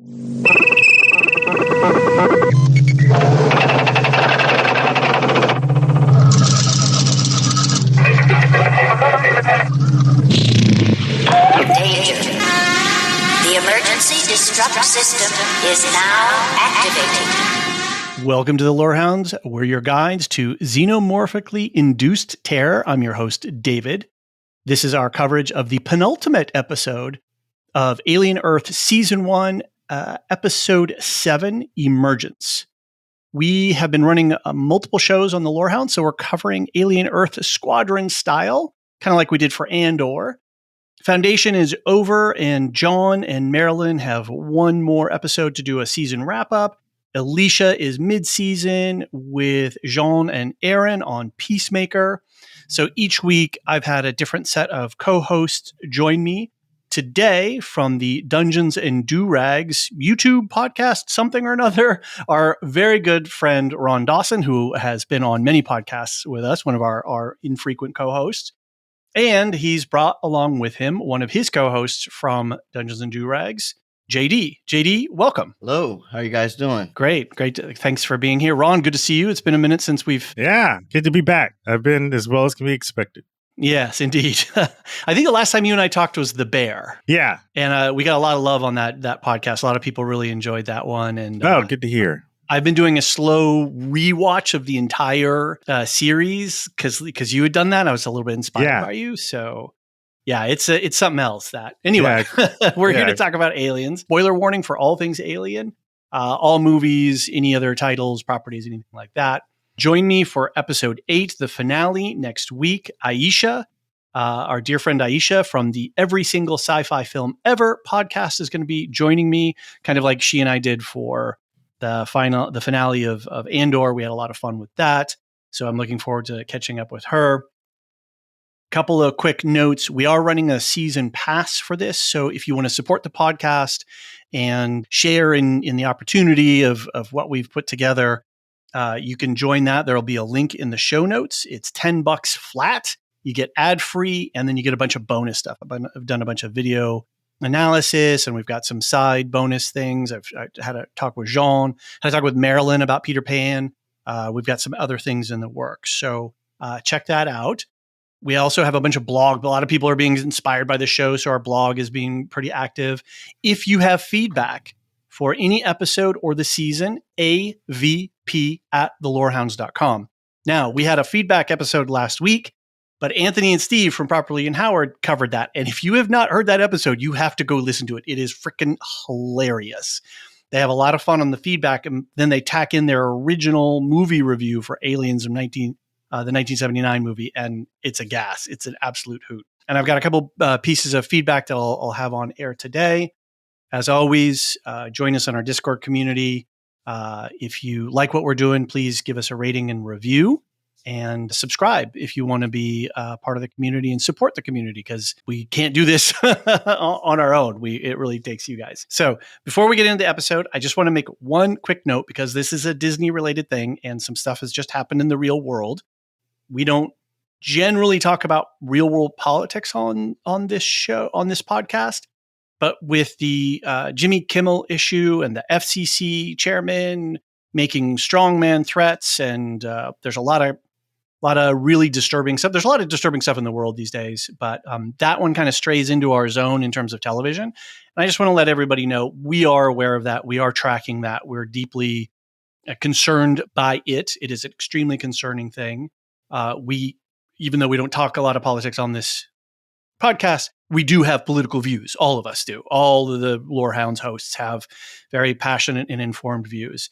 Danger. The emergency disrupt system is now activated. Welcome to the Lorehounds. We're your guides to xenomorphically induced terror. I'm your host, David. This is our coverage of the penultimate episode of Alien Earth Season 1, Episode 7, Emergence. We have been running multiple shows on the Lorehounds, so we're covering Alien Earth Squadron style, kind of like we did for Andor. Foundation is over, and John and Marilyn have one more episode to do a season wrap-up. Alicia is mid-season with Jean and Aaron on Peacemaker. So each week, I've had a different set of co-hosts join me. Today, from the Dungeons-n-Durags YouTube podcast, something or another, our very good friend Ron Dawson, who has been on many podcasts with us, one of our infrequent co-hosts. And he's brought along with him one of his co-hosts from Dungeons-n-Durags, JD. JD, welcome. Hello. How are you guys doing? Great. Thanks for being here. Ron, good to see you. It's been a minute since we've... Yeah, good to be back. I've been as well as can be expected. Yes, indeed. I think the last time you and I talked was The Bear. Yeah. And we got a lot of love on that podcast. A lot of people really enjoyed that one. And good to hear. I've been doing a slow rewatch of the entire series because you had done that. I was a little bit inspired by you. So yeah, it's something else that. Anyway, we're here to talk about aliens. Spoiler warning for all things alien, all movies, any other titles, properties, anything like that. Join me for episode 8, the finale next week. Aisha, our dear friend Aisha from the Every Single Sci-Fi Film Ever podcast is going to be joining me, kind of like she and I did for the finale of Andor. We had a lot of fun with that. So I'm looking forward to catching up with her. Couple of quick notes. We are running a season pass for this. So if you want to support the podcast and share in the opportunity of what we've put together, you can join that. There'll be a link in the show notes. It's $10 flat. You get ad free, and then you get a bunch of bonus stuff. I've done a bunch of video analysis, and we've got some side bonus things. I had a talk with Jean, had a talk with Marilyn about Peter Pan. We've got some other things in the works. So check that out. We also have a bunch of blogs. A lot of people are being inspired by the show, so our blog is being pretty active. If you have feedback for any episode or the season, avp@thelorehounds.com. Now, we had a feedback episode last week, but Anthony and Steve from Properly and Howard covered that. And if you have not heard that episode, you have to go listen to it. It is freaking hilarious. They have a lot of fun on the feedback, and then they tack in their original movie review for Aliens of the 1979 movie, and it's a gas. It's an absolute hoot. And I've got a couple pieces of feedback that I'll have on air today. As always, join us on our Discord community. If you like what we're doing, please give us a rating and review. And subscribe if you want to be part of the community and support the community, because we can't do this on our own. It really takes you guys. So before we get into the episode, I just want to make one quick note, because this is a Disney-related thing and some stuff has just happened in the real world. We don't generally talk about real-world politics on this show, on this podcast. But with the Jimmy Kimmel issue and the FCC chairman making strongman threats, and there's a lot of really disturbing stuff. There's a lot of disturbing stuff in the world these days, but that one kind of strays into our zone in terms of television. And I just want to let everybody know we are aware of that. We are tracking that. We're deeply concerned by it. It is an extremely concerning thing. Even though we don't talk a lot of politics on this podcast, we do have political views. All of us do. All of the Lorehounds hosts have very passionate and informed views.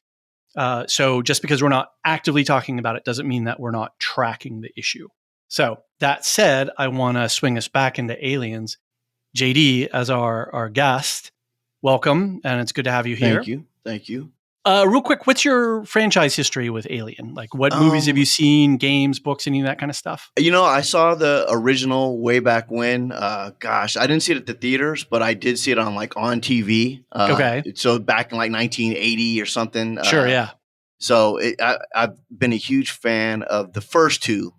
So just because we're not actively talking about it doesn't mean that we're not tracking the issue. So that said, I want to swing us back into aliens. JD, as our guest, welcome, and it's good to have you here. Thank you. Real quick, what's your franchise history with Alien? Like, what movies have you seen, games, books, any of that kind of stuff? I saw the original way back when. I didn't see it at the theaters, but I did see it on TV. Okay. So back in 1980 or something. Sure, yeah. So I've been a huge fan of the first two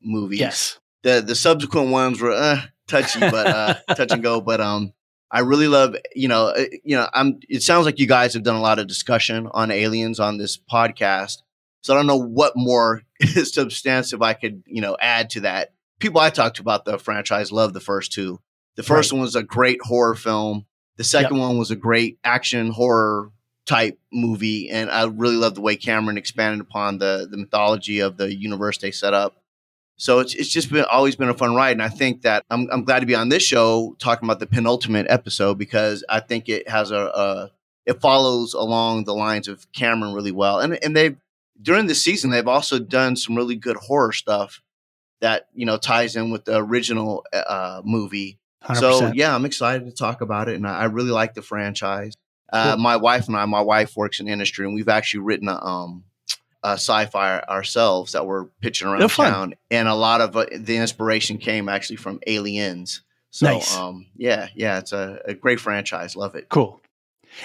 movies. Yes. The subsequent ones were touchy, but touch and go. But I really love, it sounds like you guys have done a lot of discussion on aliens on this podcast. So I don't know what more substantive I could, add to that. People I talked to about the franchise love the first two. The first one was a great horror film. The second one was a great action horror type movie. And I really love the way Cameron expanded upon the mythology of the universe they set up. So it's just always been a fun ride. And I think that I'm glad to be on this show talking about the penultimate episode, because I think it has it follows along the lines of Cameron really well. And they've, during the season, they've also done some really good horror stuff that, ties in with the original movie. 100%. So yeah, I'm excited to talk about it. And I really like the franchise. Cool. My wife works in industry, and we've actually written a sci-fi ourselves that we're pitching around town, and a lot of the inspiration came actually from Aliens. So, nice. It's a great franchise. Love it. Cool.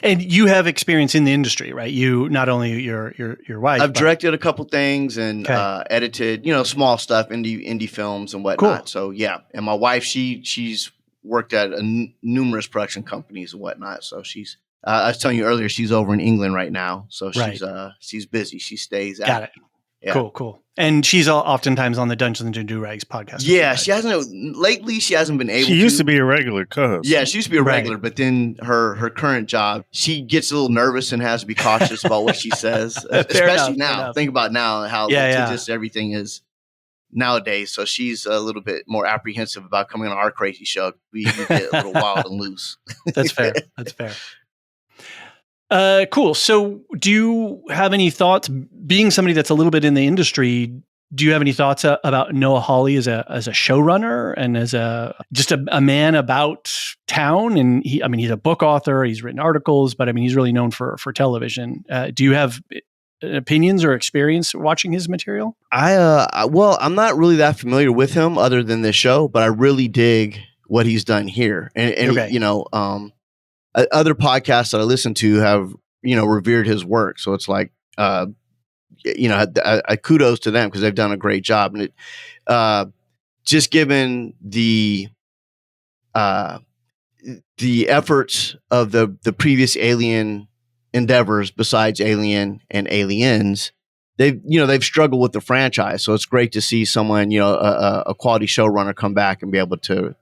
And you have experience in the industry, right? You not only your wife. I've directed a couple things and edited, small stuff, indie films and whatnot. Cool. So yeah, and my wife, she's worked at numerous production companies and whatnot. So she's. I was telling you earlier, she's over in England right now, so she's busy. She stays out. Got it. Yeah. Cool. And she's oftentimes on the Dungeons-n-Durags podcast. Yeah, she hasn't lately. She hasn't been able. She used to be a regular co-host. Yeah, she used to be a regular, but then her current job, she gets a little nervous and has to be cautious about what she says, especially now. Think about now how litigious everything is nowadays. So she's a little bit more apprehensive about coming on our crazy show. We get a little wild and loose. That's fair. Cool. So do you have any thoughts, being somebody that's a little bit in the industry, do you have any thoughts about Noah Hawley as a showrunner and as just a man about town? And he's a book author, he's written articles, but he's really known for television. Do you have opinions or experience watching his material? I'm not really that familiar with him other than this show, but I really dig what he's done here. And other podcasts that I listen to have, revered his work. So it's like, I kudos to them because they've done a great job. And it, just given the efforts of the previous Alien endeavors besides Alien and Aliens, they've struggled with the franchise. So it's great to see someone, a quality showrunner come back and be able to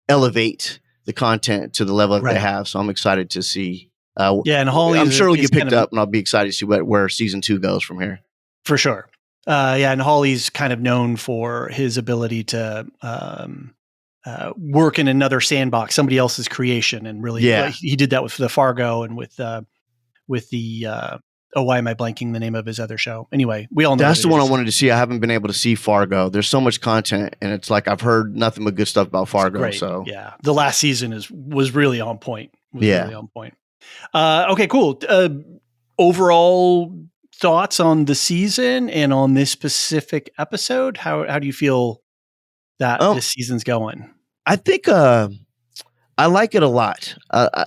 elevate the content to the level that they have. So I'm excited to see. And Hawley, I'm sure it'll get picked up, and I'll be excited to see where season 2 goes from here. For sure. And Hawley's kind of known for his ability to work in another sandbox, somebody else's creation, and really, he did that with the Fargo and with the why am I blanking the name of his other show? Anyway, we all know that's the one I wanted to see. I haven't been able to see Fargo. There's so much content, and it's like I've heard nothing but good stuff about Fargo. So yeah, the last season was really on point. Really on point. Okay, cool. Overall thoughts on the season and on this specific episode? How do you feel that this season's going? I think I like it a lot.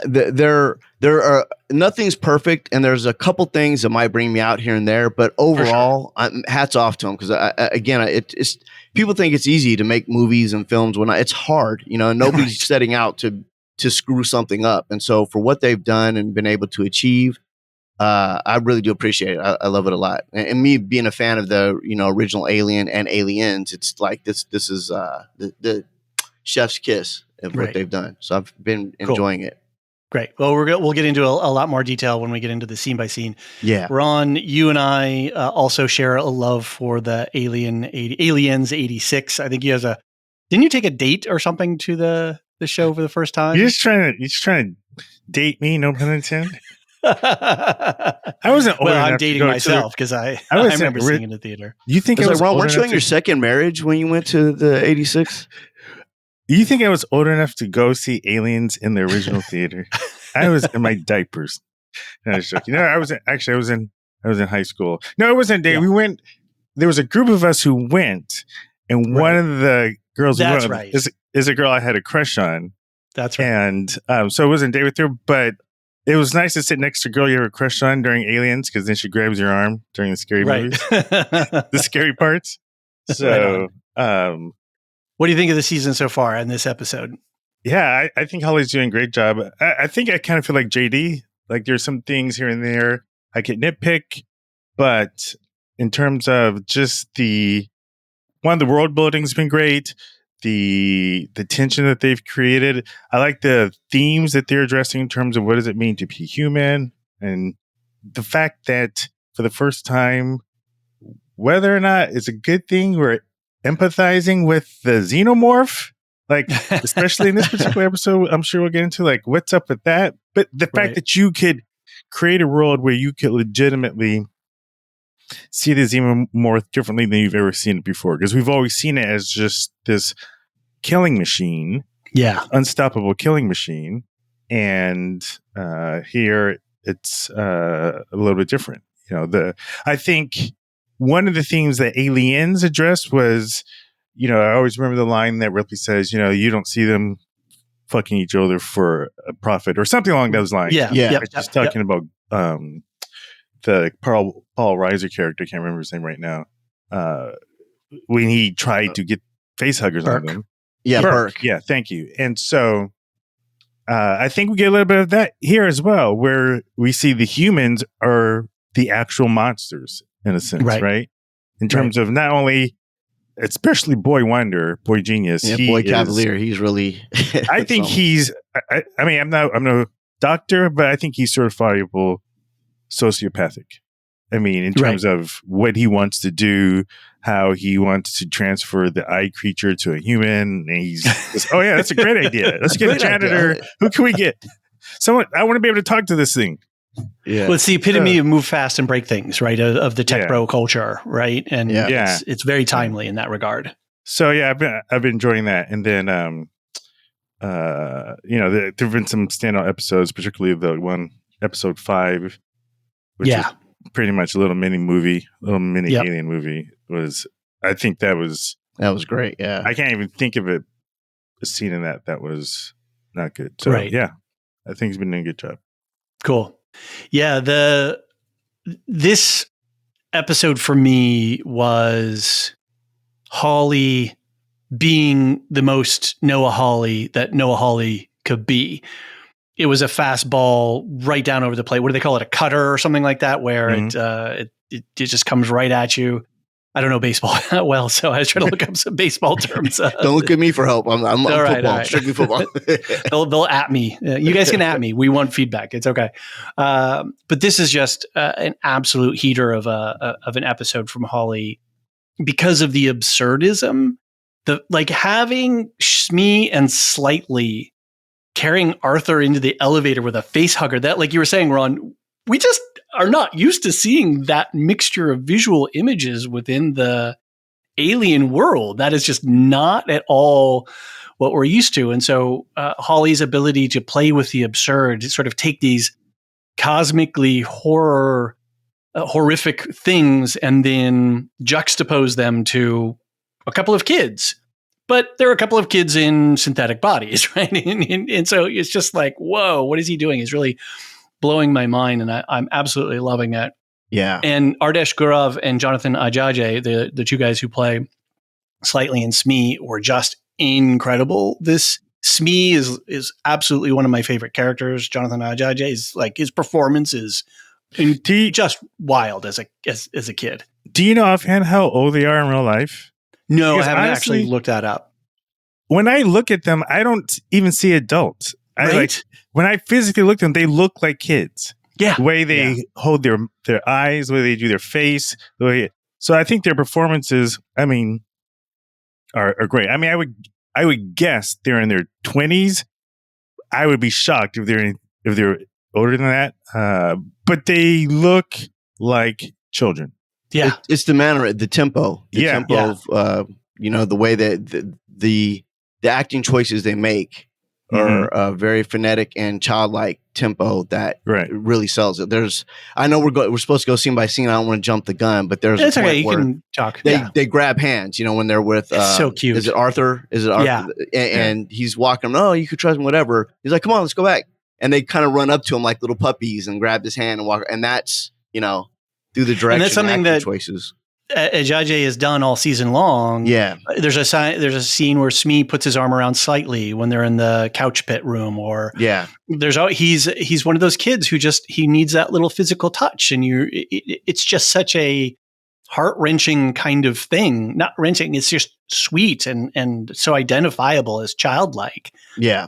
There are nothing's perfect, and there's a couple things that might bring me out here and there. But overall, hats off to them because it's people think it's easy to make movies and films when it's hard. Nobody's setting out to screw something up, and so for what they've done and been able to achieve, I really do appreciate it. I love it a lot. And me being a fan of the original Alien and Aliens, it's like this is the chef's kiss of what they've done. So I've been enjoying it. Great. Well, we'll get into a lot more detail when we get into the scene by scene. Yeah. Ron, you and I also share a love for the Aliens 86. I think you have didn't you take a date or something to the show for the first time? You're just trying to date me, no pun intended. I wasn't old enough. I'm dating myself because I remember seeing it in the theater. You think I was Ron, weren't you on your second marriage when you went to the 86? You think I was old enough to go see Aliens in the original theater? I was in my diapers. No, I was joking. No, I was in high school. No, it wasn't a date. We went. There was a group of us who went, and one of the girls is a girl I had a crush on. That's right. And so it wasn't a date with her, but it was nice to sit next to a girl you have a crush on during Aliens because then she grabs your arm during the scary movies, the scary parts. So. What do you think of the season so far in this episode? Yeah, I think Holly's doing a great job. I think I kind of feel like JD. Like there's some things here and there I could nitpick, but in terms of just the world building's been great. The tension that they've created. I like the themes that they're addressing in terms of what does it mean to be human, and the fact that for the first time, whether or not it's a good thing, we're empathizing with the xenomorph. Like, especially in this particular episode, I'm sure we'll get into like what's up with that. But the fact that you could create a world where you could legitimately see the xenomorph differently than you've ever seen it before, because we've always seen it as just this killing machine, unstoppable killing machine, and here it's a little bit different. I think one of the themes that Aliens addressed was, I always remember the line that Ripley says, you don't see them fucking each other for a profit or something along those lines. Just talking about the Paul Reiser character. I can't remember his name right now. When he tried to get face huggers on them. Yeah, Burke. Yeah, thank you. And so I think we get a little bit of that here as well, where we see the humans are the actual monsters in a sense, right? In terms of not only, especially Boy Wonder, Boy Genius. Yeah, Boy Cavalier. He's really. I think he's. I mean, I'm no doctor, but I think he's certifiable sociopathic. I mean, in terms of what he wants to do, how he wants to transfer the eye creature to a human, and he's. Oh yeah, that's a great idea. Let's get a janitor. Who can we get? Someone. I want to be able to talk to this thing. Yeah. Well, it's the epitome of move fast and break things, right? Of the tech bro culture, right? And it's very timely in that regard. So yeah, I've been enjoying that. And then there've been some standout episodes, particularly the one episode 5, which is pretty much a little mini alien movie. I think that was great. Yeah, I can't even think of a scene in that was not good. So yeah, I think he's been doing a good job. Cool. Yeah, this episode for me was Hawley being the most Noah Hawley that Noah Hawley could be. It was a fastball right down over the plate. What do they call it? A cutter or something like that, where it just comes right at you. I don't know baseball that well, so I was trying to look up some baseball terms. Don't look at me for help. I'm football, strictly football. They'll at me. You guys can at me. We want feedback. It's okay. But this is just an absolute heater of an episode from Hawley because of the absurdism. Having Shmi and Slightly carrying Arthur into the elevator with a face hugger. That, like you were saying, Ron, we just are not used to seeing that mixture of visual images within the alien world. That is just not at all what we're used to. And so Hawley's ability to play with the absurd, to sort of take these cosmically horrific things and then juxtapose them to a couple of kids. But there are a couple of kids in synthetic bodies, right? And so it's just like, whoa, what is he doing? He's really blowing my mind, and I'm absolutely loving it. Yeah. And Ardesh Gaurav and Jonathan Ajaje, the two guys who play Slightly and Smee, were just incredible. This Smee is absolutely one of my favorite characters. Jonathan Ajaje is like, his performance is just wild as a kid. Do you know offhand how old they are in real life? No, because I haven't actually looked that up. When I look at them, I don't even see adults. Right? When I physically look at them, they look like kids. Yeah. The way they hold their eyes, the way they do their face. So I think their performances, I mean, are great. I mean, I would guess they're in their 20s. I would be shocked if they're older than that. But they look like children. Yeah. It's the manner, the tempo. The tempo of, the way that the acting choices they make are a very frenetic and childlike tempo that really sells it. I know we're supposed to go scene by scene. I don't want to jump the gun, but there's it's okay. You can talk. They grab hands, when they're with. So cute. Is it Arthur? Yeah. And he's walking him. Oh, you could trust him. Whatever. He's like, come on, let's go back. And they kind of run up to him like little puppies and grab his hand and walk. And that's through the direction and that's something that choices. as Ajay has done all season long. Yeah. There's a scene where Smee puts his arm around Slightly when they're in the couch pit room, or he's one of those kids who he needs that little physical touch, and it's just such a heart-wrenching kind of thing. Not wrenching, it's just sweet and so identifiable as childlike. Yeah.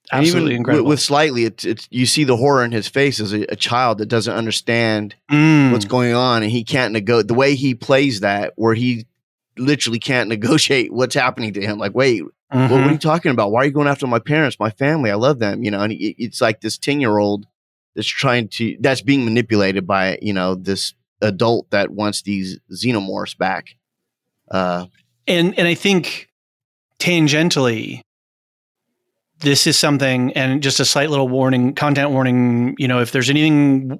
Absolutely even incredible. With Slightly, it's you see the horror in his face as a child that doesn't understand what's going on, and he can't negotiate. The way he plays that, where he literally can't negotiate what's happening to him. Like, wait, what are you talking about? Why are you going after my parents, my family? I love them, And it's like this 10-year-old that's being manipulated by this adult that wants these xenomorphs back. And I think tangentially, this is something, and just a slight little warning, content warning, if there's anything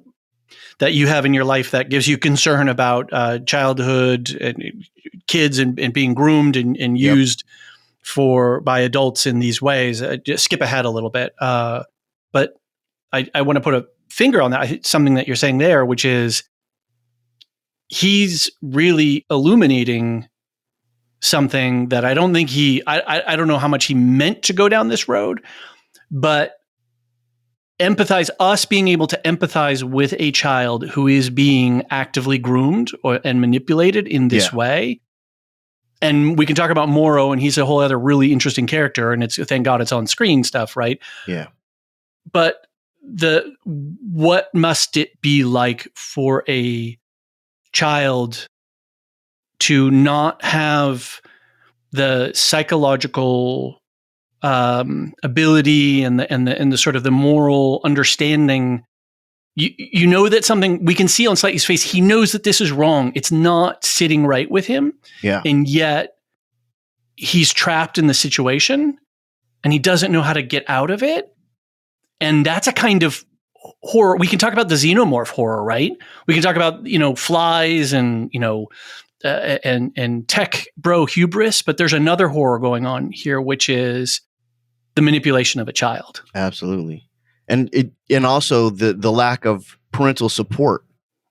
that you have in your life that gives you concern about childhood and kids and being groomed and used by adults in these ways, just skip ahead a little bit. But I want to put a finger on that, something that you're saying there, which is he's really illuminating something that I don't think I don't know how much he meant to go down this road, but us being able to empathize with a child who is being actively groomed and manipulated in this way. And we can talk about Morrow, and he's a whole other really interesting character, and thank God it's on screen stuff, right? Yeah. But what must it be like for a child to not have the psychological ability and the sort of the moral understanding? You know that something we can see on Slightly's face. He knows that this is wrong. It's not sitting right with him. Yeah. And yet he's trapped in the situation and he doesn't know how to get out of it. And that's a kind of horror. We can talk about the xenomorph horror, right? We can talk about, flies and, and tech bro hubris, but there's another horror going on here, which is the manipulation of a child. Absolutely. And also the lack of parental support.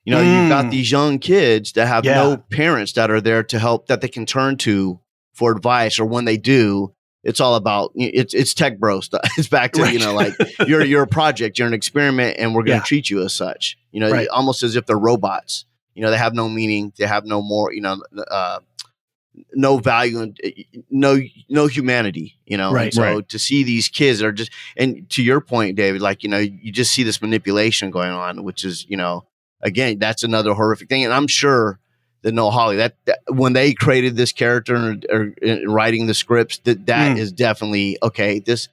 You've got these young kids that have no parents that are there to help, that they can turn to for advice, or when they do, it's all about it's tech bro stuff. It's back to like you're a project, you're an experiment, and we're going to treat you as such. Almost as if they're robots. They have no meaning, they have no more. No value, no humanity. And so to see these kids that are just, and to your point, David, like you just see this manipulation going on, which is again, that's another horrific thing. And I'm sure that Noah Hawley, that when they created this character or writing the scripts, that is definitely okay. This,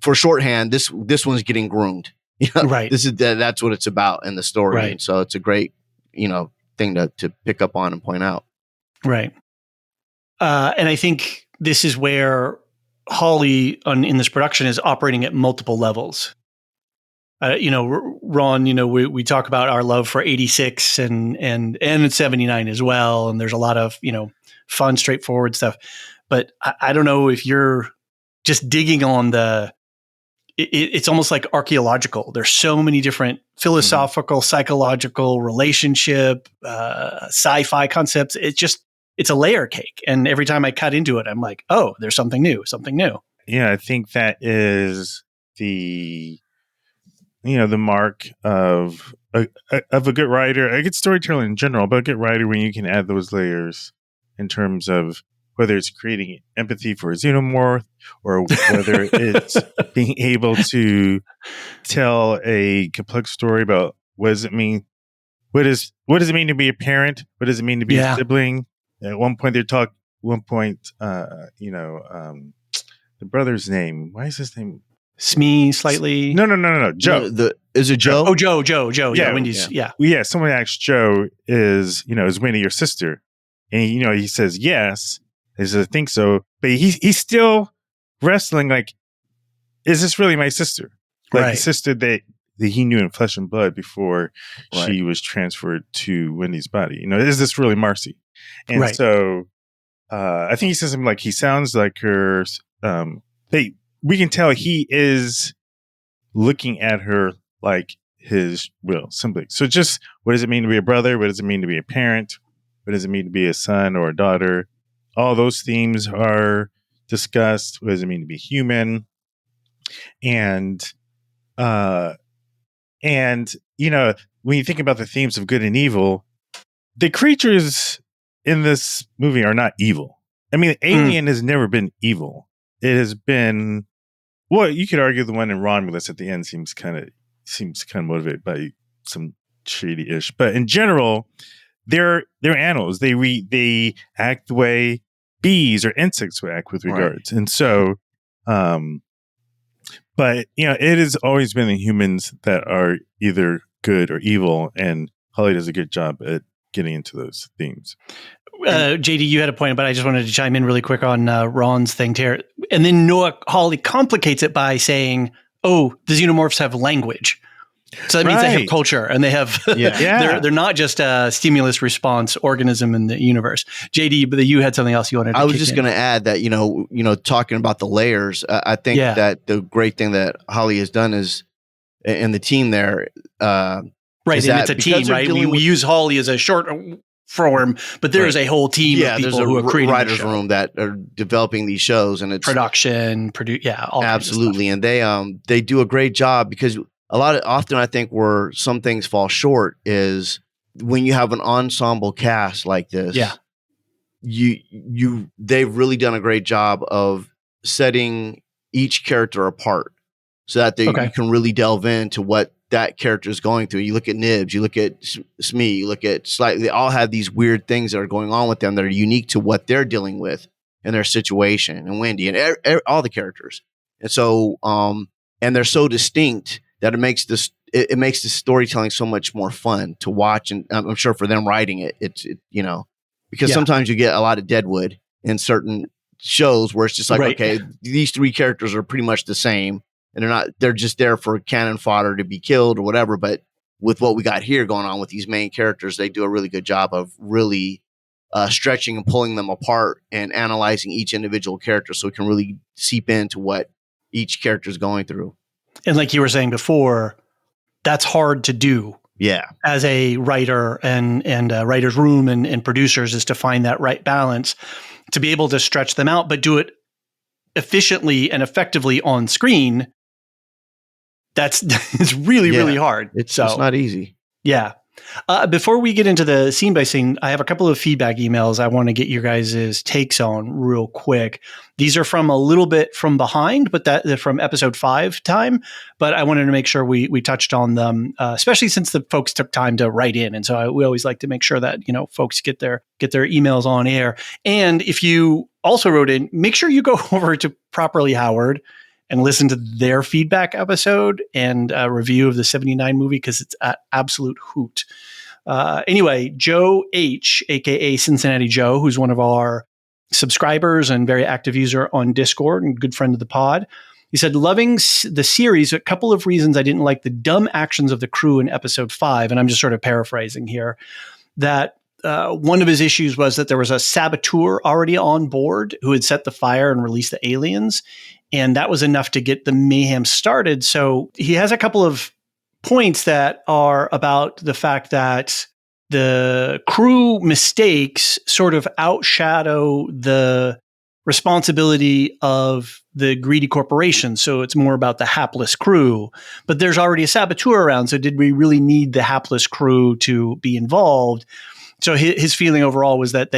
for shorthand, this one's getting groomed. Right. That's what it's about in the story. Right. And so it's a great thing to pick up on and point out. Right. And I think this is where Hawley in this production is operating at multiple levels. Ron, we talk about our love for 86 and 79 as well. And there's a lot of, fun, straightforward stuff. But I don't know if you're just digging on it's almost like archaeological. There's so many different philosophical, psychological, relationship, sci-fi concepts. It's a layer cake. And every time I cut into it, I'm like, oh, there's something new. Yeah, I think that is the mark of a good writer, a good storyteller in general, but a good writer when you can add those layers in terms of whether it's creating empathy for a xenomorph or whether it's being able to tell a complex story about what does it mean? What does it mean to be a parent? What does it mean to be a sibling? At one point, the brother's name. Why is his name? Smee, Slightly. No. Joe. Is it Joe? Oh, Joe. Yeah, Wendy's. Yeah. Someone asked Joe, is Winnie your sister? And he says yes. He says, I think so. But he's still wrestling. Like, is this really my sister? Like the sister that he knew in flesh and blood before she was transferred to Wendy's body. Is this really Marcy? And so I think he says something like, he sounds like her. We can tell he is looking at her like his will, simply. So just, what does it mean to be a brother? What does it mean to be a parent? What does it mean to be a son or a daughter? All those themes are discussed. What does it mean to be human? And you know, when you think about the themes of good and evil, the creatures in this movie are not evil. I mean, Alien has never been evil. It has been, well, you could argue the one in Romulus at the end seems kind of motivated by some shady-ish, but in general, they're animals. They act the way bees or insects would act with regards, right. And so, but you know, it has always been the humans that are either good or evil, and Hawley does a good job at getting into those themes. JD, you had a point, but I just wanted to chime in really quick on Ron's thing here. And then Noah Hawley complicates it by saying, oh, the xenomorphs have language. So that means they have culture, and they have they're not just a stimulus response organism in the universe. JD, but you had something else you wanted to I was just going to add that, you know, talking about the layers, I think that the great thing that Hawley has done is, and the team there, right, and it's a team, right? We use Hawley as a short form, but there's a whole team of people who are creating writers' room that are developing these shows, and it's production, absolutely, and they do a great job, because often I think where some things fall short is when you have an ensemble cast like this. Yeah, they've really done a great job of setting each character apart, so that you can really delve into what that character is going through. You look at Nibs, you look at Smee, you look at Slight. They all have these weird things that are going on with them that are unique to what they're dealing with in their situation, and Wendy and all the characters. And so, and they're so distinct that it makes this storytelling so much more fun to watch. And I'm sure for them writing it, because sometimes you get a lot of deadwood in certain shows where it's just like, okay, these three characters are pretty much the same. And they're just there for cannon fodder to be killed or whatever. But with what we got here going on with these main characters, they do a really good job of really stretching and pulling them apart and analyzing each individual character, so we can really seep into what each character is going through. And like you were saying before, that's hard to do. Yeah. As a writer and writer's room and producers, is to find that right balance to be able to stretch them out, but do it efficiently and effectively on screen. It's really hard. It's not easy. Yeah. Before we get into the scene by scene, I have a couple of feedback emails I want to get your guys' takes on real quick. These are from a little bit from behind, but they're from episode 5 time. But I wanted to make sure we touched on them, especially since the folks took time to write in. And so we always like to make sure that, folks get their emails on air. And if you also wrote in, make sure you go over to Properly Howard and listen to their feedback episode and a review of the 79 movie, because it's an absolute hoot. Anyway, Joe H., a.k.a. Cincinnati Joe, who's one of our subscribers and very active user on Discord and good friend of the pod, he said, loving the series, a couple of reasons I didn't like the dumb actions of the crew in episode 5, and I'm just sort of paraphrasing here, that one of his issues was that there was a saboteur already on board who had set the fire and released the aliens, and that was enough to get the mayhem started. So he has a couple of points that are about the fact that the crew mistakes sort of outshadow the responsibility of the greedy corporation. So it's more about the hapless crew, but there's already a saboteur around. So did we really need the hapless crew to be involved? So his feeling overall was that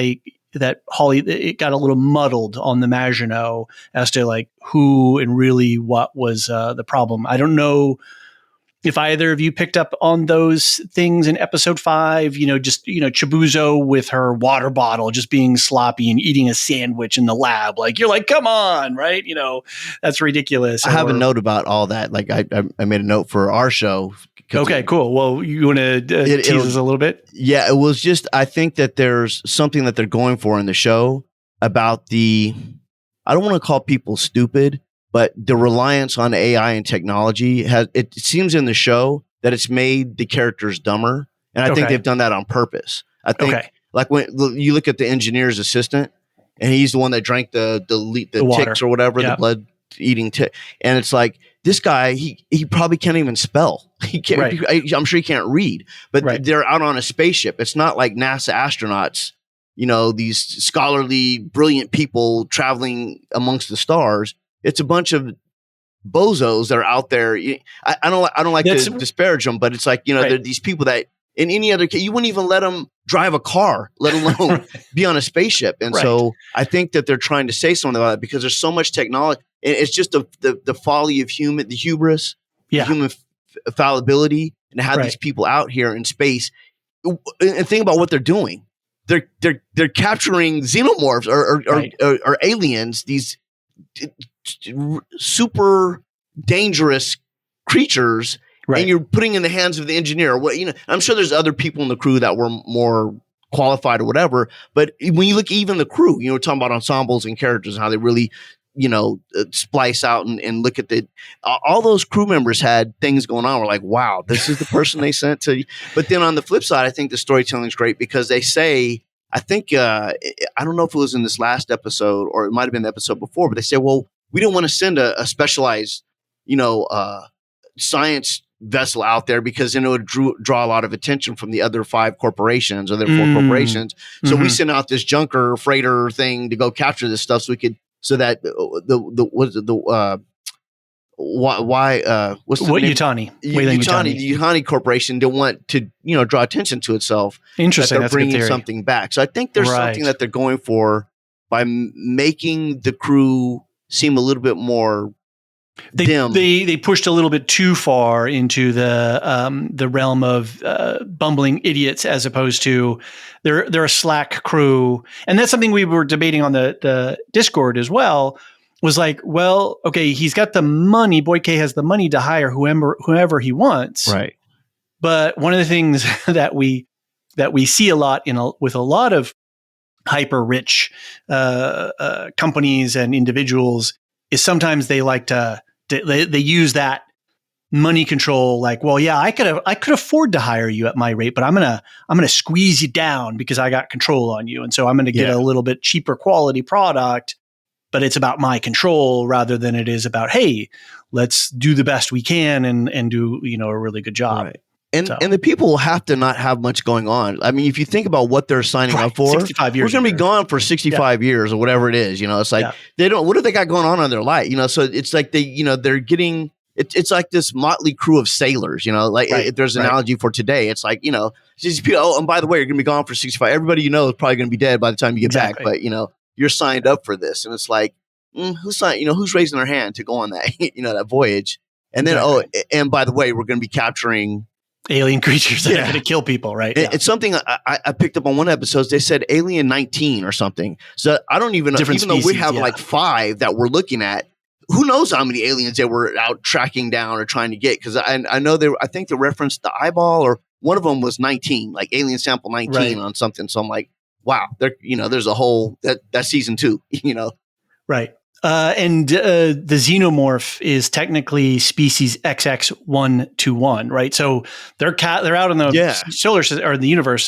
Hawley, it got a little muddled on the Maginot as to like who and really what was the problem. I don't know if either of you picked up on those things in episode 5, Chibouzo with her water bottle just being sloppy and eating a sandwich in the lab. Like, you're like, come on, right? That's ridiculous. I have a note about all that. Like I made a note for our show. Okay, cool. Well, you want to tease us a little bit? Yeah, it was just, I think that there's something that they're going for in the show about I don't want to call people stupid, but the reliance on AI and technology it seems in the show that it's made the characters dumber. And I think they've done that on purpose. I think like when you look at the engineer's assistant, and he's the one that drank the ticks or whatever, the blood eating tick. And it's like, this guy, he probably can't even spell. He can't. Right. I'm sure he can't read. But Right. they're out on a spaceship. It's not like NASA astronauts. These scholarly, brilliant people traveling amongst the stars. It's a bunch of bozos that are out there. I don't like to disparage them, but it's like, they're these people that in any other case, you wouldn't even let them drive a car, let alone be on a spaceship. And so I think that they're trying to say something about it because there's so much technology. It's just the folly of the hubris, the human fallibility, and to have these people out here in space and think about what they're doing. They're capturing xenomorphs or aliens, these super dangerous creatures, and you're putting in the hands of the engineer. I'm sure there's other people in the crew that were more qualified or whatever, but when you look even the crew, we're talking about ensembles and characters and how they really splice out and look at all those crew members had things going on. We're like, wow, this is the person they sent to. But then on the flip side, I think the storytelling is great because they say, I think, I don't know if it was in this last episode or it might've been the episode before, but they say, well, we didn't want to send a specialized, science vessel out there because then it would draw a lot of attention from the other 5 corporations or the 4 corporations. So we sent out this junker freighter thing to go capture this stuff so that Weyland-Yutani. The Yutani Corporation didn't want to draw attention to itself. Interesting. That they're bringing something back. So I think there's something that they're going for by making the crew seem a little bit more dim. They pushed a little bit too far into the realm of bumbling idiots as opposed to they're a slack crew, and that's something we were debating on the Discord as well. Was like, well, okay, he's got the money. Boy K has the money to hire whoever he wants, right? But one of the things that we see a lot with a lot of hyper rich companies and individuals is sometimes they like to they use that money control. Like, well, yeah, I could afford to hire you at my rate, but I'm gonna squeeze you down because I got control on you, and so I'm gonna get a little bit cheaper quality product. But it's about my control rather than it is about, hey, let's do the best we can and do a really good job. Right. And the people will have to not have much going on. I mean, if you think about what they're signing up for, 65 years we're going to be gone for 65 years or whatever it is. It's like they don't. What have they got going on in their life? So it's like they're getting. It's like this motley crew of sailors. If there's an analogy for today, it's like these people. Oh, and by the way, you're going to be gone for 65. Everybody is probably going to be dead by the time you get back. But you're signed up for this, and it's like who's signed? Who's raising their hand to go on that that voyage? And then and by the way, we're going to be capturing alien creatures that are going to kill people, right? It's something I picked up on one episode. They said Alien 19 or something. So I don't even know. Even though we have like 5 that we're looking at, who knows how many aliens they were out tracking down or trying to get? Because I know I think they referenced the eyeball, or one of them was 19, like alien sample 19 on something. So I'm like, wow, there's a whole that's season 2. Right. And the xenomorph is technically species XX121, right? So they're out in the solar system or the universe,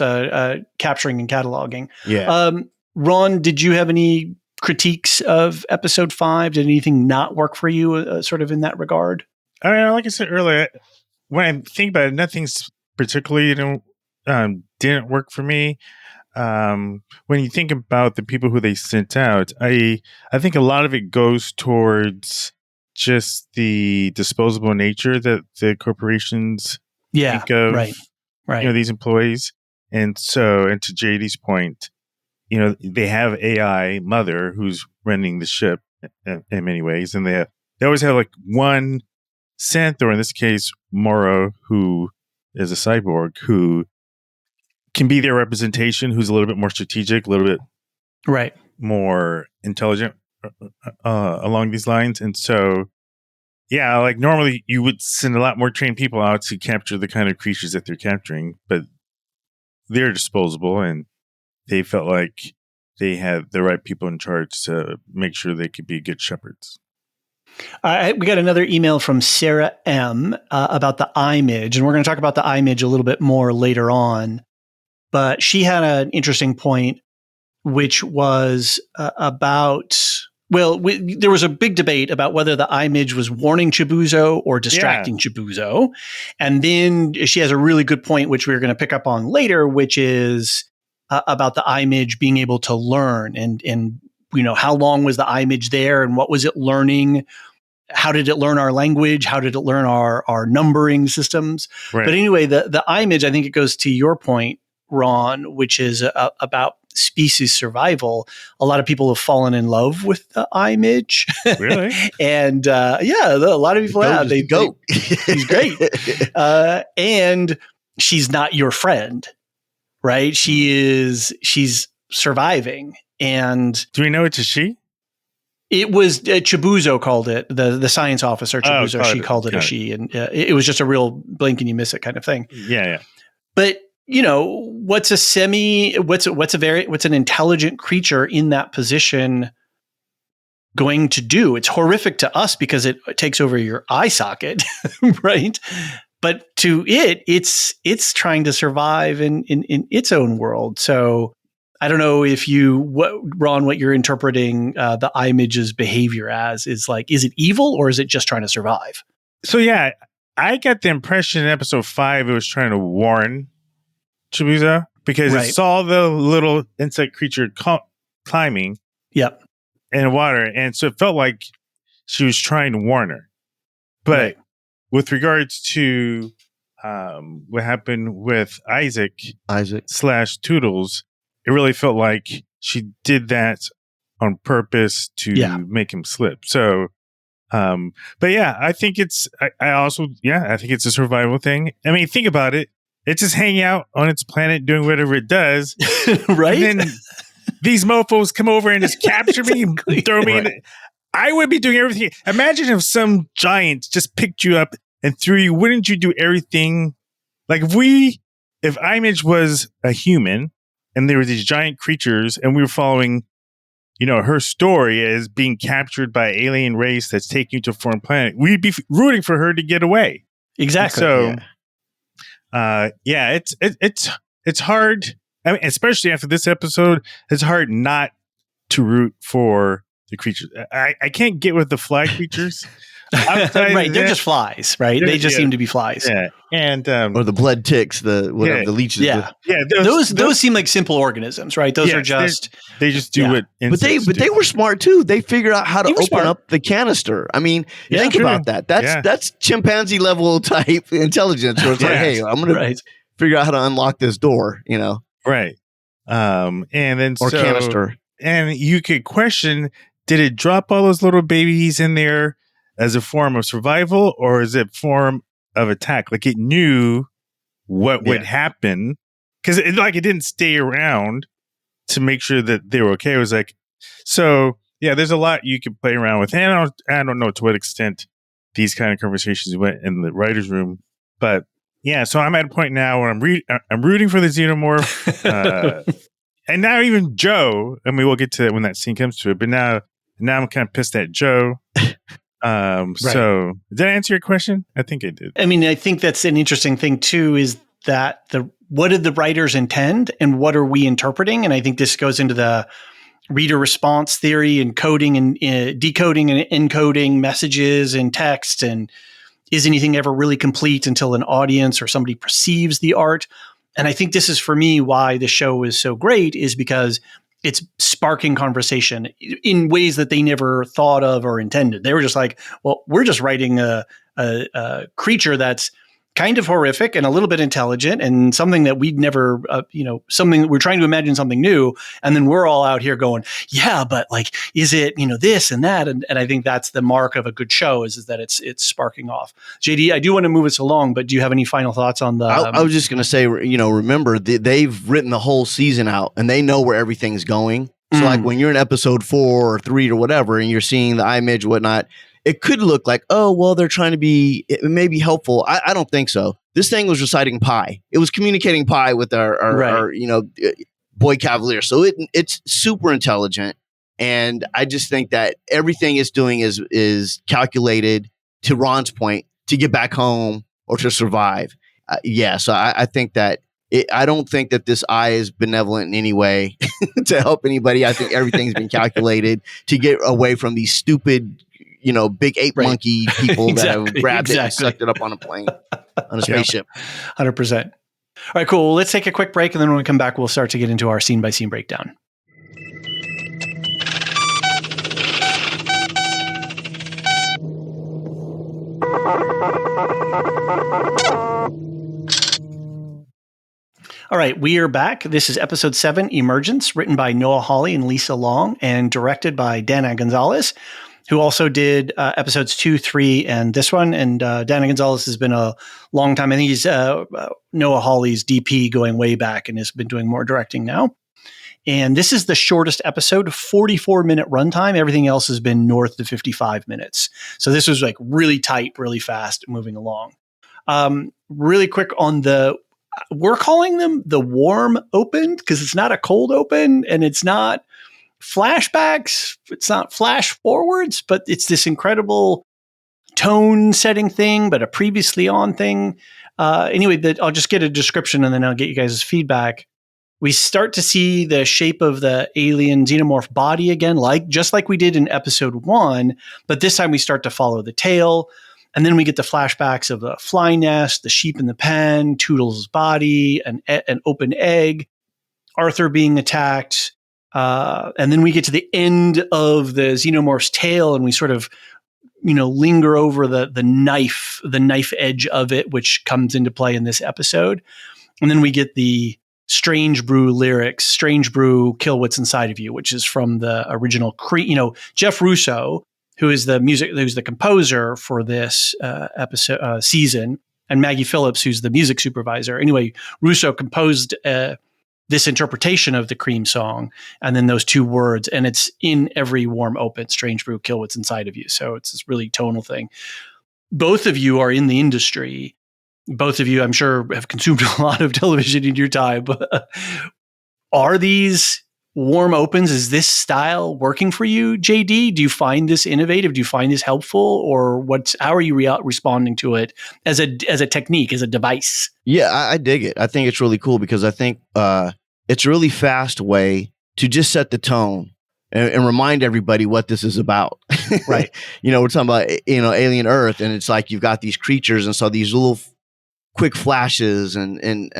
capturing and cataloging. Yeah. Ron, did you have any critiques of episode 5? Did anything not work for you, sort of in that regard? I mean, like I said earlier, when I think about it, nothing's particularly didn't work for me. When you think about the people who they sent out, I think a lot of it goes towards just the disposable nature that the corporations think of, right. These employees. And so, and to JD's point, they have AI Mother who's running the ship in many ways. And they always have like one synth, or in this case, Morrow, who is a cyborg, who can be their representation, who's a little bit more strategic, a little bit more intelligent along these lines. And so, like normally you would send a lot more trained people out to capture the kind of creatures that they're capturing, but they're disposable, and they felt like they had the right people in charge to make sure they could be good shepherds. We got another email from Sarah M. About the image, and we're going to talk about the image a little bit more later on. But she had an interesting point, which was about Well, there was a big debate about whether the image was warning Chibuzo or distracting Chibuzo. And then she has a really good point, which we're going to pick up on later, which is about the image being able to learn and how long was the image there and what was it learning? How did it learn our language? How did it learn our numbering systems? Right. But anyway, the image, I think it goes to your point, Ron, which is about species survival. A lot of people have fallen in love with the image. Really? And a lot of people have. She's great. And she's not your friend, right? She's surviving. And do we know it's a she? It was Chibuzo called it, the science officer, Chibuzo. She called it a she. And it was just a real blink and you miss it kind of thing. Yeah. But what's an intelligent creature in that position going to do? It's horrific to us because it takes over your eye socket, right? But to it's trying to survive in its own world. So I don't know if Ron, what you're interpreting the image's behavior as is like, is it evil or is it just trying to survive? So yeah, I got the impression in episode 5 it was trying to warn Chibuzo because it saw the little insect creature climbing in the water, and so it felt like she was trying to warn her. But with regards to what happened with Isaac / Toodles, it really felt like she did that on purpose to make him slip. So, but yeah, I think I think it's a survival thing. I mean, think about it. It's just hanging out on its planet doing whatever it does. Right? And then these mofos come over and just capture me and throw me in. I would be doing everything. Imagine if some giant just picked you up and threw you. Wouldn't you do everything? Like if Image was a human and there were these giant creatures and we were following, her story as being captured by an alien race that's taking you to a foreign planet, we'd be rooting for her to get away. Exactly. So, it's hard. I mean, especially after this episode, it's hard not to root for the creatures. I can't get with the fly creatures. Right, they're just flies, right? They just seem to be flies. Yeah, and or the blood ticks, the leeches. Yeah, those seem like simple organisms, right? Those are just they just do what. But they were smart too. They figured out how to open up the canister. I mean, think about that. That's chimpanzee level type intelligence. Where it's like, hey, I'm gonna figure out how to unlock this door. Right. And then canister. And you could question: did it drop all those little babies in there as a form of survival, or is it form of attack? Like it knew what would happen because it didn't stay around to make sure that they were okay. It was like, so yeah, there's a lot you can play around with. And I don't know to what extent these kind of conversations went in the writer's room, but yeah, so I'm at a point now where I'm rooting for the xenomorph. And now even Joe, I mean, we'll get to it when that scene comes to it, but now I'm kind of pissed at Joe. So did I answer your question? I think I did. I mean, I think that's an interesting thing too, is that what did the writers intend and what are we interpreting? And I think this goes into the reader response theory and coding and decoding and encoding messages and text. And is anything ever really complete until an audience or somebody perceives the art? And I think this is for me why the show is so great, is because it's sparking conversation in ways that they never thought of or intended. They were just like, well, we're just writing a creature that's kind of horrific and a little bit intelligent and something that we'd never, something that we're trying to imagine something new. And then we're all out here going, yeah, but like, is it, this and that? And I think that's the mark of a good show is that it's sparking off. JD, I do want to move us along, but do you have any final thoughts on the? I was just going to say, remember they've written the whole season out and they know where everything's going. So like when you're in episode 4 or 3 or whatever, and you're seeing the image, whatnot, it could look like, oh, well, they're trying to be, it may be helpful. I don't think so. This thing was reciting pi. It was communicating pi with our boy cavalier. So it's super intelligent. And I just think that everything it's doing is calculated, to Ron's point, to get back home or to survive. So I think that I don't think that this eye is benevolent in any way to help anybody. I think everything's been calculated to get away from these stupid, big ape monkey people that have grabbed it and sucked it up on a plane, on a spaceship. 100%. All right, cool. Let's take a quick break. And then when we come back, we'll start to get into our scene by scene breakdown. All right, we are back. This is episode 7, Emergence, written by Noah Hawley and Lisa Long, and directed by Dana Gonzalez, who also did episodes 2, 3, and this one. And Dana Gonzalez has been a long time. I think he's Noah Hawley's DP going way back and has been doing more directing now. And this is the shortest episode, 44-minute runtime. Everything else has been north of 55 minutes. So this was like really tight, really fast, moving along. Really quick on we're calling them the warm open because it's not a cold open and it's not flashbacks. It's not flash forwards, but it's this incredible tone setting thing, but a previously on thing. Anyway, I'll just get a description and then I'll get you guys' feedback. We start to see the shape of the alien xenomorph body again, just like we did in episode 1, but this time we start to follow the tail. And then we get the flashbacks of the fly nest, the sheep in the pen, Toodles' body, an open egg, Arthur being attacked. And then we get to the end of the xenomorph's tail and we sort of, linger over the knife edge of it, which comes into play in this episode. And then we get the Strange Brew lyrics, Strange Brew, Kill What's Inside of You, which is from the original Jeff Russo, who's the composer for this episode season, and Maggie Phillips, who's the music supervisor. Anyway, Russo composed this interpretation of the Cream song, and then those two words, and it's in every warm open, Strange Brew, Kill What's Inside of You. So it's this really tonal thing. Both of you are in the industry. Both of you, I'm sure, have consumed a lot of television in your time. But are these warm opens? Is this style working for you, JD? Do you find this innovative? Do you find this helpful? Or how are you responding to it as a technique, as a device? Yeah, I dig it. I think it's really cool because I think it's a really fast way to just set the tone and remind everybody what this is about. Right. We're talking about, alien Earth, and it's like you've got these creatures, and so these little quick flashes and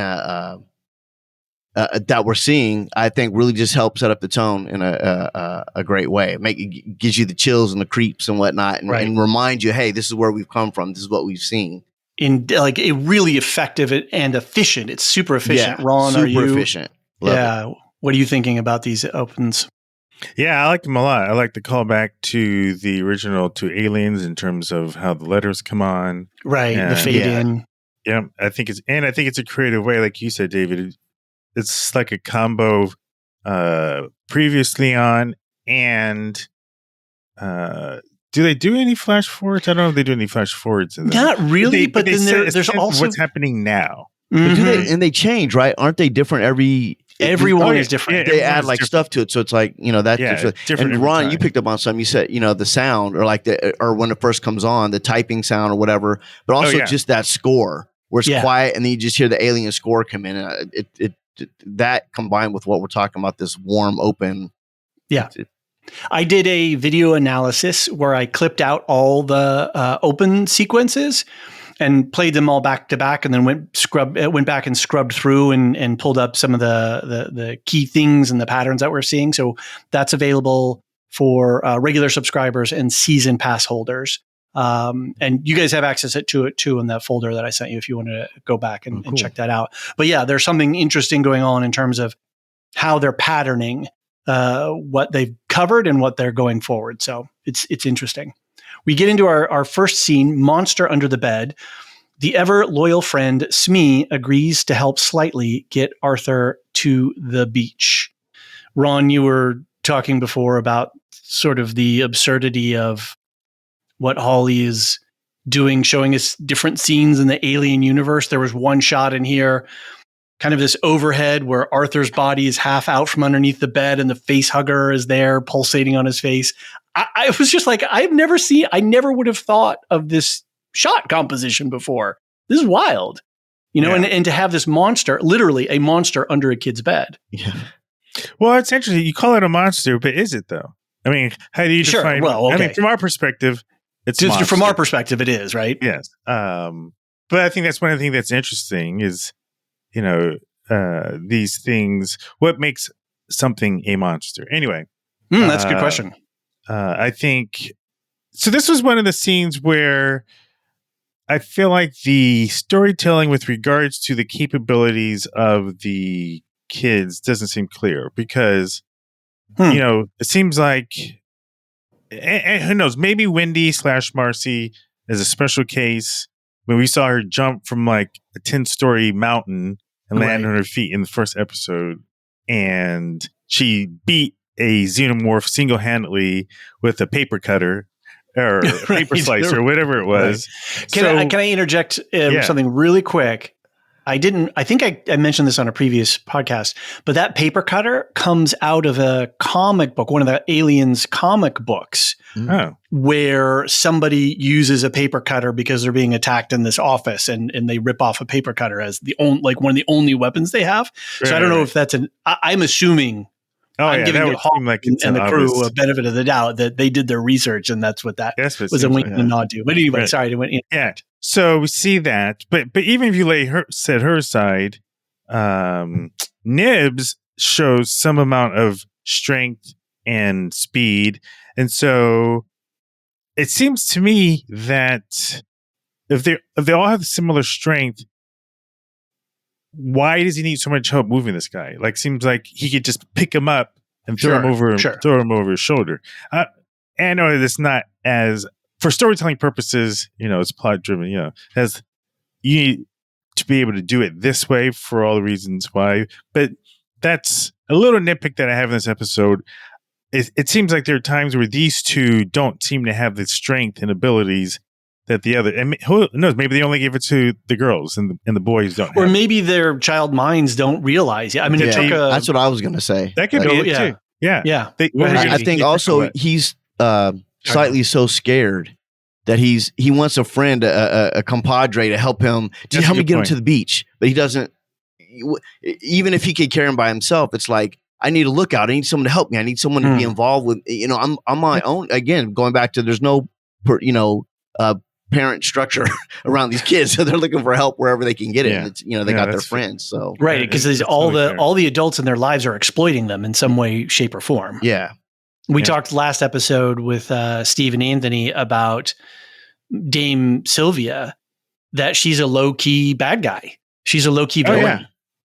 that we're seeing, I think really just helps set up the tone in a great way. It gives you the chills and the creeps and whatnot, and, and remind you, hey, this is where we've come from. This is what we've seen. In like a really effective and efficient. It's super efficient. Yeah, Ron, super efficient. Love it. What are you thinking about these opens? Yeah, I like them a lot. I like the callback to the original, to Aliens, in terms of how the letters come on. Right, the fade in. Yeah, I think it's a creative way, like you said, David. It's like a combo of previously on and do they do any flash forwards? I don't know if they do any flash forwards. Not really, but then there's also what's happening now. Mm-hmm. But they change, right? Aren't they different everyone is different. They add like stuff to it, so it's like that's different. And Ron, you picked up on something. You said the sound, or like or when it first comes on, the typing sound or whatever, but also just that score where it's quiet, and then you just hear the alien score come in. And it that combined with what we're talking about, this warm open. Yeah. I did a video analysis where I clipped out all the open sequences and played them all back to back, and then went back and scrubbed through and pulled up some of the key things and the patterns that we're seeing. So that's available for regular subscribers and season pass holders. And you guys have access to it too in that folder that I sent you if you want to go back and check that out. But yeah, there's something interesting going on in terms of how they're patterning what they've covered and what they're going forward. So it's interesting. We get into our first scene, Monster Under the Bed. The ever loyal friend Smee agrees to help slightly get Arthur to the beach. Ron, you were talking before about sort of the absurdity of what Hawley is doing, showing us different scenes in the alien universe. There was one shot in here, kind of this overhead where Arthur's body is half out from underneath the bed and the face hugger is there pulsating on his face. I was just like, I never would have thought of this shot composition before. This is wild. and to have this monster, literally a monster under a kid's bed. Yeah. Well, it's interesting. You call it a monster, but is it though? I mean, how do you define? Well, okay. I mean, from our perperspective, it's just from our perspective, it is, right? Yes. But I think that's one of the things that's interesting is, these things. What makes something a monster? Anyway, that's a good question. I think so. This was one of the scenes where I feel like the storytelling with regards to the capabilities of the kids doesn't seem clear because, it seems like, and who knows, maybe Wendy / Marcy is a special case. When we saw her jump from like a 10-story mountain and land on her feet in the first episode, and she beat a xenomorph single-handedly with a paper cutter or a paper slicer or whatever it was. Right. Can I interject something really quick? I think I mentioned this on a previous podcast, but that paper cutter comes out of a comic book, one of the Aliens comic books, where somebody uses a paper cutter because they're being attacked in this office, and they rip off a paper cutter as one of the only weapons they have. So I don't know if that's I'm assuming. I'm giving the Hawk and the crew a benefit of the doubt that they did their research, and that's what that was a wink and a nod to. But anyway, sorry to went in. Yeah. So we see that, but even if you set her aside, Nibs shows some amount of strength and speed, and so it seems to me that if they all have similar strength, why does he need so much help moving this guy? Like, seems like he could just pick him up and throw him over his shoulder. And I know that it's not as, for storytelling purposes, it's plot driven, as you need to be able to do it this way for all the reasons why. But that's a little nitpick that I have in this episode. It seems like there are times where these two don't seem to have the strength and abilities that the other, and who knows, maybe they only gave it to the girls and the boys don't. Or maybe their child minds don't realize. I mean, it took that's what I was going to say. That could be it too. Yeah. I think also he's slightly so scared that he wants a friend, a compadre to help him, to help me get him to the beach. But he doesn't, even if he could carry him by himself, it's like, I need a lookout. I need someone to help me. I need someone to be involved with, I'm on my own. Again, going back to, there's no, parent structure around these kids, so they're looking for help wherever they can get it. It's, they got their friends, so because all the adults in their lives are exploiting them in some way, shape, or form. We talked last episode with Steve and Anthony about Dame Sylvia, that she's a low key bad guy. She's a low key villain.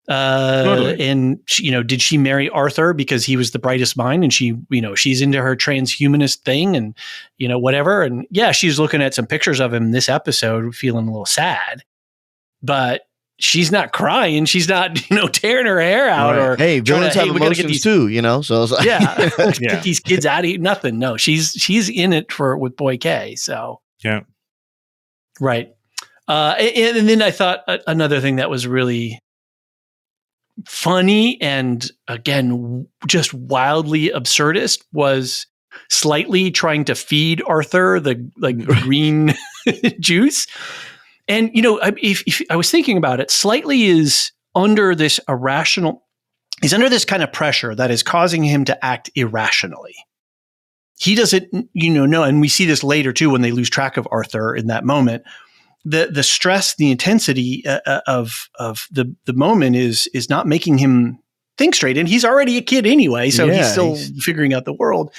Totally. And she, did she marry Arthur because he was the brightest mind, and she, she's into her transhumanist thing, and whatever. And she's looking at some pictures of him this episode, feeling a little sad, but she's not crying. She's not, tearing her hair out or villains have emotions too, So it's like, get these kids out of here. Nothing. No, she's in it with Boy K. So right. And then I thought another thing that was really funny and, again, just wildly absurdist was Slightly trying to feed Arthur the green juice. And, if I was thinking about it, Slightly is under this he's under this kind of pressure that is causing him to act irrationally. He doesn't, know, and we see this later too, when they lose track of Arthur in that moment. The stress, the intensity of the moment is not making him think straight. And he's already a kid anyway, so he's still figuring out the world.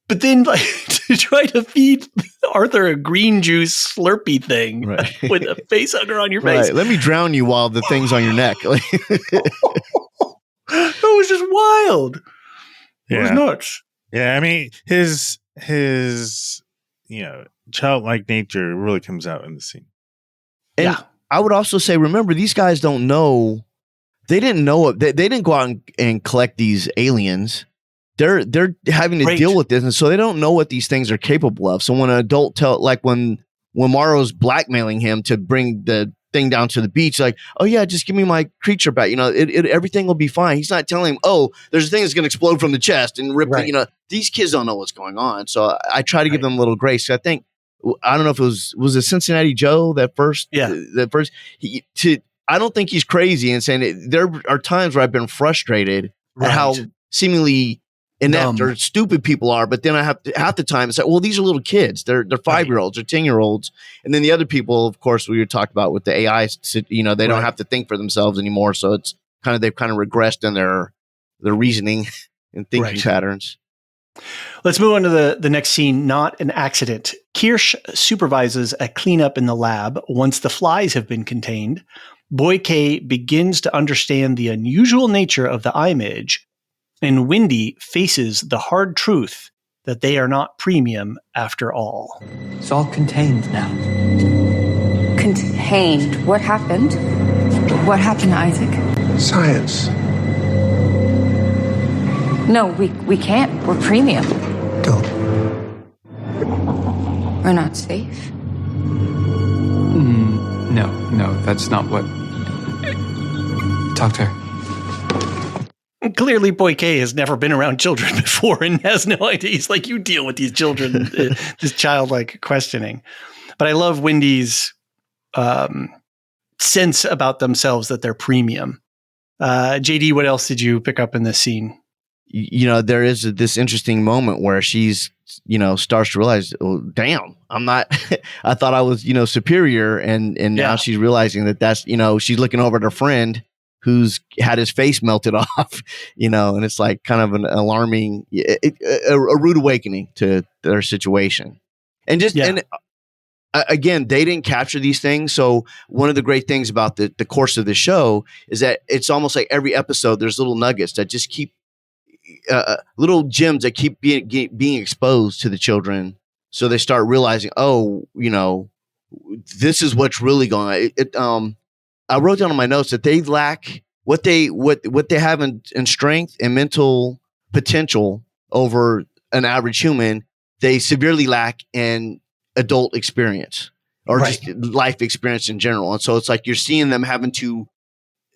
But then, to try to feed Arthur a green juice Slurpee thing with a face under on your face. Let me drown you while the thing's on your neck. That was just wild. It was nuts. Yeah, I mean, his childlike nature really comes out in the scene. And I would also say, remember, these guys don't know. They didn't know it. They didn't go out and collect these aliens. They're having to deal with this, and so they don't know what these things are capable of. So when an adult when Morrow's blackmailing him to bring the thing down to the beach, like, oh yeah, just give me my creature back. Everything will be fine. He's not telling him, oh, there's a thing that's going to explode from the chest and rip. These kids don't know what's going on. So I try to give them a little grace. I think I don't know if it was it Cincinnati Joe I don't think he's crazy in saying it. There are times where I've been frustrated at how seemingly inept or stupid people are, but then I have to, half the time it's like, well, these are little kids. They're 5-year-olds or 10-year-olds, and then the other people, of course, we were talking about with the AI, they don't have to think for themselves anymore. So it's they've regressed in their reasoning and thinking patterns. Let's move on to the next scene. Not an accident. Kirsch supervises a cleanup in the lab. Once the flies have been contained, Boy K begins to understand the unusual nature of the image, and Wendy faces the hard truth that they are not premium after all. It's all contained now. Contained? What happened? What happened, Isaac? Science. No, we can't. We're premium. Don't. We're not safe. No, that's not what... Talk to her. Clearly, Boy K has never been around children before and has no idea. He's like, you deal with these children, this childlike questioning. But I love Wendy's sense about themselves that they're premium. JD, what else did you pick up in this scene? There is this interesting moment where she's, starts to realize, oh, damn, I'm not, I thought I was, superior. And now she's realizing that's, she's looking over at her friend who's had his face melted off, and it's like kind of an alarming, a rude awakening to their situation. And again, they didn't capture these things. So one of the great things about the course of the show is that it's almost like every episode, there's little nuggets that just keep, little gems that keep being exposed to the children. So they start realizing, this is what's really going on. I wrote down in my notes that they lack what they have in strength and mental potential over an average human. They severely lack in adult experience or just life experience in general. And so it's like you're seeing them having to.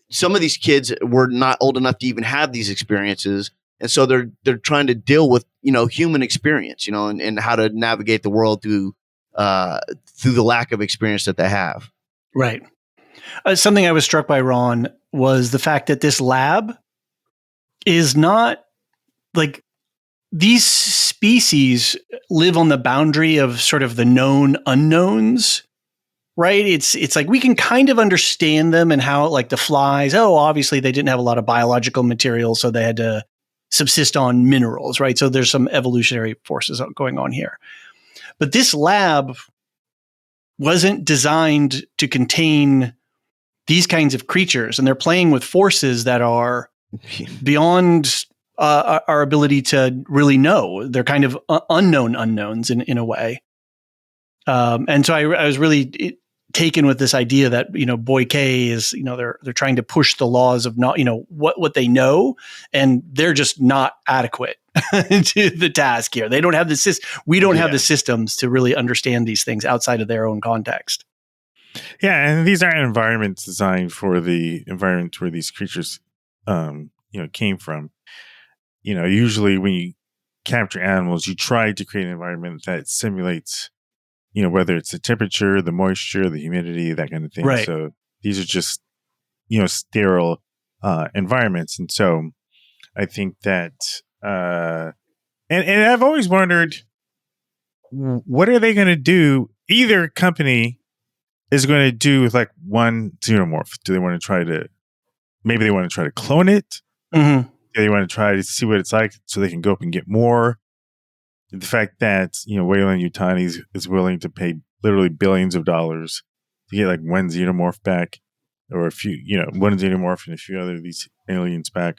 Some of these kids were not old enough to even have these experiences, and so they're trying to deal with human experience, and how to navigate the world through the lack of experience that they have. Right. Something I was struck by, Ron, was the fact that this lab is not like these species live on the boundary of sort of the known unknowns, right? It's like we can kind of understand them and how, like the flies, obviously they didn't have a lot of biological material, so they had to subsist on minerals, right? So there's some evolutionary forces going on here. But this lab wasn't designed to contain these kinds of creatures, and they're playing with forces that are beyond our ability to really know. They're kind of unknown unknowns in a way. And so I was really taken with this idea that, Boy K is, they're trying to push the laws of not, what they know, and they're just not adequate to the task here. They don't have we don't have the systems to really understand these things outside of their own context. Yeah, and these aren't environments designed for the environment where these creatures, came from. Usually when you capture animals, you try to create an environment that simulates, whether it's the temperature, the moisture, the humidity, that kind of thing. Right. So these are just, sterile environments. And so I think that, and I've always wondered, what are they going to do? Either company is going to do with like one xenomorph. Do they want to try to, maybe they want to try to clone it? Mm-hmm. Do they want to try to see what it's like so they can go up and get more? The fact that, Weyland-Yutani is willing to pay literally billions of dollars to get like one xenomorph back, or a few, one xenomorph and a few other of these aliens back.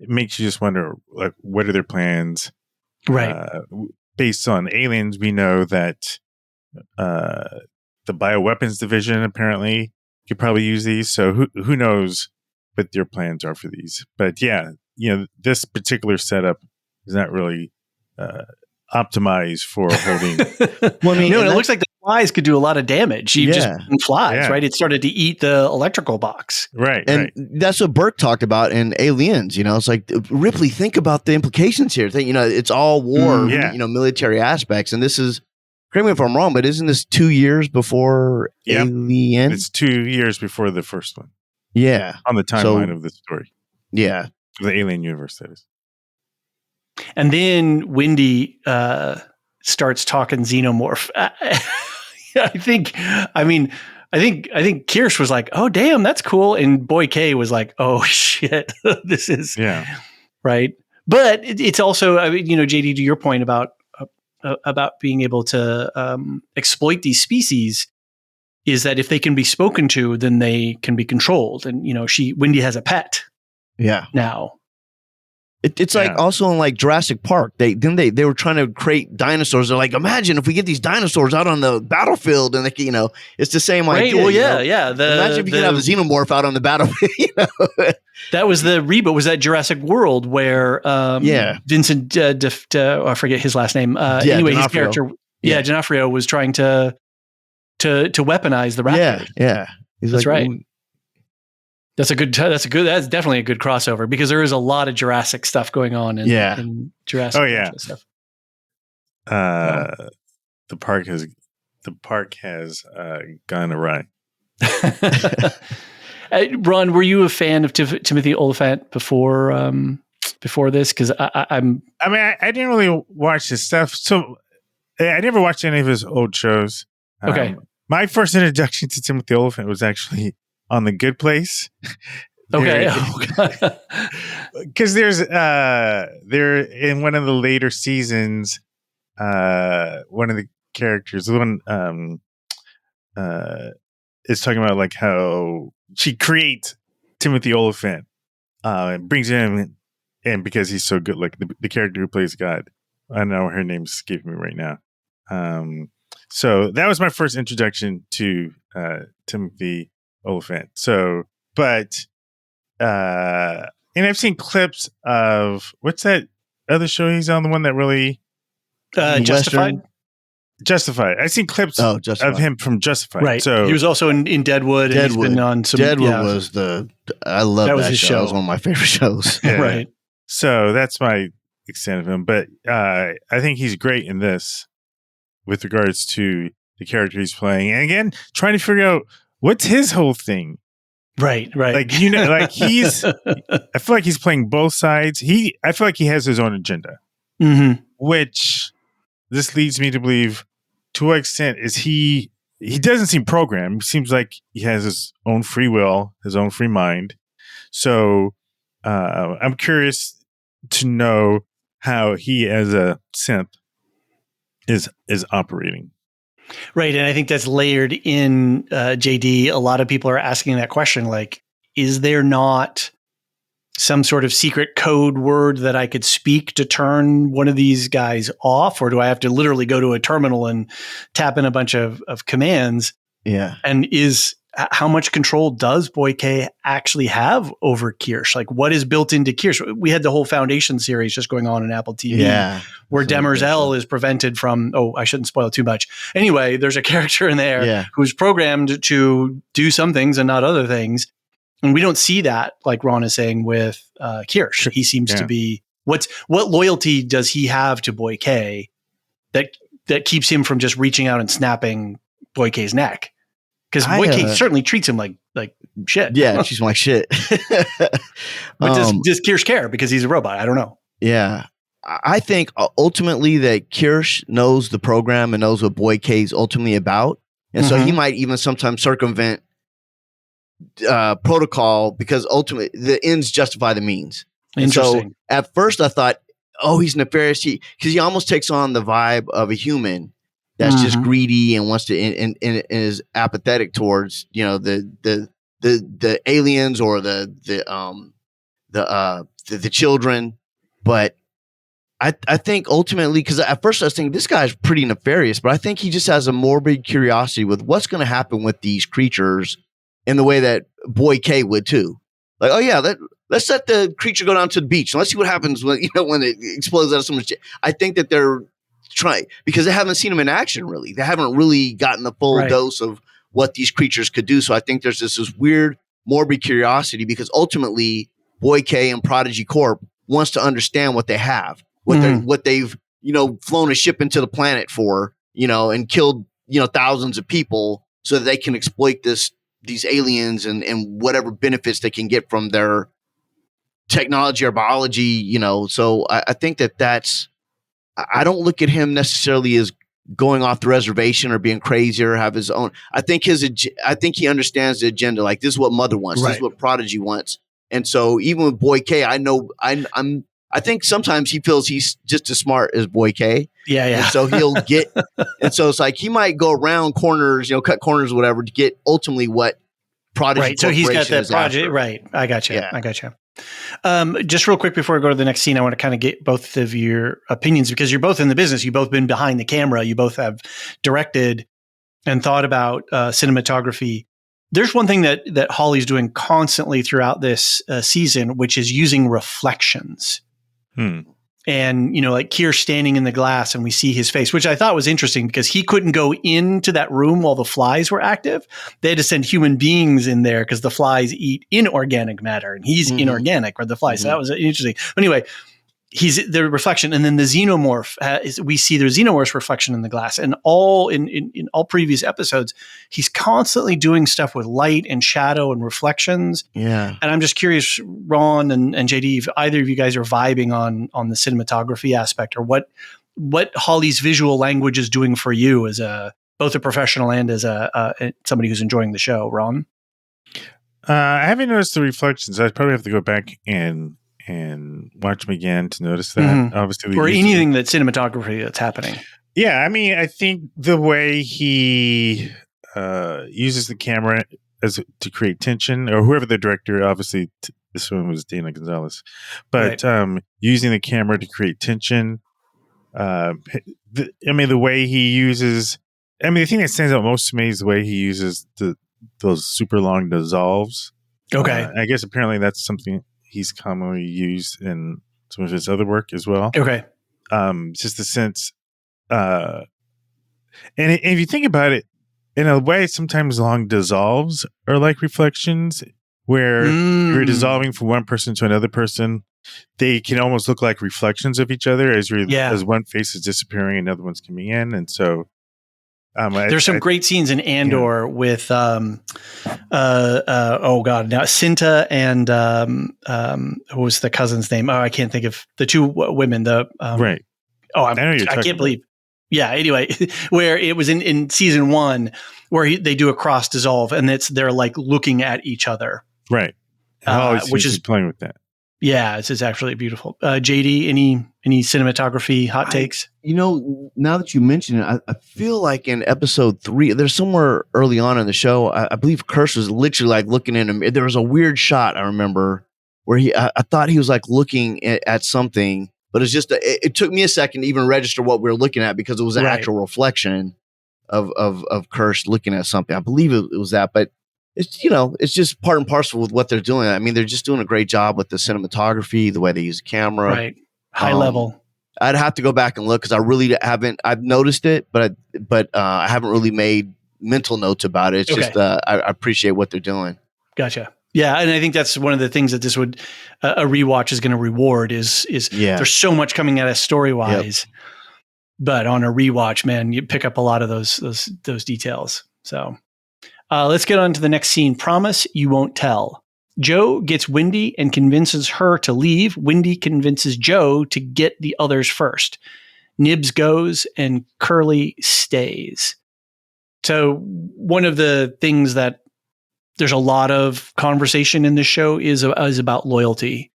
It makes you just wonder, like, what are their plans? Right. Based on aliens, we know that the bioweapons division apparently could probably use these. So who knows what their plans are for these? But yeah, this particular setup is not really optimized for holding. Well, it looks like the flies could do a lot of damage. Just flies, right? It started to eat the electrical box. Right. And that's what Burke talked about in Aliens. It's like, Ripley, think about the implications here. It's all war, military aspects. And this is correct me if I'm wrong, but isn't this 2 years before Alien? It's 2 years before the first one. Yeah. On the timeline of the story. Yeah. The Alien universe, that is. And then Wendy starts talking xenomorph. I think Kirsch was like, "Oh, damn, that's cool," and Boy K was like, "Oh shit, this is right." But it's also, JD, to your point about being able to exploit these species, is that if they can be spoken to, then they can be controlled. And Wendy has a pet. Yeah. Now. It's like also in like Jurassic Park. They were trying to create dinosaurs. They're like, imagine if we get these dinosaurs out on the battlefield, and it's the same idea. Well, yeah. Imagine if you could have a xenomorph out on the battlefield. That was the reboot. Was that Jurassic World where Vincent I forget his last name. Anyway, D'Onofrio. his character, D'Onofrio was trying to weaponize the raptor. Yeah. That's right. That's definitely a good crossover, because there is a lot of Jurassic stuff going on in Jurassic stuff. The park has gone awry. Ron, were you a fan of Timothy Olyphant before this? Because I didn't really watch his stuff, so I never watched any of his old shows. Okay, my first introduction to Timothy Olyphant was actually on The Good Place. Okay. Because there's there in one of the later seasons, one of the characters, the one is talking about like how she creates Timothy Olyphant and brings him in because he's so good. Like the character who plays God, I don't know her name's escaping me right now. So that was my first introduction to Timothy Olyphant. So, but and I've seen clips of what's that other show he's on, the one that really Justified. Justified. I've seen clips of him from Justified. Right. So he was also in Deadwood. And he's been on some. Deadwood was I love that his show. That was one of my favorite shows. Right. So that's my extent of him. But I think he's great in this with regards to the character he's playing. And again, trying to figure out what's his whole thing. Right. Like, like he's, I feel like he's playing both sides. I feel like he has his own agenda, which this leads me to believe, to what extent is he doesn't seem programmed. He seems like he has his own free will, his own free mind. So I'm curious to know how he as a synth is operating. Right. And I think that's layered in JD. A lot of people are asking that question, like, is there not some sort of secret code word that I could speak to turn one of these guys off? Or do I have to literally go to a terminal and tap in a bunch of commands? Yeah. And how much control does Boy K actually have over Kirsch? Like, what is built into Kirsch? We had the whole Foundation series just going on in Apple TV, where Demerzel is prevented from, I shouldn't spoil it too much. Anyway, there's a character in there who's programmed to do some things and not other things. And we don't see that, like Ron is saying, with Kirsch. He seems to be, what loyalty does he have to Boy K that keeps him from just reaching out and snapping Boy K's neck? Because Boy K certainly treats him like shit. Yeah, she's like shit. But does Kirsch care because he's a robot? I don't know. Yeah. I think ultimately that Kirsch knows the program and knows what Boy K is ultimately about. And so he might even sometimes circumvent protocol because ultimately the ends justify the means. And so at first I thought, he's nefarious. Because he almost takes on the vibe of a human that's just greedy and wants to and is apathetic towards the aliens or the children. But I think ultimately, because at first I was thinking this guy's pretty nefarious, but I think he just has a morbid curiosity with what's going to happen with these creatures in the way that Boy K would too. Like, let's let the creature go down to the beach and let's see what happens when it explodes out of so much. I think that they're trying, because they haven't seen them in action really. They haven't really gotten the full dose of what these creatures could do. So I think there's this weird morbid curiosity because ultimately Boy K and Prodigy Corp wants to understand what they have, what they've flown a ship into the planet for, and killed, thousands of people so that they can exploit these aliens and whatever benefits they can get from their technology or biology, So I think I don't look at him necessarily as going off the reservation or being crazy or have his own. I think he understands the agenda. Like, this is what Mother wants. This is what Prodigy wants. And so even with Boy K, I know I think sometimes he feels he's just as smart as Boy K. Yeah. And so and so it's like he might go around corners, cut corners, or whatever, to get ultimately what Prodigy. Right. So he's got that project. After. Right. I got you. Yeah. I got you. Just real quick before I go to the next scene, I want to kind of get both of your opinions, because you're both in the business. You've both been behind the camera. You both have directed and thought about cinematography. There's one thing that Hawley's doing constantly throughout this season, which is using reflections. And, like Kirsch standing in the glass and we see his face, which I thought was interesting because he couldn't go into that room while the flies were active. They had to send human beings in there because the flies eat inorganic matter and he's inorganic, or the flies. So that was interesting. But anyway, he's the reflection. And then the xenomorph, we see the xenomorph's reflection in the glass. And in all previous episodes, he's constantly doing stuff with light and shadow and reflections. Yeah. And I'm just curious, Ron and JD, if either of you guys are vibing on the cinematography aspect, or what Hawley's visual language is doing for you as both a professional and as somebody who's enjoying the show. Ron? I haven't noticed the reflections. I'd probably have to go back and watch them again to notice that. Obviously, or anything that cinematography that's happening. Yeah, I mean, I think the way he uses the camera to create tension, or whoever the director, obviously this one was Dana Gonzalez, but using the camera to create tension. The way he uses. The thing that stands out most to me is the way he uses those super long dissolves. Okay, I guess apparently that's something he's commonly used in some of his other work as well. Okay. Just the sense, and if you think about it, in a way, sometimes long dissolves are like reflections, where you're dissolving from one person to another person. They can almost look like reflections of each other as one face is disappearing, another one's coming in, and so. There's some great scenes in Andor with, Cinta and what was the cousin's name? Oh, I can't think of the two women. Right. Oh, I can't believe. Yeah. Anyway, where it was in season 1, where they do a cross dissolve, and they're like looking at each other. Right. Which is playing with that. Yeah, it's actually beautiful. JD, any cinematography hot takes? Now that you mention it, I feel like in episode 3, there's somewhere early on in the show, I believe Kirsch was literally like looking in him. There was a weird shot, I remember, where I thought he was like looking at something, but it's just it took me a second to even register what we were looking at, because it was an actual reflection of Kirsch looking at something. I believe it was that, but it's just part and parcel with what they're doing. I mean, they're just doing a great job with the cinematography, the way they use the camera. Right. High level. I'd have to go back and look, because I really haven't. I've noticed it, but I haven't really made mental notes about it. It's just I appreciate what they're doing. Gotcha. Yeah, and I think that's one of the things that this would a rewatch is going to reward is there's so much coming at us story wise, but on a rewatch, man, you pick up a lot of those details. So. Let's get on to the next scene. Promise you won't tell. Joe gets Wendy and convinces her to leave. Wendy convinces Joe to get the others first. Nibs goes and Curly stays. So one of the things that there's a lot of conversation in this show is about loyalty.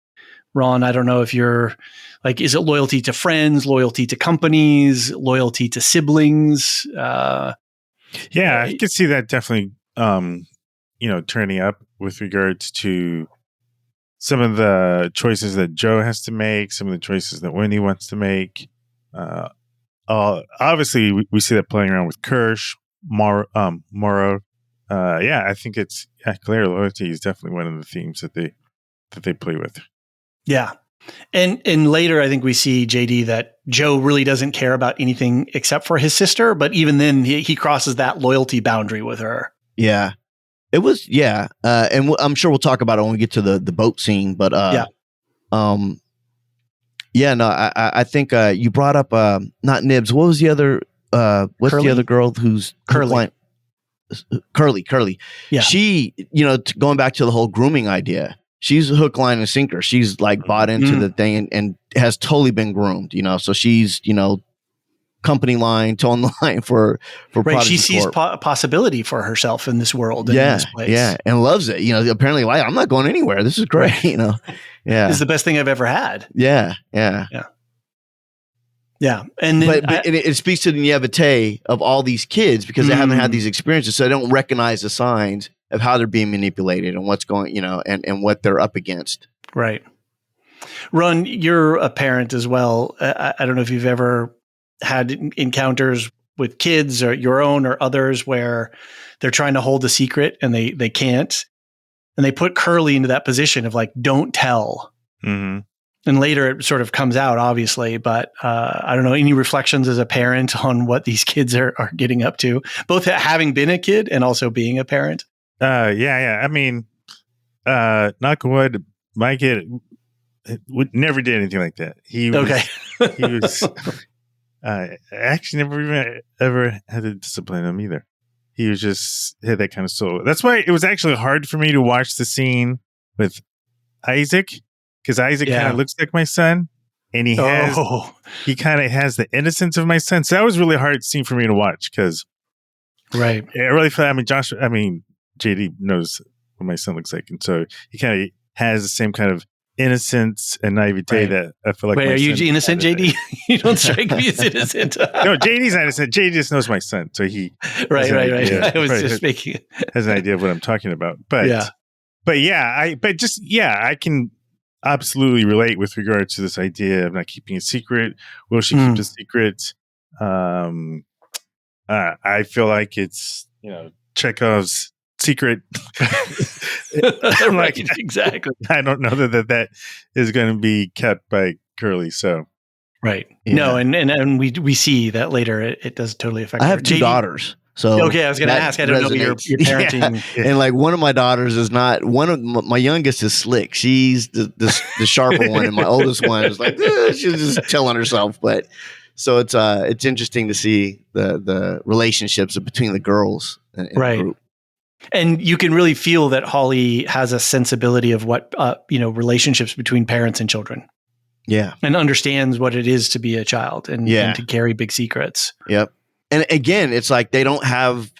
Ron, I don't know if you're like, is it loyalty to friends, loyalty to companies, loyalty to siblings? Yeah, I can see that definitely. Turning up with regards to some of the choices that Joe has to make, some of the choices that Wendy wants to make. Obviously, we see that playing around with Kirsch, Morrow. I think it's clear loyalty is definitely one of the themes that they play with. Yeah. And later, I think we see, JD, that Joe really doesn't care about anything except for his sister. But even then, he crosses that loyalty boundary with her. Yeah, it was. Yeah. And I'm sure we'll talk about it when we get to the boat scene. But I think you brought up not Nibs. What was the other what's Curly? the other girl who's Curly. Curly. Yeah. She, going back to the whole grooming idea, she's a hook, line, and sinker. She's like bought into the thing and has totally been groomed, so she's, company line, towing the line for Right. Prodigy She sees Corp. possibility for herself in this world. And in this place. Yeah. And loves it. Apparently like, I'm not going anywhere. This is great. Yeah. This is the best thing I've ever had. Yeah. And then it speaks to the naivete of all these kids because they haven't had these experiences. So they don't recognize the signs of how they're being manipulated and what's going, and what they're up against. Right. Ron, you're a parent as well. I don't know if you've ever had encounters with kids or your own or others where they're trying to hold a secret and they can't. And they put Curly into that position of like, don't tell. Mm-hmm. And later it sort of comes out, obviously, but I don't know, any reflections as a parent on what these kids are getting up to, both having been a kid and also being a parent? Yeah. I mean, knock on wood, my kid would never did anything like that. He was I actually never even ever had to discipline him either. He was just had that kind of soul. That's why it was actually hard for me to watch the scene with Isaac, because Isaac kind of looks like my son, and he kind of has the innocence of my son. So that was really hard scene for me to watch because, right, it really felt. JD knows what my son looks like, and so he kind of has the same kind of innocence and naivete that I feel like. Wait, are you innocent, JD? You don't strike me as innocent. No, JD's not innocent. JD just knows my son, so he right. I was just making has an idea of what I'm talking about. But I can absolutely relate with regards to this idea of not keeping a secret. Will she keep the secret? I feel like it's Chekhov's secret. Right, exactly. I don't know that is going to be kept by Curly. So right, no, and we see that later. It does totally affect. I have two daughters. So okay, I was going to ask. I don't know your parenting. Yeah. And like one of my daughters is not one of my youngest is slick. She's the sharper one, and my oldest one is like she's just telling herself. But so it's interesting to see the relationships between the girls in the group. And you can really feel that Hawley has a sensibility of what relationships between parents and children. Yeah, and understands what it is to be a child and to carry big secrets. Yep. And again, it's like they don't have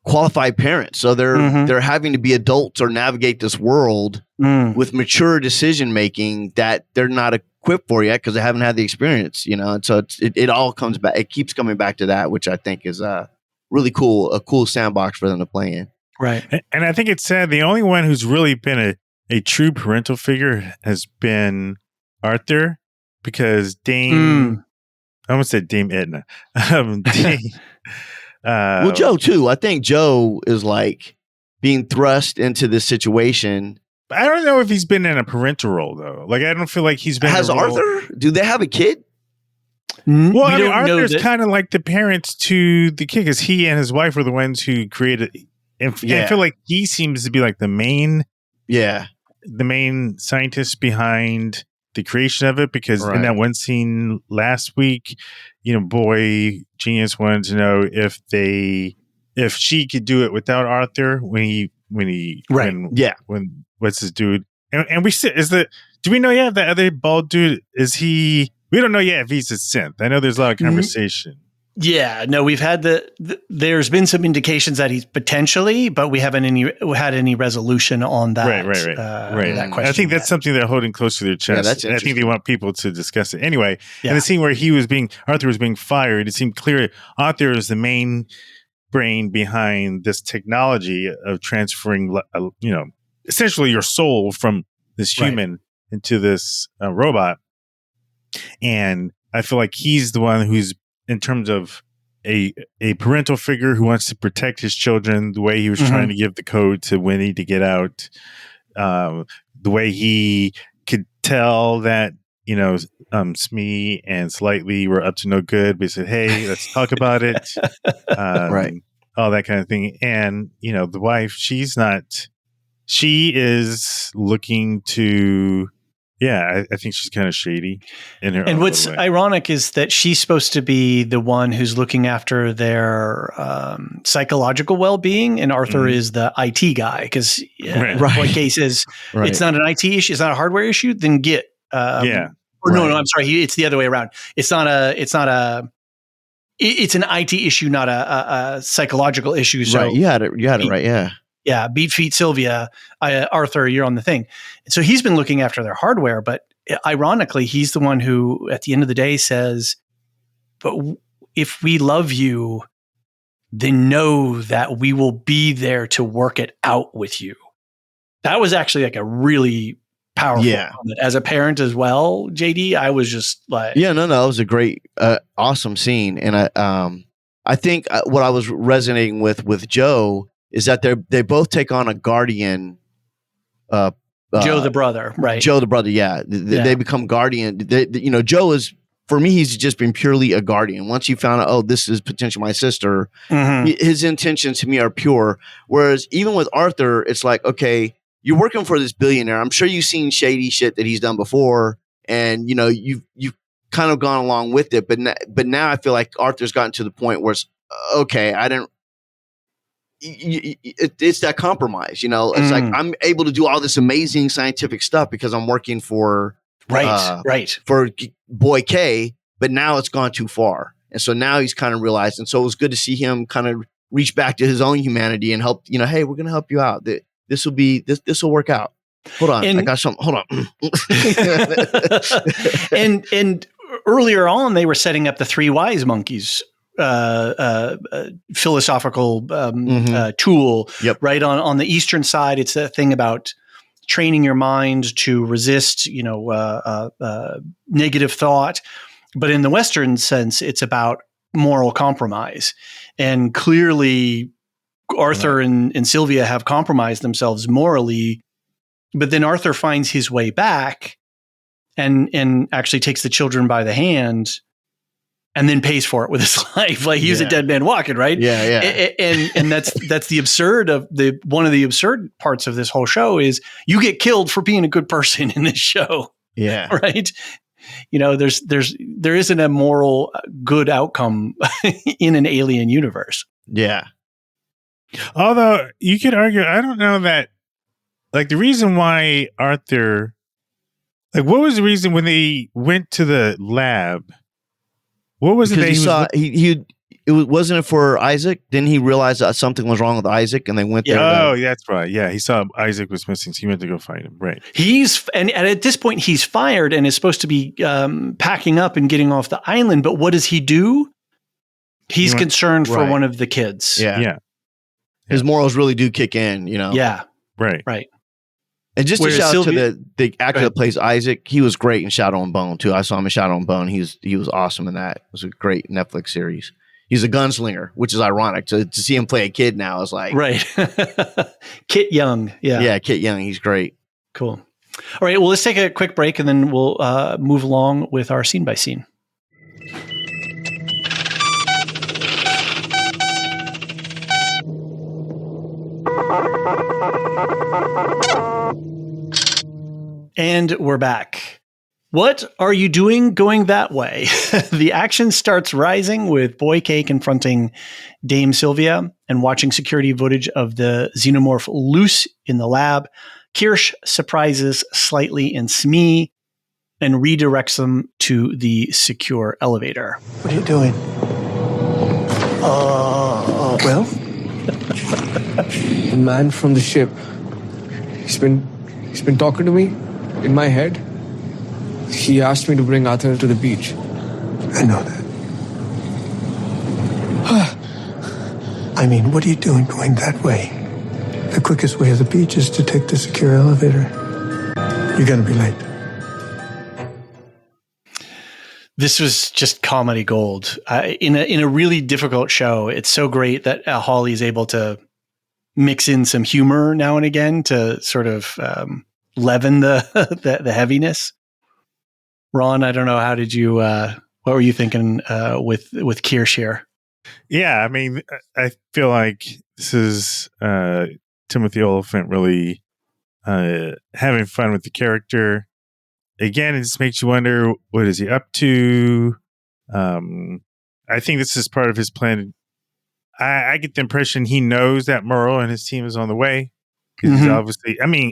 qualified parents. So they're having to be adults or navigate this world with mature decision making that they're not equipped for yet because they haven't had the experience, And so it all comes back. It keeps coming back to that, which I think is really cool, a cool sandbox for them to play in. Right. And I think it's sad. The only one who's really been a true parental figure has been Arthur, because Dame... I almost said Dame Edna. Well, Joe too. I think Joe is like being thrust into this situation. I don't know if he's been in a parental role though. Like I don't feel like he's been. Has Arthur? Do they have a kid? Well, Arthur's kind of like the parents to the kid because he and his wife were the ones who created. And I feel like he seems to be like the main scientist behind the creation of it, because in that one scene last week, Boy Genius wanted to know if she could do it without Arthur when what's his dude, and we said do we know yet that other bald dude we don't know yet if he's a synth. I know there's a lot of conversation. Yeah, no, we've had there's been some indications that he's potentially, but we haven't had any resolution on that. Right. That question. I think that's something they're holding close to their chest. I think they want people to discuss it anyway. In the scene where Arthur was being fired, it seemed clear Arthur is the main brain behind this technology of transferring, essentially your soul from this human into this robot. And I feel like he's the one who's, in terms of a parental figure who wants to protect his children, the way he was trying to give the code to Winnie to get out, the way he could tell that, Smee and Slightly were up to no good, but he said, hey, let's talk about it. All that kind of thing. And, the wife, she is looking to Yeah, I think she's kind of shady in her. And own what's little way. ironic is that she's supposed to be the one who's looking after their psychological well-being, and Arthur is the IT guy because Right. Boyke says Right. it's not an IT issue, it's not a hardware issue. Then get Yeah. Or Right. no, I'm sorry, it's the other way around. It's an IT issue, not a psychological issue. So right. You had it right. Yeah. yeah, beat feet Sylvia, Arthur, you're on the thing. So he's been looking after their hardware, but ironically, he's the one who, at the end of the day, says, "But if we love you, then know that we will be there to work it out with you." That was actually like a really powerful moment. As a parent as well, JD, I was just like, Yeah, no, it was a great, awesome scene, and I think what I was resonating with Joe is that they both take on a guardian. Joe the brother, right? Joe the brother, yeah. They become guardian. Joe is, for me, he's just been purely a guardian. Once you found out, oh, this is potentially my sister, his intentions to me are pure. Whereas even with Arthur, it's like, okay, you're working for this billionaire. I'm sure you've seen shady shit that he's done before, and you've kind of gone along with it. But now I feel like Arthur's gotten to the point where it's okay. I didn't. It's that compromise, It's like I'm able to do all this amazing scientific stuff because I'm working for for Boy K, but now it's gone too far, and so now he's kind of realized. And so it was good to see him kind of reach back to his own humanity and help. Hey, we're going to help you out. This will work out. Hold on, I got something. Hold on. and earlier on, they were setting up the three wise monkeys. Philosophical tool, right? On the Eastern side, it's a thing about training your mind to resist, negative thought. But in the Western sense, it's about moral compromise. And clearly, Arthur and Sylvia have compromised themselves morally. But then Arthur finds his way back and actually takes the children by the hand. And then pays for it with his life, like he's a dead man walking, right? Yeah. And that's the absurd of one of the absurd parts of this whole show is you get killed for being a good person in this show. Yeah, right. There isn't a moral good outcome in an alien universe. Yeah. Although you could argue, I don't know that, like the reason why Arthur, like what was the reason when they went to the lab? What was because it? Wasn't it for Isaac? Didn't he realize that something was wrong with Isaac, and they went there? Oh, that's right. Yeah, he saw Isaac was missing, so he went to go find him. Right. And at this point, he's fired and is supposed to be packing up and getting off the island. But what does he do? He's concerned for one of the kids. Yeah. His morals really do kick in. Yeah. Right. And just to shout out to the actor that plays Isaac, he was great in Shadow and Bone too. I saw him in Shadow and Bone. He was awesome in that. It was a great Netflix series. He's a gunslinger, which is ironic. To see him play a kid now is like Kit Young. Yeah, Kit Young. He's great. Cool. All right. Well, let's take a quick break and then we'll move along with our scene by scene. And we're back. What are you doing going that way? The action starts rising with Boy K confronting Dame Sylvia and watching security footage of the xenomorph loose in the lab. Kirsch surprises Slightly and Smee and redirects them to the secure elevator. What are you doing? Well? The man from the ship. He's been talking to me in my head. He asked me to bring Arthur to the beach. I know that. I mean, what are you doing going that way? The quickest way to the beach is to take the secure elevator. You're going to be late. This was just comedy gold. In a really difficult show, it's so great that Hawley is able to mix in some humor now and again to sort of leaven the heaviness. Ron, I don't know. How did you? What were you thinking with Kirsch here? Yeah, I mean, I feel like this is Timothy Olyphant really having fun with the character. again, it just makes you wonder, what is he up to? I think this is part of his plan. I get the impression he knows that Merle and his team is on the way. Because he's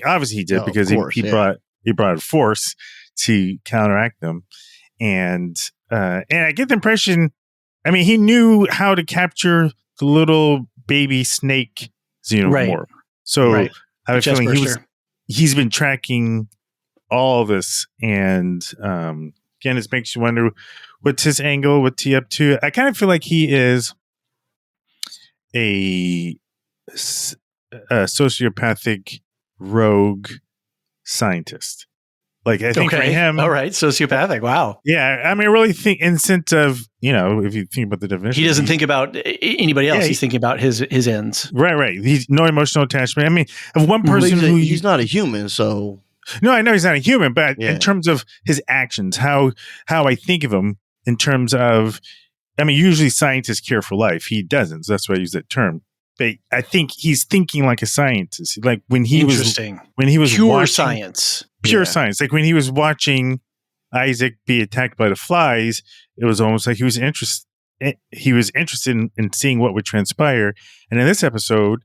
obviously he did, because he brought a force to counteract them. And I get the impression, he knew how to capture the little baby snake xenomorph. Right. So I have a feeling he's been tracking all this. And again, it makes you wonder, what's his angle? What's he up to? I kind of feel like he is a sociopathic rogue scientist. Like, I think for him, all right, sociopathic. Wow. Yeah, I really think in the sense of, if you think about the definition, he doesn't think about anybody else. He's thinking about his ends. Right. He's no emotional attachment. Of one person he's not a human, so no, I know he's not a human, but in terms of his actions, how I think of him in terms of, usually scientists care for life. He doesn't. So that's why I use that term. But I think he's thinking like a scientist. Like when he was pure watching, science, science. Like when he was watching Isaac be attacked by the flies, it was almost like he was interested. He was interested in seeing what would transpire. And in this episode,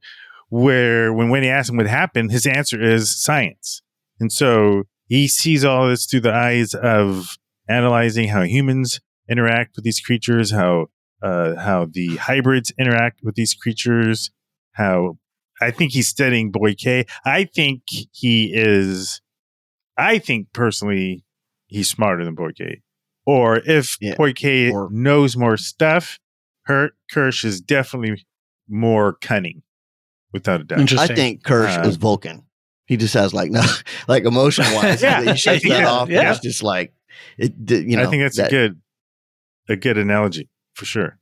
when Wendy asked him what happened, his answer is science. And so he sees all this through the eyes of analyzing how humans interact with these creatures, how the hybrids interact with these creatures, how I think he's studying Boy K. I think personally he's smarter than Boy K. Or if Boy K knows more stuff, Kirsch is definitely more cunning, without a doubt. I think Kirsch is Vulcan. He just has like emotion wise. You shake that off. Yeah. It's just like it. I think that's a good analogy for sure.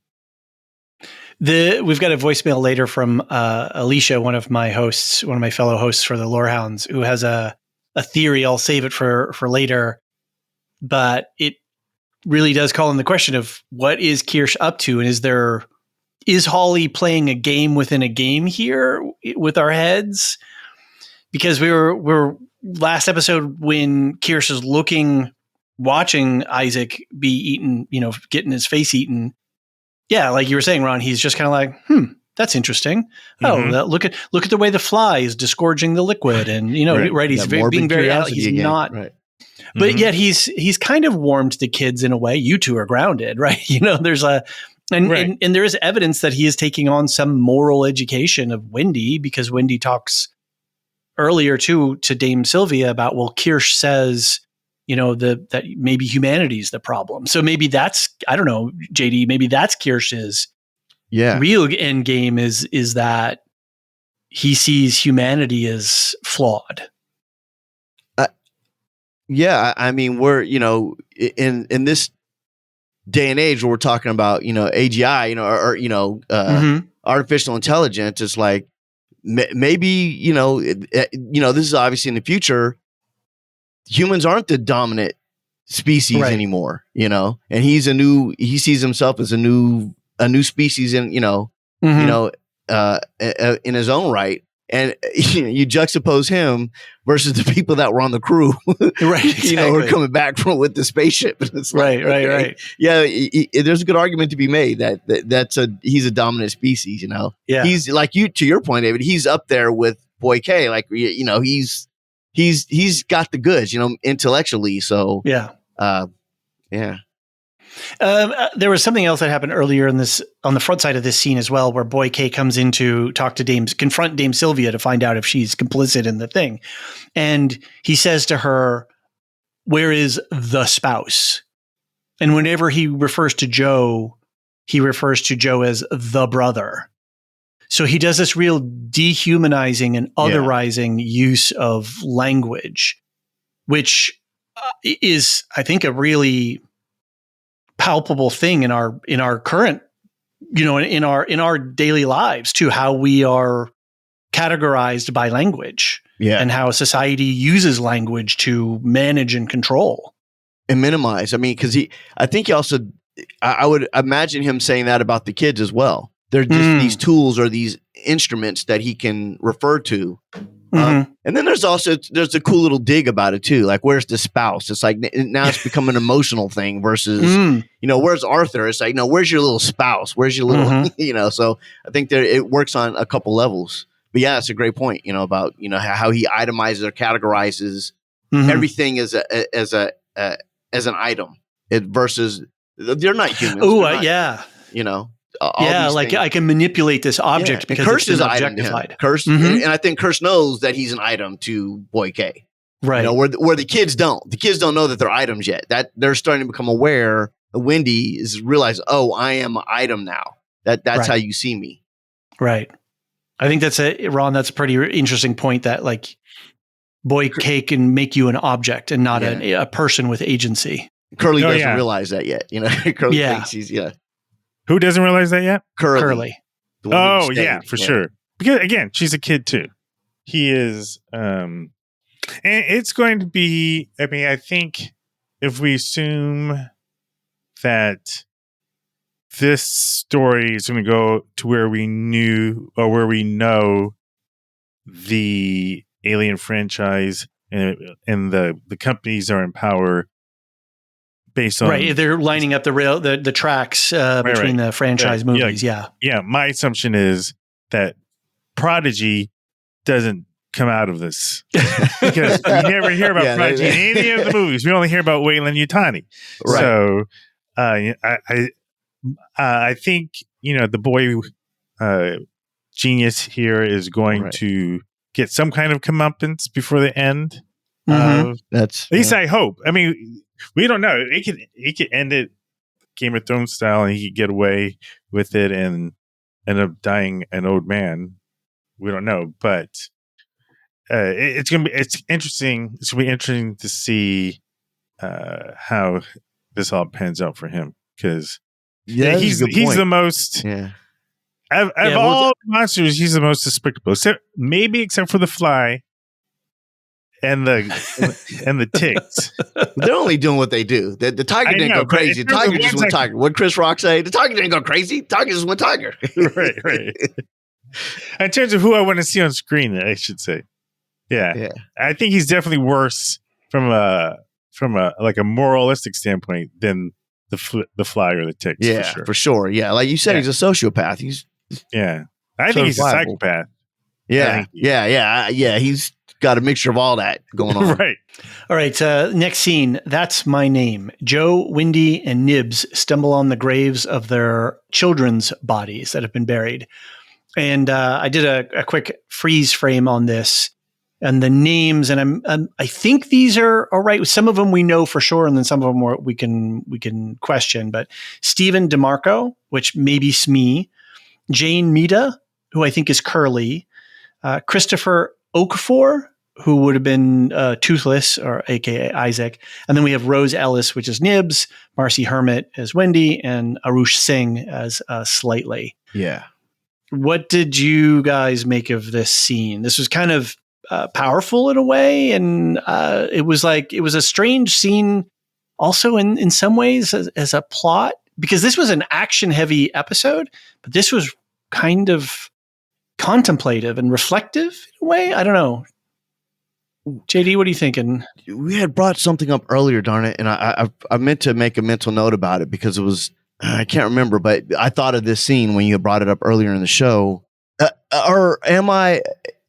We've got a voicemail later from Alicia, one of my fellow hosts for the Lorehounds, who has a theory. I'll save it for later, but it really does call in the question of what is Kirsch up to, and is Hawley playing a game within a game here with our heads? Because we were last episode when Kirsch is watching Isaac be eaten, getting his face eaten. Yeah, like you were saying, Ron, he's just kind of like, that's interesting. Mm-hmm. Oh, look at the way the fly is disgorging the liquid, and right. He's being very out. He's again. Not, right. But yet he's kind of warmed the kids in a way. You two are grounded, right? There's and there is evidence that he is taking on some moral education of Wendy, because Wendy talks earlier to Dame Sylvia about, well, Kirsch says, that maybe humanity is the problem. So maybe that's, I don't know, JD, maybe that's Kirsch's real end game is that he sees humanity as flawed. We're, in this day and age where we're talking about, AGI, artificial intelligence, it's like, maybe, this is obviously in the future, humans aren't the dominant species anymore, and he sees himself as a new species in his own right. And you juxtapose him versus the people that were on the crew, right? Exactly. Who are coming back with the spaceship. It's like, right. Yeah, there's a good argument to be made that he's a dominant species. Yeah. He's like to your point, David. He's up there with Boy K. Like he's got the goods, intellectually. So yeah. There was something else that happened earlier on the front side of this scene as well, where Boy K comes in to confront Dame Sylvia to find out if she's complicit in the thing. And he says to her, "Where is the spouse?" And whenever he refers to Joe, he refers to Joe as the brother. So he does this real dehumanizing and otherizing use of language, which is, I think, a really palpable thing in our current, in our daily lives too, how we are categorized by language and how society uses language to manage and control and minimize. Because I would imagine him saying that about the kids as well. They're just these tools or these instruments that he can refer to And then there's a cool little dig about it too. Like, where's the spouse? It's like now it's become an emotional thing versus, where's Arthur? It's like, no, where's your little spouse? Where's your little, so I think it works on a couple levels. But yeah, it's a great point, about, how he itemizes or categorizes everything as an item versus they're not humans. Oh, yeah. Like I can manipulate this object because Kirsch it's is objectified. Kirsch, and I think Kirsch knows that he's an item to Boy K. Right. Where the kids don't. The kids don't know that they're items yet. That they're starting to become aware. Wendy is realize, oh, I am an item now. That's how you see me. Right. I think Ron, that's a pretty interesting point that like Boy K can make you an object and not a person with agency. Curly doesn't realize that yet. Curly thinks he's Who doesn't realize that yet? Curly. Oh, yeah, for sure. Because again, she's a kid too. He is, and it's going to be, I think if we assume that this story is going to go to where we know the Alien franchise and the companies are in power based on they're lining up the tracks between the franchise movies. Yeah. My assumption is that Prodigy doesn't come out of this because we never hear about Prodigy in any of the movies. We only hear about Weyland-Yutani. Right. So I think the boy genius here is going to get some kind of comeuppance before the end. That's at least I hope. I mean, we don't know. It could end it Game of Thrones style, and he could get away with it and end up dying an old man. We don't know, but it's interesting. It's gonna be interesting to see how this all pans out for him because he's the most. Yeah. Of all monsters, he's the most despicable. Except for the fly and the ticks. They're only doing what they do. The tiger didn't go crazy. The tiger just went tiger. What Chris Rock say? The tiger didn't go crazy. The tiger just went tiger. Right. In terms of who I want to see on screen, I should say. Yeah. I think he's definitely worse from a moralistic standpoint than the fly or the ticks. Yeah, for sure. Yeah, like you said, he's a sociopath. I think he's a psychopath. Yeah. He's got a mixture of all that going on. Right. All right. Next scene. That's my name. Joe, Wendy, and Nibs stumble on the graves of their children's bodies that have been buried. And I did a quick freeze frame on this and the names. And I think these are all right. Some of them we know for sure, and then some of them we can question. But Stephen DeMarco, which may be Smee, Jane Mita, who I think is Curly, Christopher Okafor, who would have been Toothless, or AKA Isaac. And then we have Rose Ellis, which is Nibs, Marcy Hermit as Wendy, and Arush Singh as Slightly. Yeah. What did you guys make of this scene? This was kind of powerful in a way, and it was a strange scene also in some ways as a plot, because this was an action-heavy episode, but this was kind of contemplative and reflective in a way. I don't know. JD, what are you thinking? We had brought something up earlier, darn it, and I meant to make a mental note about it because it was, I can't remember, but I thought of this scene when you brought it up earlier in the show. Or am I,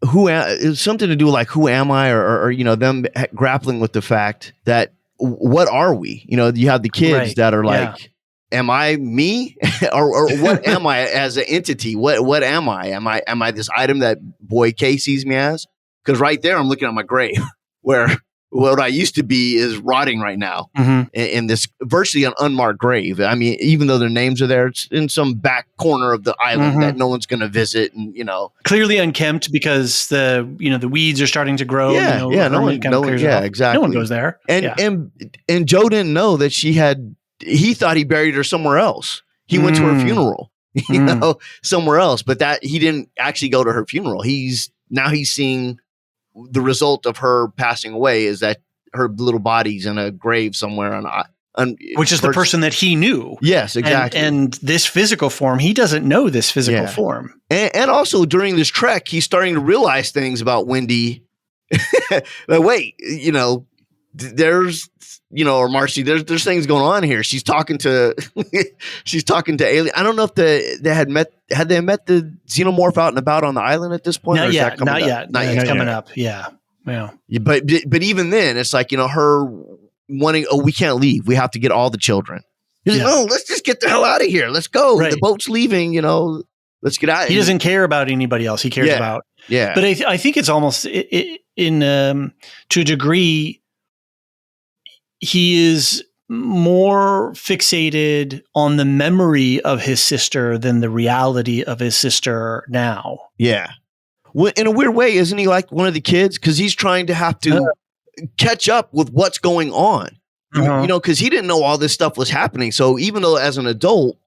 it's something to do with like, who am I? Or them grappling with the fact that what are we? You have the kids that are like, am I me? or what am I as an entity? What am I? Am I this item that Boy K sees me as? Because right there, I'm looking at my grave where what I used to be is rotting right now in this virtually an unmarked grave. I mean, even though their names are there, it's in some back corner of the island that no one's going to visit, and clearly unkempt because the weeds are starting to grow. No one, exactly. No one goes there. And Joe didn't know that he thought he buried her somewhere else. He went to her funeral, somewhere else, but that he didn't actually go to her funeral. He's seeing the result of her passing away is that her little body's in a grave somewhere on which is the person that he knew. Yes, exactly. And this physical form, he doesn't know this physical form. And also during this trek, he's starting to realize things about Wendy. Like, wait, there's, or Marcy, there's things going on here. She's talking to alien. I don't know if they had met the xenomorph out and about on the island at this point. Not yet. It's coming up. Yeah. But even then, it's like, her wanting, we can't leave. We have to get all the children. He's like, let's just get the hell out of here. Let's go. Right. The boat's leaving, let's get out. He doesn't care about anybody else. He cares about. Yeah. But I think it's almost to a degree, he is more fixated on the memory of his sister than the reality of his sister now. Yeah. Well, in a weird way, isn't he like one of the kids? Because he's trying to have to catch up with what's going on. Because he didn't know all this stuff was happening. So even though as an adult,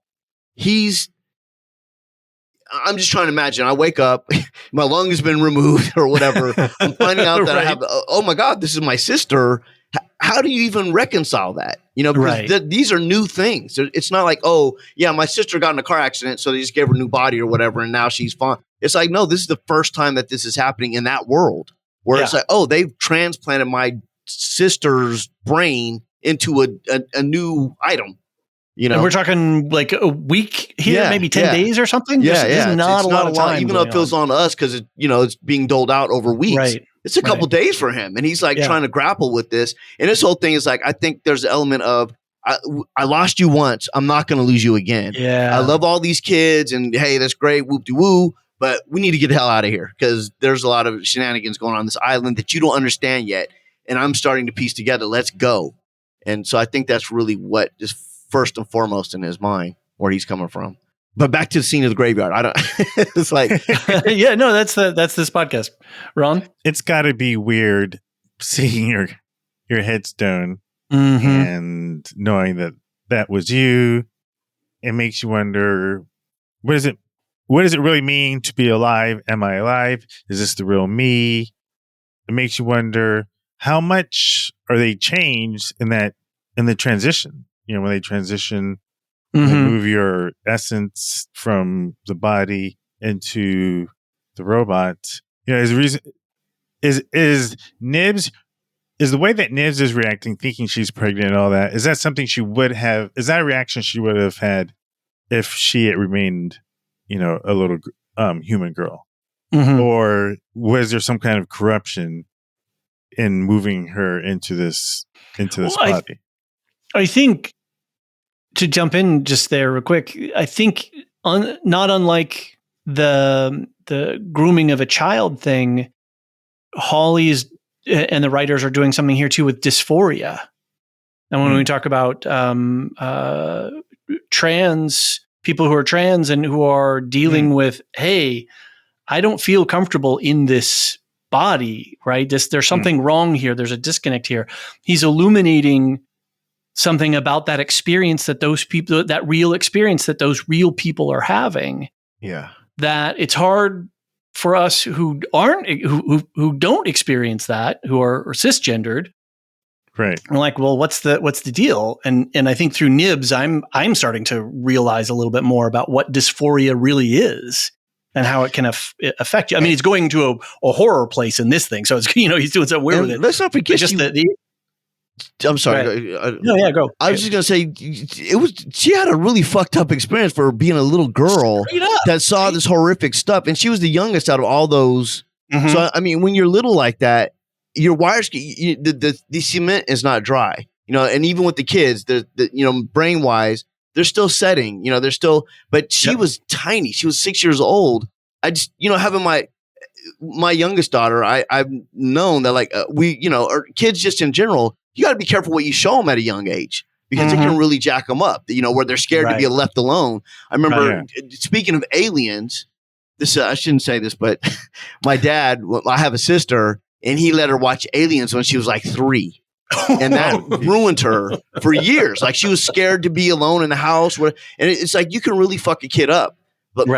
I'm just trying to imagine. I wake up, my lung has been removed or whatever. I'm finding out that I have, oh my God, this is my sister. How do you even reconcile that? Because these are new things. It's not like, oh yeah, my sister got in a car accident, so they just gave her a new body or whatever, and now she's fine. It's like, no, this is the first time that this is happening in that world where it's like, oh, they've transplanted my sister's brain into a new item. And we're talking like a week here, maybe 10 days or something. Yeah, There's not a lot of time. Even though it feels on to us because it's being doled out over weeks. Right. It's a couple days for him, and he's like trying to grapple with this. And this whole thing is like, I think there's an element of I lost you once, I'm not going to lose you again. Yeah, I love all these kids, and hey, that's great, whoop de woo. But we need to get the hell out of here because there's a lot of shenanigans going on this island that you don't understand yet, and I'm starting to piece together. Let's go. And so I think that's really what is first and foremost in his mind, where he's coming from. But back to the scene of the graveyard. I don't. It's like, that's this podcast. Ron, it's got to be weird seeing your headstone and knowing that was you. It makes you wonder, what does it really mean to be alive? Am I alive? Is this the real me? It makes you wonder, how much are they changed in the transition? When they transition. They move your essence from the body into the robot. Is the reason is Nibs is the way that Nibs is reacting, thinking she's pregnant and all that. Is that something she would have? Is that a reaction she would have had if she had remained, a little human girl, or was there some kind of corruption in moving her into this body? I think. To jump in just there real quick, I think not unlike the grooming of a child thing, Hawley's and the writers are doing something here too with dysphoria. And when we talk about trans people who are trans and who are dealing with, hey, I don't feel comfortable in this body, right? There's something wrong here. There's a disconnect here. He's illuminating something about that experience that those people, that real experience that those real people are having. Yeah. That it's hard for us who don't experience that, who are cisgendered. Right. We're like, well, what's the deal? And I think through Nibs, I'm starting to realize a little bit more about what dysphoria really is and how it can affect you. I mean, he's going to a horror place in this thing. So it's, he's doing something weird with it. Let's not forget I'm sorry. Right. No, go. I was just gonna say, she had a really fucked up experience for being a little girl that saw this horrific stuff, and she was the youngest out of all those. So I mean, when you're little like that, your wires, the cement is not dry, and even with the kids, brain wise, they're still setting, they're still. But she was tiny. She was 6 years old. I just, having my youngest daughter, I've known that or kids just in general. You got to be careful what you show them at a young age because it can really jack them up, where they're scared to be left alone. I remember, speaking of aliens, I shouldn't say this, but my dad, I have a sister, and he let her watch Aliens when she was like 3. And that ruined her for years. Like, she was scared to be alone in the house. And it's like, you can really fuck a kid up but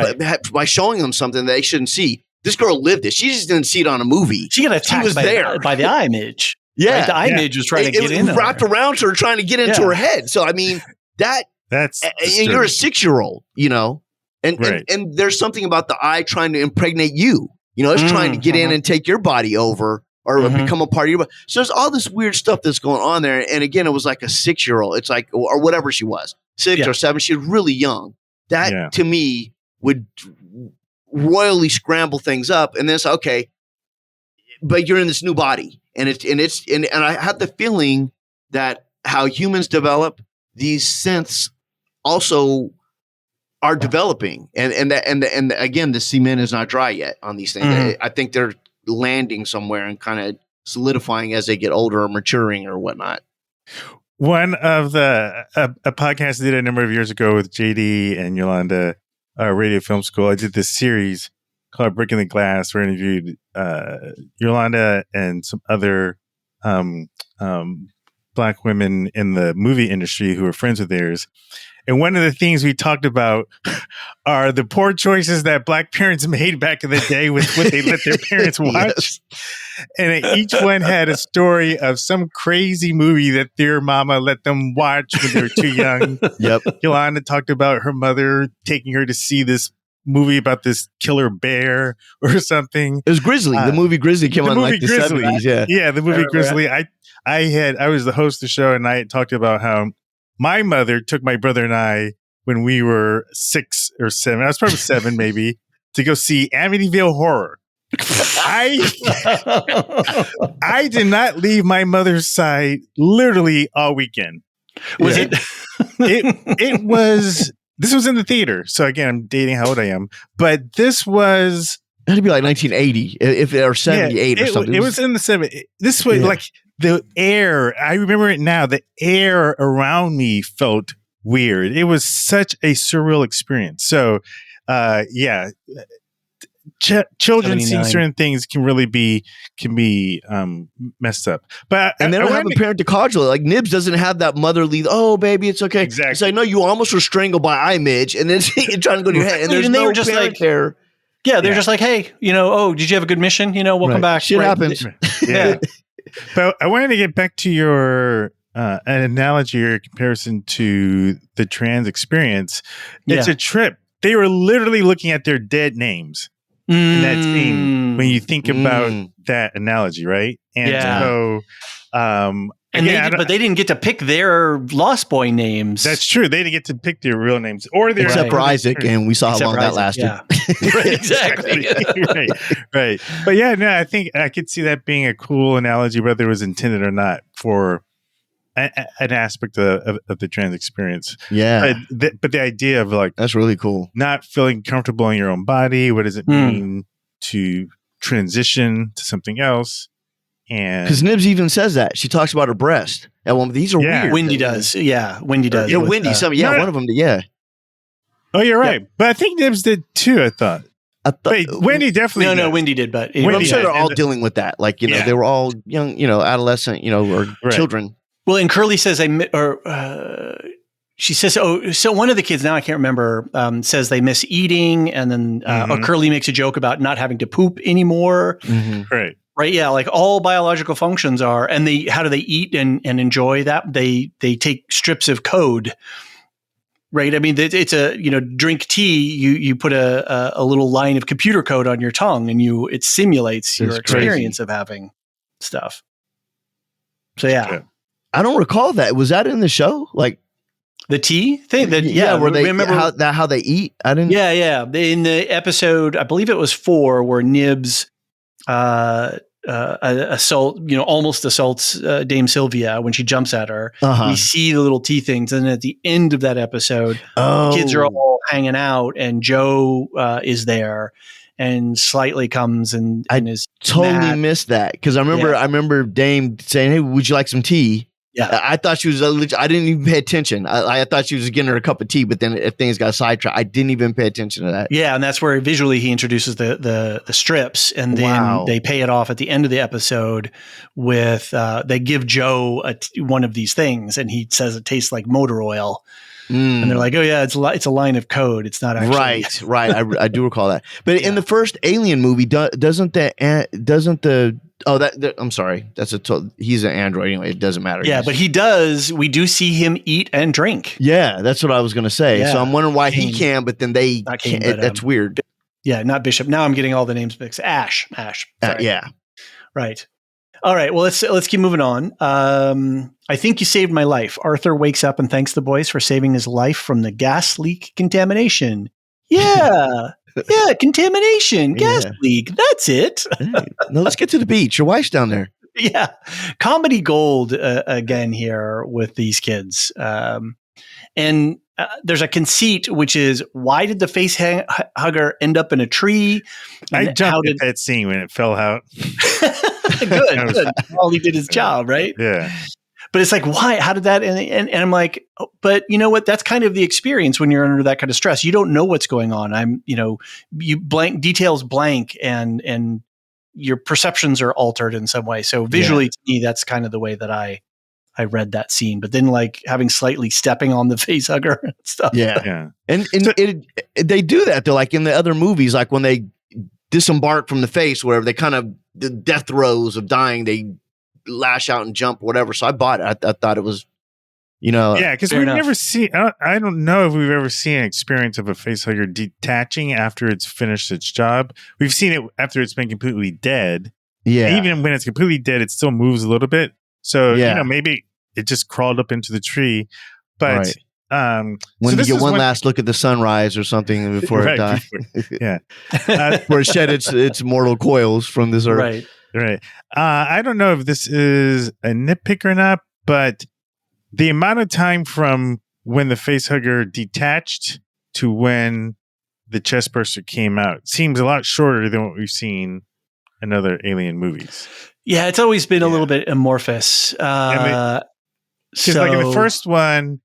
by showing them something that they shouldn't see. This girl lived it. She just didn't see it on a movie. She got attacked by the eye image. Yeah. Right? The eye mage was trying to get in. It wrapped around her, trying to get into her head. So, I mean, that's and you're a 6-year-old, you know, and there's something about the eye trying to impregnate you. You know, it's trying to get in and take your body over or become a part of your body. So there's all this weird stuff that's going on there. And again, it was like a 6-year-old. It's like, or whatever she was, 6 or 7. She was really young. That to me would royally scramble things up. And then it's okay, but you're in this new body, and I have the feeling that how humans develop, these synths also are developing, and again, the cement is not dry yet on these things. I think they're landing somewhere and kind of solidifying as they get older or maturing or whatnot. One of a podcast I did a number of years ago with JD and Yolanda, Radio Film School. I did this series called Breaking the Glass, where I interviewed Yolanda and some other Black women in the movie industry who were friends with theirs. And one of the things we talked about are the poor choices that Black parents made back in the day with what they let their parents watch. And each one had a story of some crazy movie that their mama let them watch when they were too young. Yolanda talked about her mother taking her to see this movie about this killer bear or something. It was Grizzly. The movie Grizzly came out in like the 70s. Yeah, the movie Grizzly. I was the host of the show, and I had talked about how my mother took my brother and I when we were 6 or 7. I was probably 7, maybe, to go see Amityville Horror. I did not leave my mother's side literally all weekend. Was it? It was. This was in the theater. So again, I'm dating how old I am, but this was. It had to be like 1980, or 78 or something. It was in the 70s. This was like the air. I remember it now. The air around me felt weird. It was such a surreal experience. So, children seeing certain things can really be messed up. But and they don't have a parent to cajole. Like Nibs doesn't have that motherly. Oh, baby, it's okay. Exactly. It's like, no, you almost were strangled by image, and then you're trying to go to your head, and there's no just parent like there. Yeah, they're just like, hey, did you have a good mission? Welcome back. Shit happens. Yeah. But I wanted to get back to your an analogy or comparison to the trans experience. It's a trip. They were literally looking at their dead names in that scene when you think about that analogy, right? And so but they didn't get to pick their Lost Boy names. That's true. They didn't get to pick their real names or their except for Isaac, and we saw how long that lasted. Yeah. Right, exactly. right. But I think I could see that being a cool analogy, whether it was intended or not, for an aspect of the trans experience. Yeah. But the idea of like that's really cool. Not feeling comfortable in your own body. What does it mean to transition to something else? And because Nibs even says that she talks about her breast. And these are weird. Wendy does. Yeah, Wendy does. Yeah, Wendy. One of them. Yeah. Oh, you're right. But I think Nibs did too. I thought. Wait, Wendy definitely. No, Wendy did. But I'm sure they're all dealing with that. Like they were all young, adolescent, or children. Well, and Curly says she says, so one of the kids, now I can't remember, says they miss eating, and then or Curly makes a joke about not having to poop anymore. Right. Right. Yeah. Like all biological functions are, and how do they eat and enjoy that? They take strips of code. Right. I mean, it's drink tea. You put a little line of computer code on your tongue, and it simulates your experience of having stuff. So I don't recall that. Was that in the show? Like the tea thing? Where they remember how they eat? I didn't. Yeah. In the episode, I believe it was 4, where Nibs almost assaults Dame Sylvia when she jumps at her. We see the little tea things, and at the end of that episode, kids are all hanging out, and Joe is there, and Slightly comes and is totally missed that because I remember Dame saying, "Hey, would you like some tea?" Yeah, I thought she was. I didn't even pay attention. I thought she was getting her a cup of tea, but then if things got sidetracked, I didn't even pay attention to that. Yeah, and that's where visually he introduces the strips, and then they pay it off at the end of the episode with they give Joe one of these things, and he says it tastes like motor oil. And they're like, oh yeah, it's a line of code. It's not actually right. I do recall that. But in the first Alien movie, doesn't the I'm sorry, he's an android anyway. It doesn't matter. Yeah, but he does. We do see him eat and drink. Yeah, that's what I was going to say. Yeah. So I'm wondering why he can, but then they can't. That's weird. Yeah, not Bishop. Now I'm getting all the names mixed. Ash. Yeah. Right. All right. Well, let's keep moving on. I think you saved my life. Arthur wakes up and thanks the boys for saving his life from the gas leak contamination. Yeah. Yeah, contamination, gas leak. That's it. No, let's get to the beach. Your wife's down there. Yeah. Comedy gold again here with these kids. And there's a conceit, which is, why did the face hugger end up in a tree? I jumped at that scene when it fell out. Good. All he did his job, right? Yeah. But it's like, why? How did that? And I'm like, but you know what? That's kind of the experience when you're under that kind of stress. You don't know what's going on. You details blank and your perceptions are altered in some way. So visually to me, that's kind of the way that I read that scene. But then like having slightly stepping on the face hugger and stuff. Yeah. And they do that though. Like in the other movies, like when they disembark from the face, wherever they kind of the death throes of dying, they lash out and jump, whatever. So I bought it. I thought it was, yeah, because we've never seen. I don't know if we've ever seen an experience of a facehugger detaching after it's finished its job. We've seen it after it's been completely dead. Yeah, and even when it's completely dead, it still moves a little bit. So maybe it just crawled up into the tree. But when you get one last look at the sunrise or something before it dies, where it shed its mortal coils from this earth. Right. I don't know if this is a nitpick or not, but the amount of time from when the facehugger detached to when the chestburster came out seems a lot shorter than what we've seen in other Alien movies. Yeah, it's always been a little bit amorphous. Because like in the first one,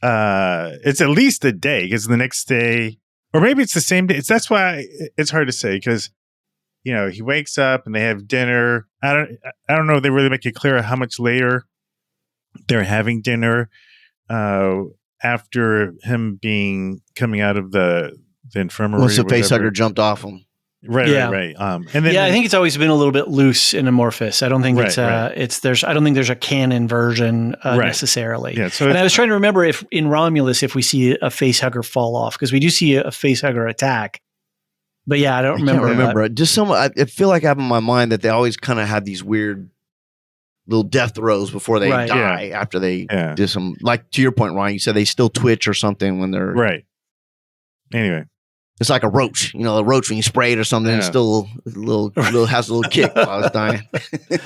it's at least a day, because the next day, or maybe it's the same day. That's why it's hard to say, because he wakes up and they have dinner. I don't know if they really make it clear how much later they're having dinner after him coming out of the infirmary. Once the facehugger jumped off him. Right. And then I think it's always been a little bit loose and amorphous. I don't think I don't think there's a canon version necessarily. Yeah. So and I was trying to remember if in Romulus, if we see a facehugger fall off, because we do see a facehugger attack. But yeah, I can't remember it. Just I feel like I have in my mind that they always kind of have these weird little death throes before they die after they do some, like to your point, Ryan, you said they still twitch or something when they're Anyway, it's like a roach, a roach when you spray it or something, it's still has a little kick while I was dying. All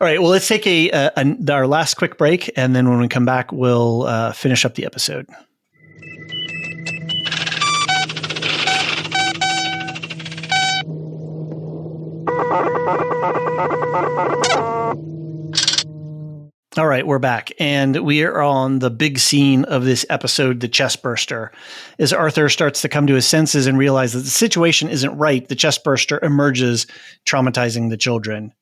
right. Well, let's take our last quick break. And then when we come back, we'll finish up the episode. All right, we're back, and we are on the big scene of this episode, the chestburster. As Arthur starts to come to his senses and realize that the situation isn't right, the chestburster emerges, traumatizing the children.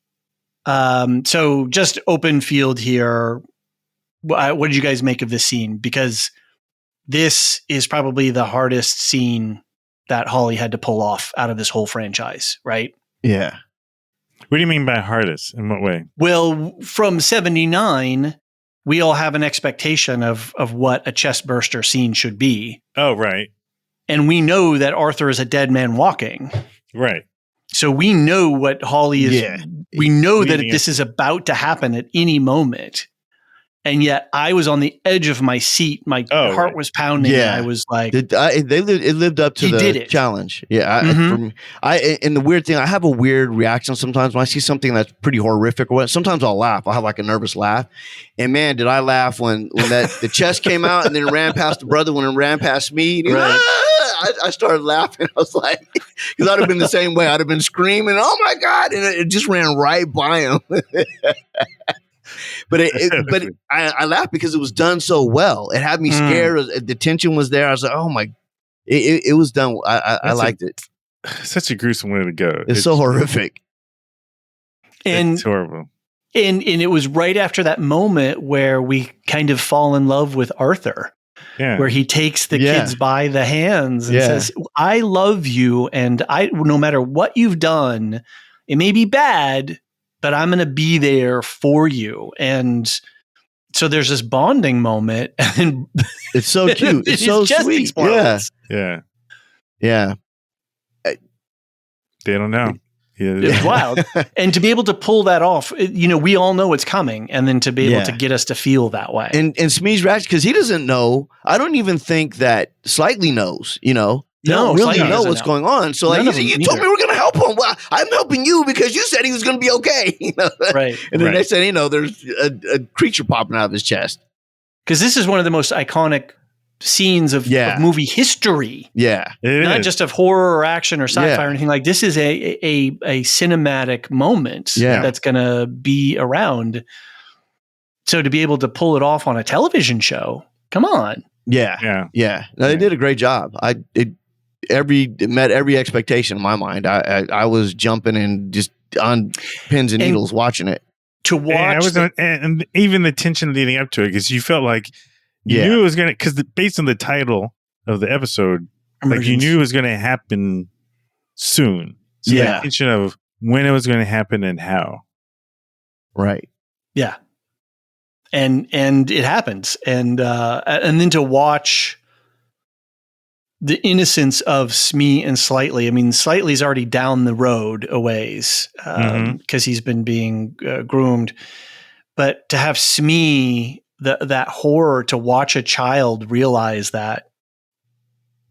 So just open field here. What did you guys make of this scene? Because this is probably the hardest scene that Hawley had to pull off out of this whole franchise, right? Yeah. What do you mean by hardest? In what way? Well, from 79, we all have an expectation of what a chestburster scene should be. Oh, right. And we know that Arthur is a dead man walking. Right. So we know what Hawley is. Yeah. We know that this is about to happen at any moment. And yet I was on the edge of my seat. My heart was pounding. Yeah. And I was like, it lived up to the challenge. Yeah. And the weird thing, I have a weird reaction sometimes when I see something that's pretty horrific or what. Sometimes I'll laugh. I'll have like a nervous laugh. And man, did I laugh when the chest came out and then ran past the brother when it ran past me. And I started laughing. I was like, because I'd have been the same way. I'd have been screaming, "Oh my God." And it just ran right by him. But I laughed because it was done so well. It had me scared. The tension was there. I was like, oh my, it was done. I liked it. Such a gruesome way to go. It's so horrific. And it's horrible. And it was right after that moment where we kind of fall in love with Arthur. Yeah. Where he takes the kids by the hands and says, I love you. And no matter what you've done, it may be bad, but I'm going to be there for you. And so there's this bonding moment. And it's so cute. It's so sweet. Explodes. Yeah. Yeah. They don't know. It's wild. And to be able to pull that off, we all know it's coming. And then to be able to get us to feel that way. And Smee's ratchet because he doesn't know. I don't even think that Slightly knows, No, really know what's going on. So like, you told me we're going to help him. Well, I'm helping you because you said he was going to be okay. Right. And then next thing there's a creature popping out of his chest. Because this is one of the most iconic scenes of movie history. Yeah. Not just of horror or action or sci-fi or anything like this. Is a cinematic moment that's going to be around. So to be able to pull it off on a television show, come on. Yeah. No, they did a great job. It met every expectation in my mind. I was jumping and just on pins and needles watching it. To watch, and even the tension leading up to it, because you felt like you knew it was going to, because based on the title of the episode, like you knew it was going to happen soon. So the tension of when it was going to happen and how. Right. Yeah. And it happens. And then to watch the innocence of Smee and Slightly. I mean, Slightly's already down the road a ways because he's been being groomed. But to have Smee, that horror, to watch a child realize that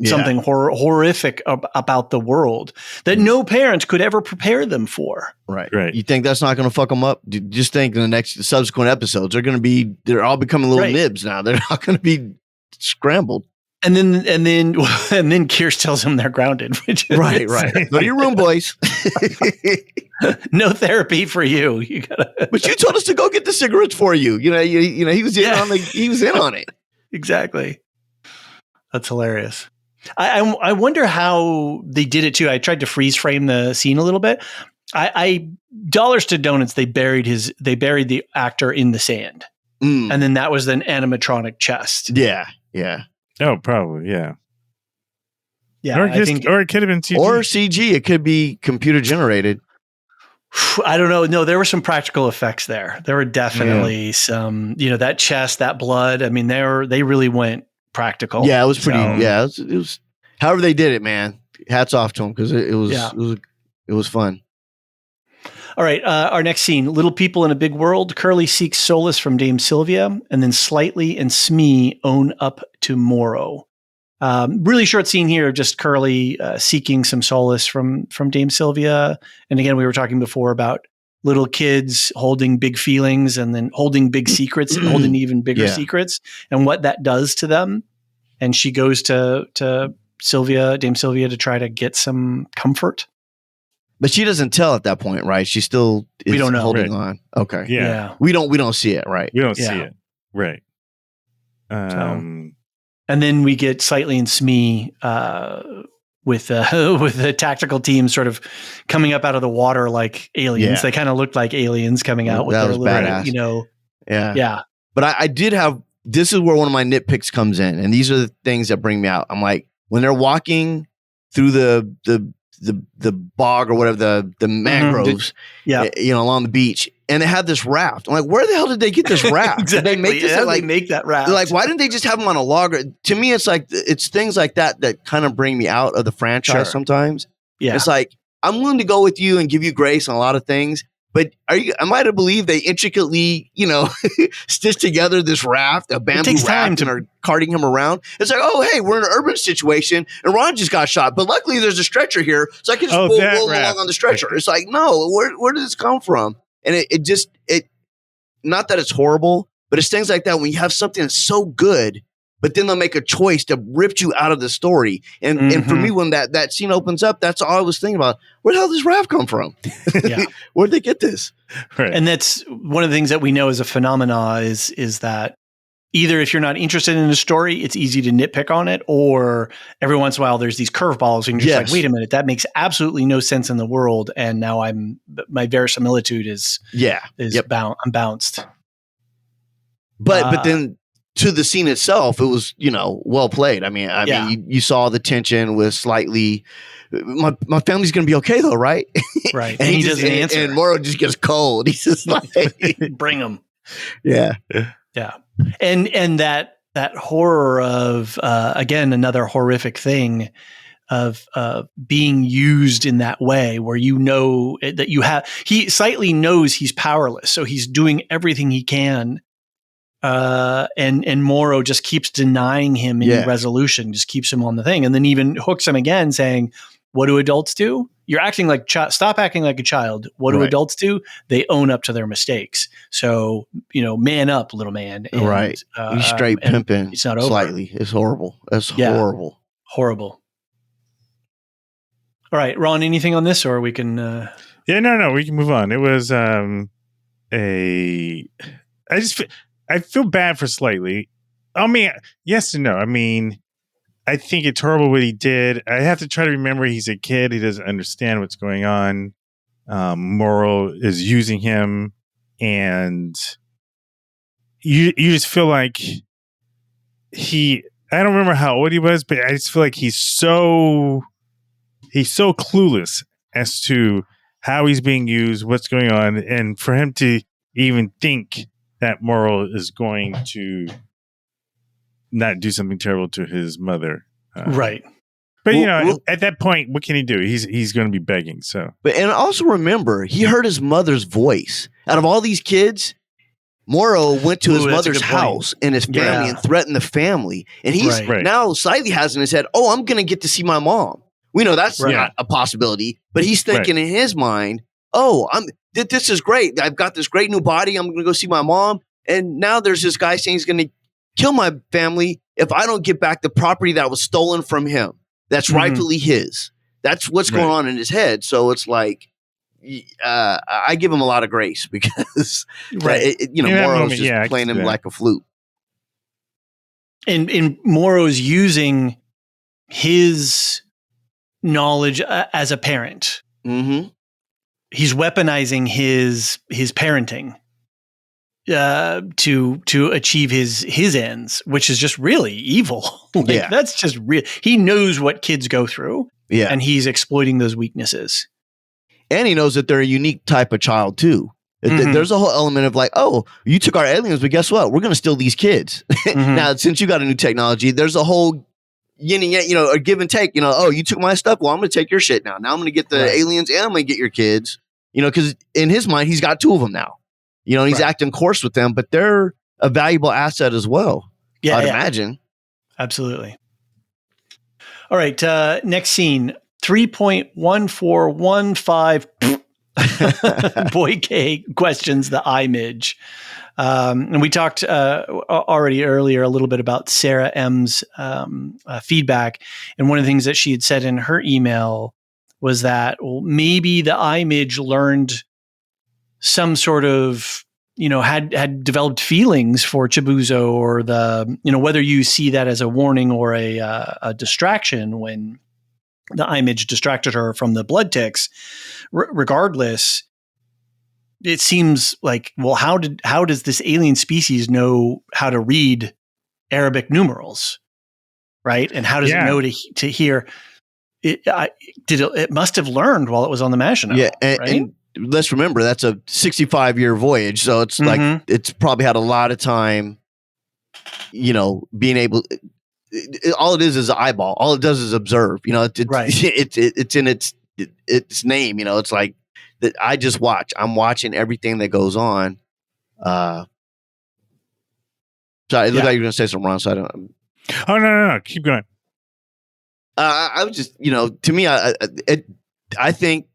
something horrific about the world that no parent could ever prepare them for. Right. You think that's not going to fuck them up? Just think in the subsequent episodes, they're all becoming little nibs now. They're not going to be scrambled. And then Kirsch tells them they're grounded. Which is right. Go to your room, boys. No therapy for you. You gotta. But you told us to go get the cigarettes for you. He was in on it. Exactly. That's hilarious. I wonder how they did it too. I tried to freeze frame the scene a little bit. I dollars to donuts. They buried the actor in the sand, and then that was an animatronic chest. Yeah. Oh, probably, yeah. Or it could have been CG. Or CG. It could be computer generated. I don't know. No, there were some practical effects there. There were definitely some, that chest, that blood. I mean, they really went practical. Yeah, it was pretty. It was. However they did it, man. Hats off to them because it was fun. All right, our next scene: little people in a big world. Curly seeks solace from Dame Sylvia, and then Slightly and Smee own up to Morrow. Really short scene here, just Curly seeking some solace from Dame Sylvia. And again, we were talking before about little kids holding big feelings and then holding big secrets and holding even bigger secrets and what that does to them. And she goes to Dame Sylvia, to try to get some comfort. But she doesn't tell at that point, right? She still is holding on. Okay. Yeah. We don't see it, right? We don't see it. Right. And then we get Slightly and Smee with the tactical team sort of coming up out of the water like aliens. Yeah. They kind of looked like aliens coming out with that their was little, badass. Yeah. But I did have, this is where one of my nitpicks comes in. And these are the things that bring me out. I'm like, when they're walking through the bog or whatever, the mangroves, along the beach, and they had this raft. I'm like, where the hell did they get this raft? Exactly. Did they make this? They make that raft? Like, why didn't they just have them on a log? To me, it's like, it's things like that kind of bring me out of the franchise sometimes. Yeah. It's like, I'm willing to go with you and give you grace on a lot of things, but am I to believe they intricately, stitch together this raft, a bamboo raft, and are carting him around? It's like, oh, hey, we're in an urban situation, and Ron just got shot, but luckily there's a stretcher here, so I can just roll along on the stretcher. It's like, no, where did this come from? And it just, not that it's horrible, but it's things like that when you have something that's so good, but then they'll make a choice to rip you out of the story. And for me, when that scene opens up, that's all I was thinking about. Where the hell did this raft come from? Yeah. Where'd they get this? Right. And that's one of the things that we know as a phenomena is that either if you're not interested in the story, it's easy to nitpick on it, or every once in a while there's these curveballs and you're just like, wait a minute, that makes absolutely no sense in the world. And now my verisimilitude is I'm bounced. But then to the scene itself, it was, well played. I mean, you saw the tension with slightly, my family's going to be okay though, right? Right. And he doesn't answer. And Moro just gets cold. He's just like, bring him. Yeah. Yeah. And that horror of, again, another horrific thing of being used in that way, where that he slightly knows he's powerless. So he's doing everything he can. And Moro just keeps denying him any resolution, just keeps him on the thing, and then even hooks him again, saying, "What do adults do? You're acting like stop acting like a child. What do adults do? They own up to their mistakes. So man up, little man." And, right? He's straight pimping. It's not over. Slightly. It's horrible. That's horrible. Horrible. All right, Ron. Anything on this, or we can? No. We can move on. It was I feel bad for Slightly. I mean, yes and no. I mean, I think it's horrible what he did. I have to try to remember he's a kid. He doesn't understand what's going on. Moro is using him, and you just feel like I don't remember how old he was, but I just feel like he's so clueless as to how he's being used, what's going on, and for him to even think that Moro is going to not do something terrible to his mother. Right. But, at that point, what can he do? He's going to be begging. So, and also remember, he heard his mother's voice. Out of all these kids, Moro went to his mother's house and his family and threatened the family. And he's now slightly has in his head, I'm going to get to see my mom. We know that's not a possibility, but he's thinking in his mind, this is great. I've got this great new body. I'm going to go see my mom. And now there's this guy saying he's going to kill my family if I don't get back the property that was stolen from him. That's rightfully his. That's what's going on in his head. So it's like, I give him a lot of grace because, Moro's just playing him like a flute. And Moro's using his knowledge as a parent. Mm-hmm. He's weaponizing his parenting to achieve his ends, which is just really evil. That's just real. He knows what kids go through, and he's exploiting those weaknesses. And he knows that they're a unique type of child too. There's a whole element of like, you took our aliens, but guess what? We're going to steal these kids. Now, since you got a new technology, there's a whole yin and yang, a give and take. You took my stuff. Well, I'm going to take your shit now. Now I'm going to get the aliens, and I'm going to get your kids. Because in his mind, he's got two of them now. He's acting coarse with them, but they're a valuable asset as well. Yeah, I'd imagine. Absolutely. All right. Next scene, 3.1415. Boy K questions the image. And we talked already earlier a little bit about Sarah M's feedback. And one of the things that she had said in her email was that maybe the image learned some sort of, had developed feelings for Chibuzo, or whether you see that as a warning or a distraction when the image distracted her from the blood ticks. Regardless, it seems like, well, how does this alien species know how to read Arabic numerals, right? And how does it know to hear? It must have learned while it was on the Machino. Yeah, and let's remember that's a 65-year voyage, so it's like it's probably had a lot of time. Being able. All it is an eyeball. All it does is observe. It's in its name. It's like that. I just watch. I'm watching everything that goes on. Sorry, it looked like you were going to say something wrong. So I don't. Oh no! Keep going. I was just, to me, I think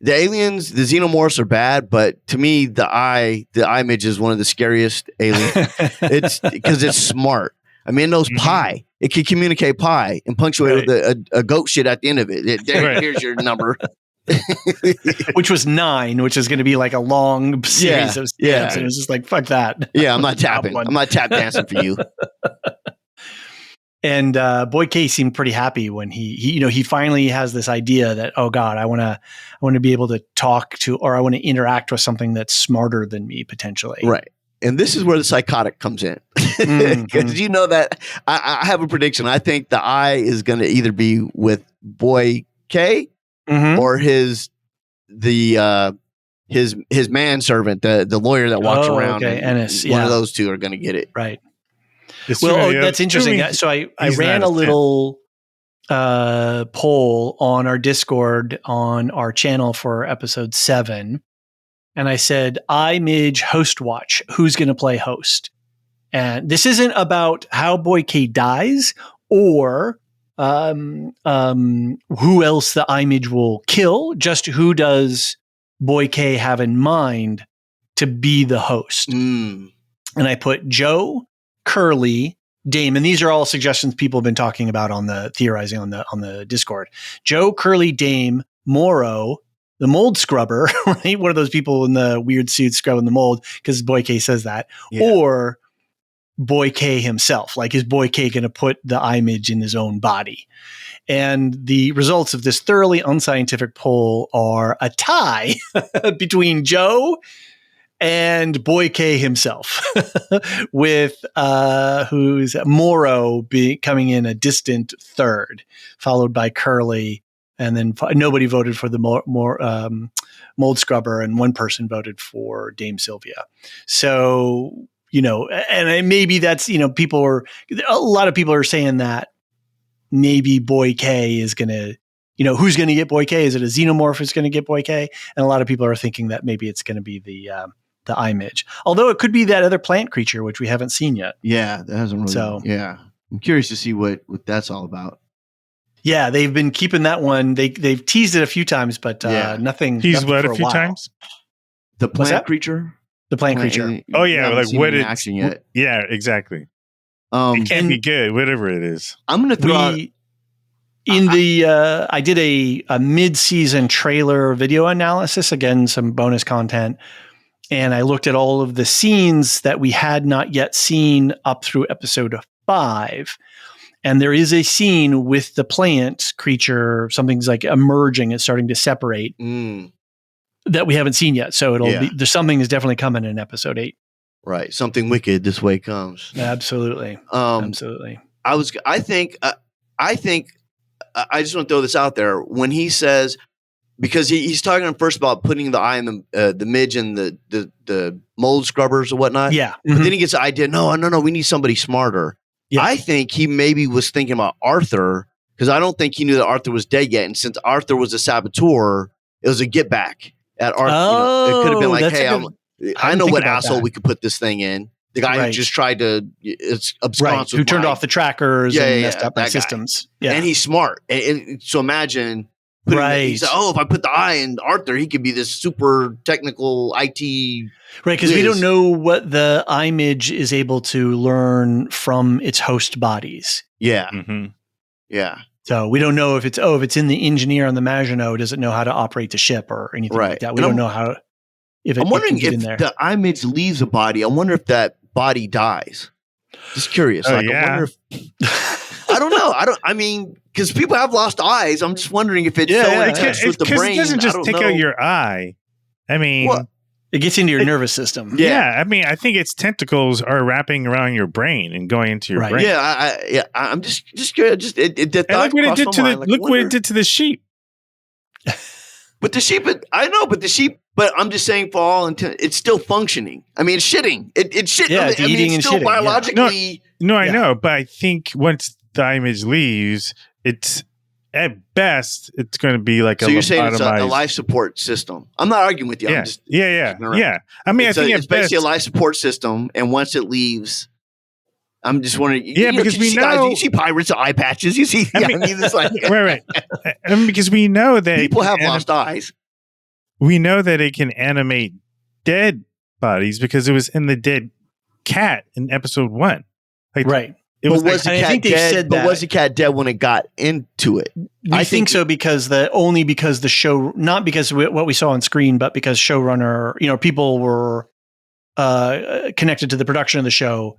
the aliens, the xenomorphs are bad, but to me, the image is one of the scariest aliens. It's because it's smart. I mean, it knows pi. It can communicate pi and punctuate with a goat shit at the end of it. Here's your number. which was 9, which is going to be like a long series of stamps. And it was just like, fuck that. Yeah, I'm not tapping. I'm not tap dancing for you. And Boy K seemed pretty happy when he finally has this idea that, oh God, I want to be able to talk to, or I want to interact with something that's smarter than me potentially. Right. And this is where the psychotic comes in. Because you know that I have a prediction. I think the eye is going to either be with Boy K or his manservant, the lawyer that walks around. Okay. Ennis, one of those two are going to get it. Right. That's interesting. So I ran a little poll on our Discord on our channel for episode 7. And I said, iMidge host watch. Who's going to play host? And this isn't about how Boy K dies or who else the iMidge will kill. Just who does Boy K have in mind to be the host? And I put Joe, Curly, Dame, and these are all suggestions people have been talking about on the theorizing on the Discord. Joe, Curly, Dame, Moro, the mold scrubber, right? One of those people in the weird suit scrubbing the mold because Boy K says that, or Boy K himself. Like, is Boy K going to put the iMidge in his own body? And the results of this thoroughly unscientific poll are a tie between Joe and Boy K himself, with who's Moro coming in a distant third, followed by Curly. And then nobody voted for the mold scrubber, and one person voted for Dame Sylvia. So, and maybe that's, a lot of people are saying that maybe Boy K is going to, who's going to get Boy K? Is it a xenomorph who's going to get Boy K? And a lot of people are thinking that maybe it's going to be the iMidge. Although it could be that other plant creature, which we haven't seen yet. Yeah, that hasn't really. So, yeah. I'm curious to see what that's all about. Yeah, they've been keeping that one. They've teased it a few times, but nothing. Teased what a few times? The plant creature? The plant creature. Oh yeah, like what it's action yet. Yeah, exactly. It can be good, whatever it is. I'm gonna throw out I did a mid-season trailer video analysis, again, some bonus content. And I looked at all of the scenes that we had not yet seen up through episode 5. And there is a scene with the plant creature, something's like emerging, it's starting to separate that we haven't seen yet. So there's something is definitely coming in episode 8. Right. Something wicked this way comes. Absolutely. Absolutely. I think I just want to throw this out there. When he says, because he's talking first about putting the eye in the midge and the mold scrubbers or whatnot. Yeah. But then he gets the idea, no, we need somebody smarter. Yeah. I think he maybe was thinking about Arthur, because I don't think he knew that Arthur was dead yet. And since Arthur was a saboteur, it was a get back at Arthur. It could have been like, hey, I know what asshole we could put this thing in. The guy who just tried to abscond, who turned off the trackers and messed up the systems. Yeah. And he's smart. And so imagine, he said, if I put the eye in Arthur, he could be this super technical IT. Right, because we don't know what the iMidge is able to learn from its host bodies. Yeah. Mm-hmm. Yeah. So we don't know if it's in the engineer on the Maginot, does it know how to operate the ship or anything like that? We don't know how. I'm wondering if the iMidge leaves a body. I wonder if that body dies. Just curious. I wonder if I don't know. Because people have lost eyes. I'm just wondering if it's with the brain. It doesn't just take out your eye. I mean, it gets into your nervous system. Yeah. I mean, I think its tentacles are wrapping around your brain and going into your brain. Yeah. I'm just curious. Look what it did to what it did to the sheep. But the sheep, but I'm just saying for all intent, it's still functioning. I mean, it's shitting. It's shitting. Yeah, it's eating and still shitting. Biologically. No, I know. But I think once the iMidge leaves, it's at best, it's going to be like so you're saying it's a life support system. I'm not arguing with you. Yeah. I'm just yeah. I mean, I think it's basically a life support system. And once it leaves, I'm just wondering. Because we know guys, you see pirates' eye patches. You see, it's like right. Because we know that people have lost eyes. We know that it can animate dead bodies because it was in the dead cat in episode 1. Like, right. It was was the I cat think they dead? said But that. was the cat dead when it got into it? I think so because the show, not because what we saw on screen, but because showrunner, people were connected to the production of the show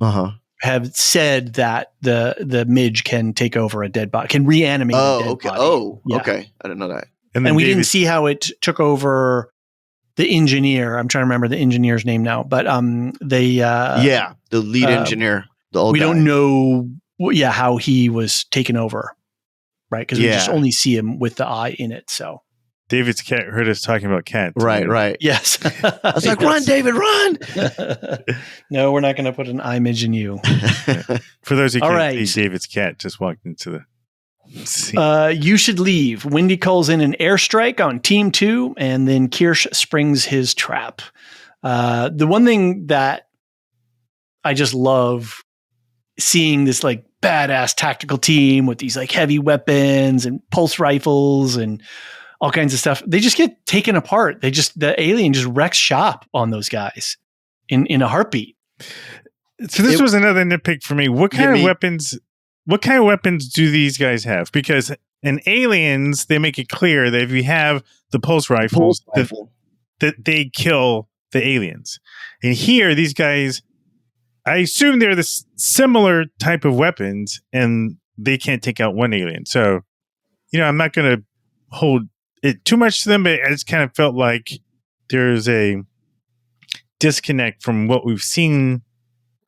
have said that the midge can take over a dead body, can reanimate a dead body. Okay. I didn't know that. And we didn't see how it took over the engineer. I'm trying to remember the engineer's name now, but the lead engineer, the old we guy. don't know how he was taken over, right? Because we just only see him with the eye in it. So David's cat heard us talking about cats. Right. yes, I was like, run, David, run. No, we're not going to put an image in you. For those who can't right. see, David's cat just walked into the scene. You should leave. Wendy calls in an airstrike on Team 2, and then Kirsch springs his trap. The one thing that I just love seeing this like badass tactical team with these like heavy weapons and pulse rifles and all kinds of stuff. They just get taken apart. The alien just wrecks shop on those guys in a heartbeat. So this was another nitpick for me. What kind of weapons do these guys have? Because in Aliens, they make it clear that if you have the pulse rifles, that they kill the aliens. And here, these guys, I assume they're the similar type of weapons, and they can't take out one alien. So, I'm not going to hold it too much to them, but I just kind of felt like there's a disconnect from what we've seen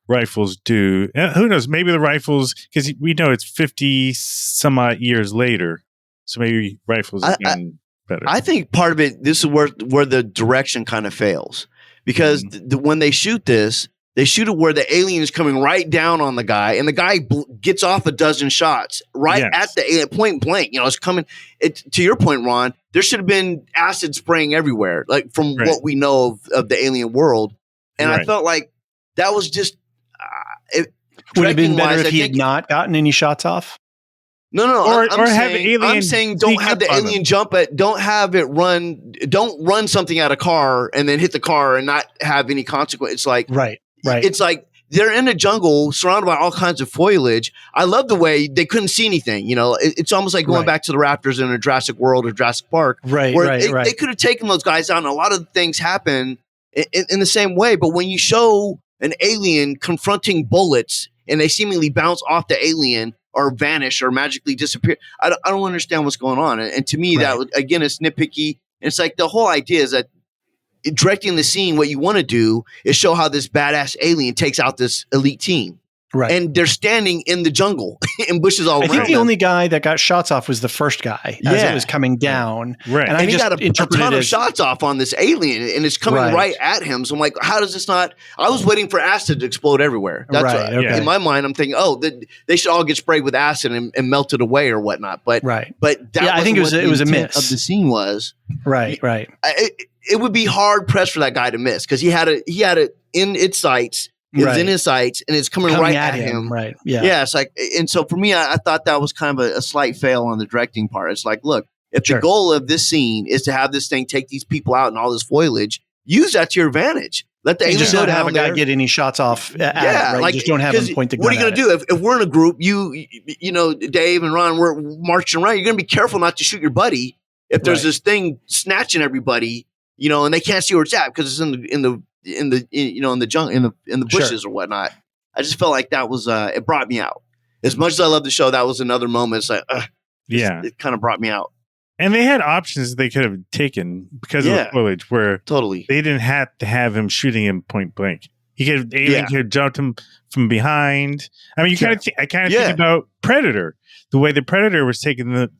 rifles do. Who knows? Maybe the rifles, because we know it's 50 some odd years later, so maybe rifles have gotten better. I think part of it, this is where the direction kind of fails, because when they shoot this, they shoot it where the alien is coming right down on the guy, and the guy gets off a dozen shots at the alien, point blank. It's coming. To your point, Ron, there should have been acid spraying everywhere, like from what we know of the alien world. And I felt like that was just. It would have been better if he had not gotten any shots off. No. I'm saying don't have the alien jump it. Don't have it run. Don't run something out of car and then hit the car and not have any consequence. It's like right. It's like they're in a jungle surrounded by all kinds of foliage. I love the way they couldn't see anything. It's almost like going back to the raptors in a Jurassic World or Jurassic Park. Right. They could have taken those guys out, and a lot of things happen in the same way. But when you show an alien confronting bullets and they seemingly bounce off the alien or vanish or magically disappear, I don't understand what's going on. And to me, that again is nitpicky. And it's like the whole idea is that directing the scene, what you want to do is show how this badass alien takes out this elite team. Right. And they're standing in the jungle in bushes all around. I think the only guy that got shots off was the first guy as it was coming down. Right. And he got a ton of shots off on this alien, and it's coming right at him. So I'm like, how does this not? I was waiting for acid to explode everywhere. That's in my mind, I'm thinking, they should all get sprayed with acid and melted away or whatnot. But I think it was a miss of the scene was right. It would be hard pressed for that guy to miss, because he had it in its sights. It's in his sights, and it's coming right at him. Right. Yeah. Yeah. It's like, and so for me, I thought that was kind of a slight fail on the directing part. It's like, look, if the goal of this scene is to have this thing take these people out and all this foliage, use that to your advantage. Let the alien just go not down have a guy get any shots off. Like just don't have him point the gun. What are you going to do if we're in a group? You know, Dave and Ron, we're marching around. You're going to be careful not to shoot your buddy if there's this thing snatching everybody. And they can't see where it's at because it's in the jungle, in the bushes or whatnot. I just felt like that was it brought me out. As much as I love the show, that was another moment. It's like, it kind of brought me out. And they had options they could have taken because of the foliage, where they didn't have to have him shooting him point blank. Alien could have jumped him from behind. I mean, I kind of think about Predator, the way the Predator was taking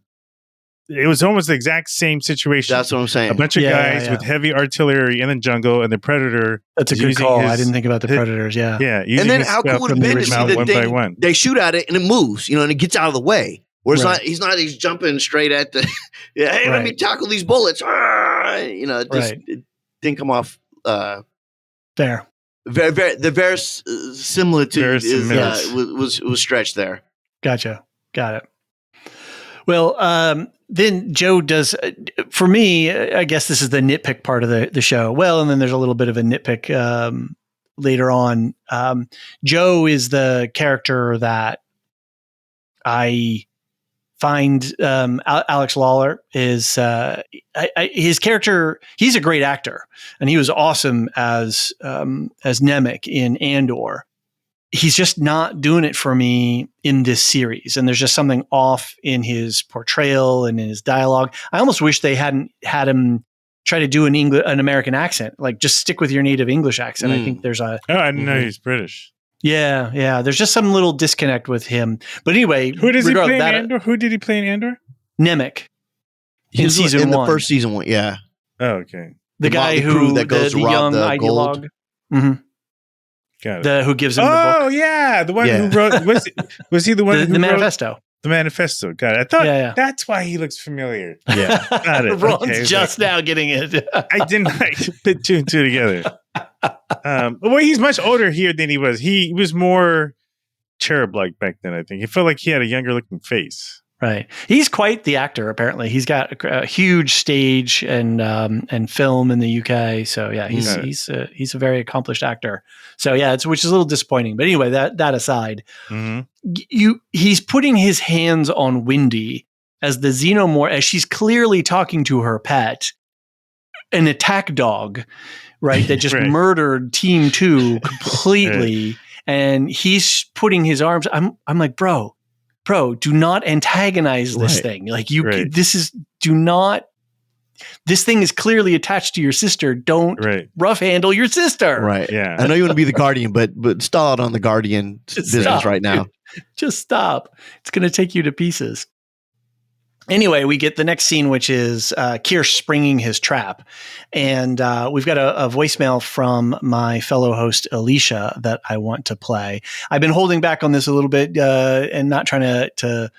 it was almost the exact same situation. That's what I'm saying. A bunch of guys with heavy artillery in the jungle, and the Predator. That's a good call. I didn't think about the Predators. Yeah. And then how cool would it have been to see the thing? They shoot at it and it moves, and it gets out of the way. Where he's jumping straight at the. Hey, let me tackle these bullets. It didn't come off. Fair. The verisimilitude was stretched there. Gotcha. Got it. Well, then Joe does, for me, I guess this is the nitpick part of the show. Well, and then there's a little bit of a nitpick later on. Joe is the character that I find Alex Lawler is his character. He's a great actor, and he was awesome as Nemec in Andor. He's just not doing it for me in this series, and there's just something off in his portrayal and in his dialogue. I almost wish they hadn't had him try to do an American accent. Like, just stick with your native English accent. I think there's a. Oh, I didn't know he's British. Yeah. There's just some little disconnect with him. But anyway, who does he play in Andor? Who did he play in Andor? Nemec in season 1. The first season 1, yeah. Oh, okay. The guy who that goes the young ideologue. Mm-hmm. Got it. Who gives him the book. Oh, yeah. The one who wrote, was he the one who the manifesto? Wrote the manifesto. Got it. I thought that's why he looks familiar. Yeah. Got it. Ron's just now getting it. I didn't put two and two together. Well, he's much older here than he was. He was more cherub-like back then, I think. It felt like he had a younger looking face. Right. He's quite the actor, apparently. He's got a huge stage and film in the UK. So yeah, he's a very accomplished actor. So yeah, which is a little disappointing. But anyway, that aside, he's putting his hands on Wendy as the xenomorph, as she's clearly talking to her pet, an attack dog, right? That just murdered Team 2 completely. And he's putting his arms. I'm like, bro, do not antagonize this thing. Like this thing is clearly attached to your sister. Don't rough handle your sister. Right. Yeah. I know you want to be the guardian, but stall out on the guardian business right now. Just stop. It's going to take you to pieces. Anyway, we get the next scene, which is Kirsch springing his trap. And we've got a voicemail from my fellow host, Alicia, that I want to play. I've been holding back on this a little bit and not trying to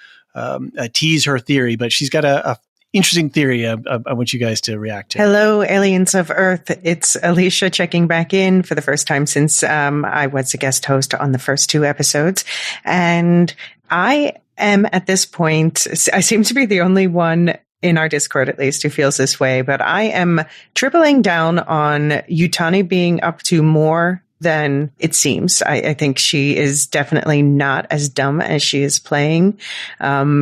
tease her theory, but she's got a interesting theory I want you guys to react to. Hello, aliens of Earth. It's Alicia checking back in for the first time since I was a guest host on the first 2 episodes. And I am at this point, I seem to be the only one in our Discord, at least, who feels this way, but I am tripling down on Yutani being up to more than it seems. I think she is definitely not as dumb as she is playing.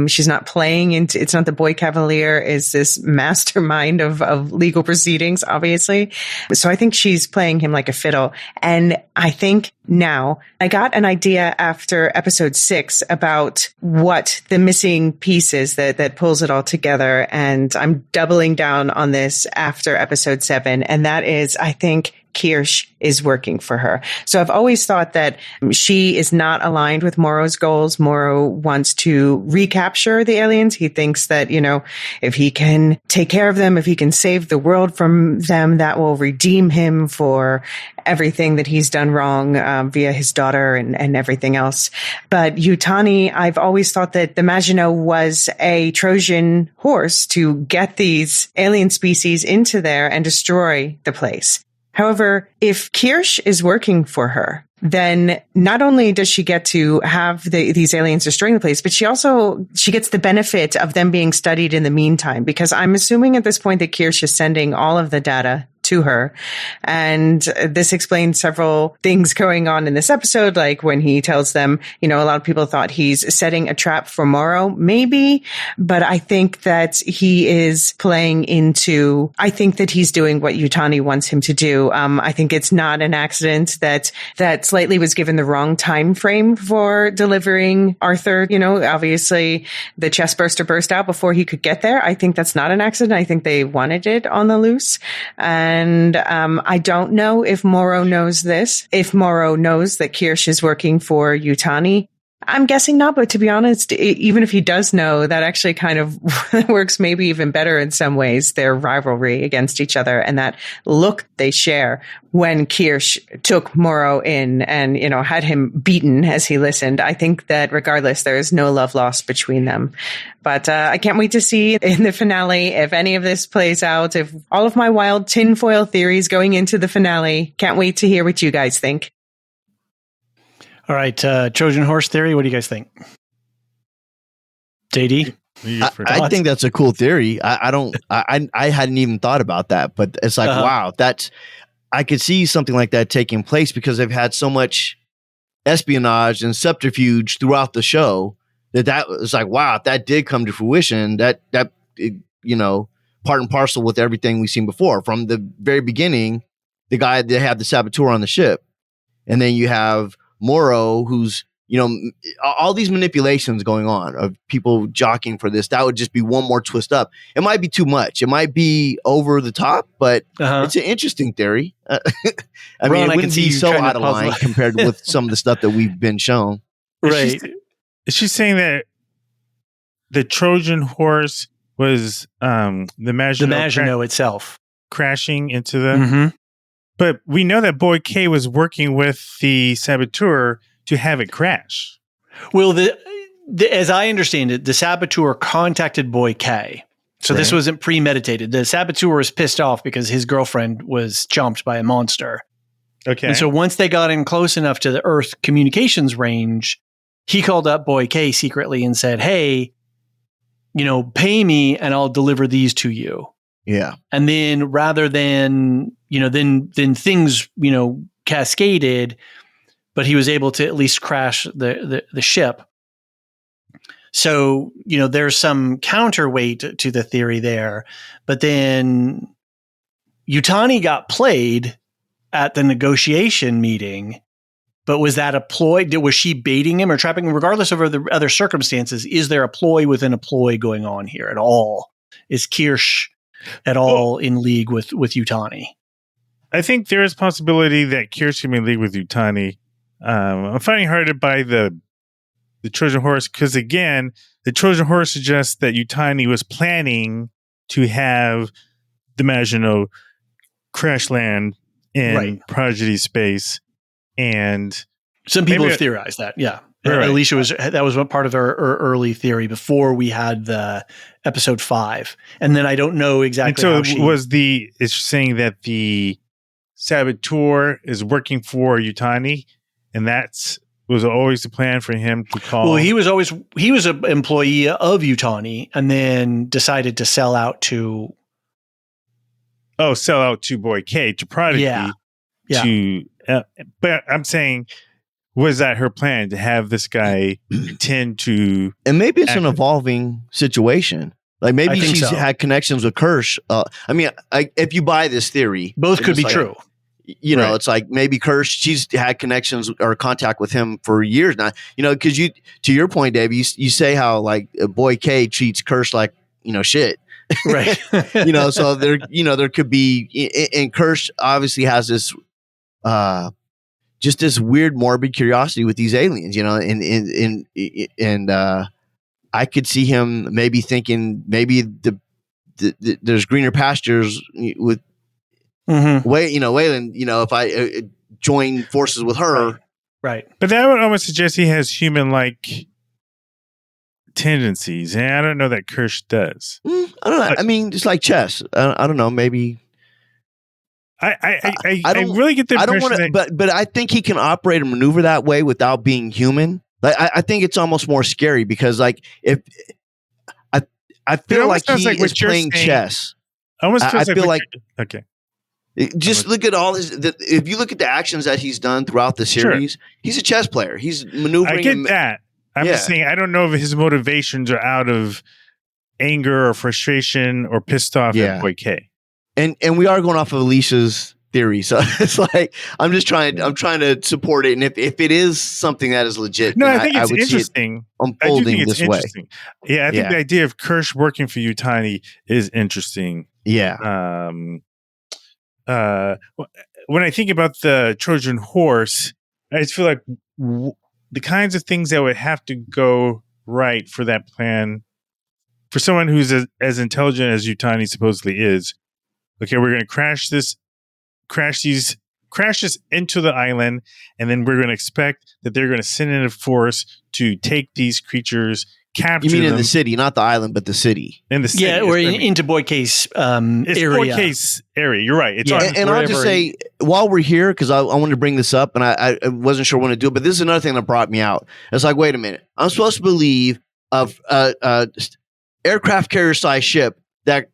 She's not playing into, it's not the boy cavalier is this mastermind of legal proceedings, obviously. So I think she's playing him like a fiddle. And I think now I got an idea after episode 6 about what the missing piece is that pulls it all together. And I'm doubling down on this after episode 7. And that is, I think, Kirsch is working for her. So I've always thought that she is not aligned with Morrow's goals. Morrow wants to recapture the aliens. He thinks that, if he can take care of them, if he can save the world from them, that will redeem him for everything that he's done wrong via his daughter and everything else. But Yutani, I've always thought that the Maginot was a Trojan horse to get these alien species into there and destroy the place. However, if Kirsch is working for her, then not only does she get to have these aliens destroying the place, but she gets the benefit of them being studied in the meantime, because I'm assuming at this point that Kirsch is sending all of the data to her. And this explains several things going on in this episode, like when he tells them, a lot of people thought he's setting a trap for Morrow, maybe, but I think that he is I think that he's doing what Yutani wants him to do. I think it's not an accident that Slightly was given the wrong time frame for delivering Arthur. Obviously the chestburster burst out before he could get there. I think that's not an accident. I think they wanted it on the loose. And I don't know if Morrow knows this. If Morrow knows that Kirsch is working for Yutani, I'm guessing not, but to be honest, even if he does know, that actually kind of works maybe even better in some ways, their rivalry against each other and that look they share when Kirsch took Morrow in and, had him beaten as he listened. I think that regardless, there is no love lost between them. But I can't wait to see in the finale if any of this plays out, if all of my wild tinfoil theories going into the finale. Can't wait to hear what you guys think. All right, Trojan horse theory. What do you guys think? JD? I think that's a cool theory. I hadn't even thought about that, but it's like, wow, I could see something like that taking place because they've had so much espionage and subterfuge throughout the show that was like, wow, if that did come to fruition, that part and parcel with everything we've seen before from the very beginning. The guy that had the saboteur on the ship, and then you have Morrow, who's all these manipulations going on of people jockeying for this. That would just be one more twist up. It might be too much. It might be over the top, but it's an interesting theory. I mean, it wouldn't be so out of line compared with some of the stuff that we've been shown. Right. Is she saying that the Trojan horse was the Maginot itself crashing into the... But we know that Boy K was working with the saboteur to have it crash. Well, as I understand it, the saboteur contacted Boy K. So this wasn't premeditated. The saboteur was pissed off because his girlfriend was chomped by a monster. Okay. And so once they got in close enough to the Earth communications range, he called up Boy K secretly and said, hey, pay me and I'll deliver these to you. Yeah. And then rather than, then things, cascaded, but he was able to at least crash the ship. So, there's some counterweight to the theory there, but then Yutani got played at the negotiation meeting, but was that a ploy? Was she baiting him or trapping him? Regardless of the other circumstances, is there a ploy within a ploy going on here at all? Is Kirsch at all in league with Yutani? I think there is possibility that Kirsch can be in league with Yutani. I'm finding hard to buy the Trojan horse because, again, the Trojan horse suggests that Yutani was planning to have the Maginot crash land in Prodigy space, and some people have theorized that. Yeah, right. Alicia that was one part of her early theory before we had the episode 5, and then I don't know exactly. And so it's saying that the saboteur is working for Yutani, and was always the plan for him to call. Well, he was an employee of Yutani, and then decided to sell out to Boy K, to Prodigy. Yeah. But I'm saying, was that her plan to have this guy tend to? And maybe it's an evolving situation. Like maybe she's had connections with Kirsch. If you buy this theory, both could be true. It's like maybe Kirsch, she's had connections or contact with him for years now. Because to your point, Dave, you say how like Boy K treats Kirsch like shit. Right. So there could be, and Kirsch obviously has this just this weird morbid curiosity with these aliens, and I could see him maybe thinking maybe there's greener pastures with Weyland, if I join forces with her. Right. But that would almost suggest he has human-like tendencies, and I don't know that Kirsch does. I don't know. I mean, it's like chess. I don't know. Maybe. I really get the impression. I don't want to, but I think he can operate and maneuver that way without being human. Like I think it's almost more scary because like if I feel like he is playing chess. I feel like okay. Just look at all his. If you look at the actions that he's done throughout the series, he's a chess player. He's maneuvering. I get that. I'm just saying I don't know if his motivations are out of anger or frustration or pissed off at Boy K. And we are going off of Alicia's theory, so it's like I'm trying to support it. And if it is something that is legit, I think it's interesting. Unfolding this way. Yeah, I think the idea of Kirsch working for Yutani is interesting. Yeah. When I think about the Trojan horse, I just feel like the kinds of things that would have to go right for that plan, for someone who's as intelligent as Yutani supposedly is. Okay, we're going to crash this into the island, and then we're going to expect that they're going to send in a force to take these creatures, capture them. You mean in the city, not the island, but the city. In the city. Yeah, or into Boy K's area. It's Boy K's area. You're right. It's and I'll just say, while we're here, because I wanted to bring this up, and I wasn't sure when to do it, but this is another thing that brought me out. It's like, wait a minute. I'm supposed to believe of aircraft carrier-sized ship that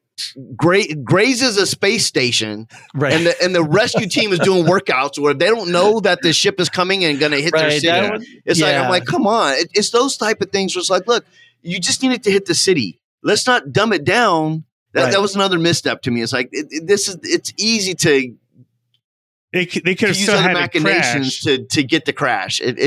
grazes a space station, Right. and the rescue team is doing workouts where they don't know that the ship is coming and going to hit their city. I'm like, come on. It's those type of things where it's like, look, you just needed to hit the city. Let's not dumb it down. That was another misstep to me. It's like, it's easy to. They could have use still other had machinations to get the crash. It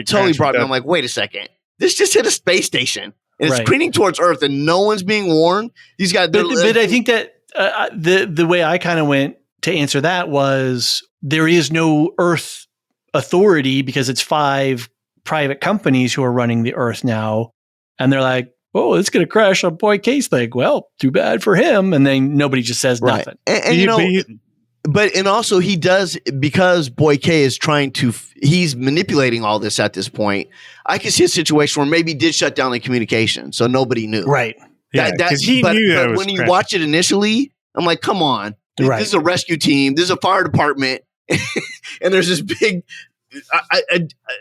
totally brought me. I'm like, wait a second. This just hit a space station. And it's careening towards Earth, and no one's being warned. These guys. But I think that the way I kind of went to answer that was there is no Earth authority because it's 5 private companies who are running the Earth now, and they're like, "Oh, it's going to crash on Boy K's thing." Well, too bad for him. And then nobody just says nothing. And also he does, because Boy K is he's manipulating all this at this point. I can see a situation where maybe he did shut down the communication, so nobody knew. Right. Yeah, because he knew that. But when you watch it initially, I'm like, come on. This is a rescue team. This is a fire department. And there's this big,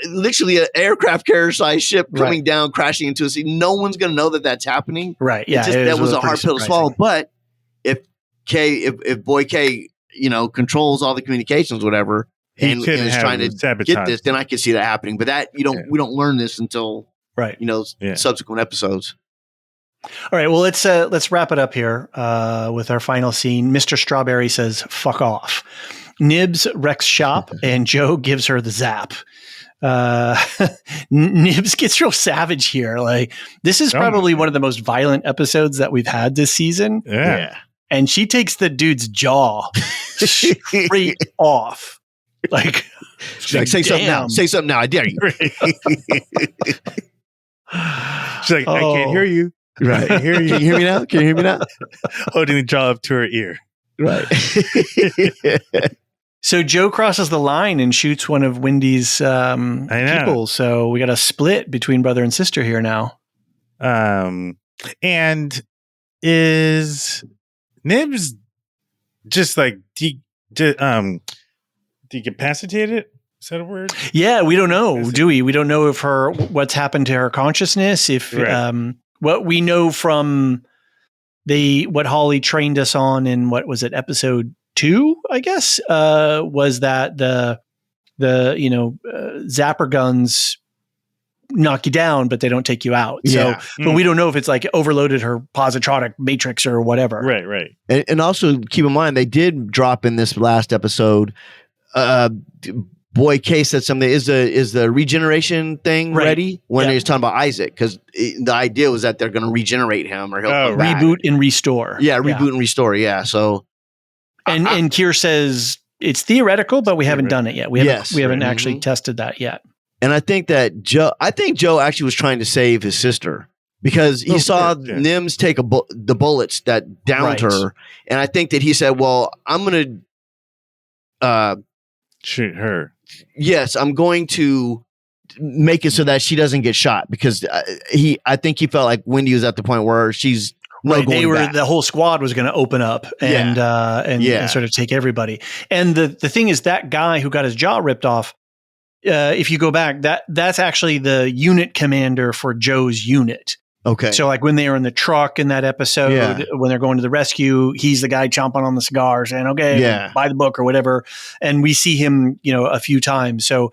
literally an aircraft carrier-sized ship coming down, crashing into a sea. No one's going to know that that's happening. Right. Yeah. That was a hard pill to swallow. But if Boy K, controls all the communications, whatever, and is trying to get this, then I can see that happening. But we don't learn this until subsequent episodes. All right. Well, let's wrap it up here with our final scene. Mr. Strawberry says, "Fuck off." Nibs wrecks shop, and Joe gives her the zap. Nibs gets real savage here. Like, this is probably one of the most violent episodes that we've had this season. Yeah. And she takes the dude's jaw straight off. Like, she's like, say something now. Say something now. I dare you. She's like, I can't hear you. Right. Can you hear me now? Can you hear me now? Holding the jaw up to her ear. Right. So Joe crosses the line and shoots one of Wendy's people. So we got a split between brother and sister here now. And is Nibs just like decapacitated? Is that a word? Yeah, we don't know, do we? We don't know if what's happened to her consciousness. If what we know from what Hawley trained us on in, what was it, episode 2, I guess, was that the zapper guns knock you down, but they don't take you out. So, but we don't know if it's like overloaded her positronic matrix or whatever. Right. And also keep in mind, they did drop in this last episode. Boy K said something. Is the regeneration thing ready? When he was talking about Isaac, because the idea was that they're going to regenerate him, or he'll come back. Reboot and restore. Yeah, reboot and restore. Yeah. So, and Kirsch says it's theoretical, but we haven't done it yet. We haven't actually tested that yet. And I think that Joe actually was trying to save his sister, because he saw Nims take the bullets that downed her, and I think that he said, "Well, I'm going to shoot her. Yes, I'm going to make it so that she doesn't get shot," because I think he felt like Wendy was at the point where she's the whole squad was going to open up and sort of take everybody. And the thing is, that guy who got his jaw ripped off, if you go back, that's actually the unit commander for Joe's unit. Okay. So like when they were in the truck in that episode, when they're going to the rescue, he's the guy chomping on the cigar saying, "Okay, buy the book," or whatever. And we see him, a few times. So,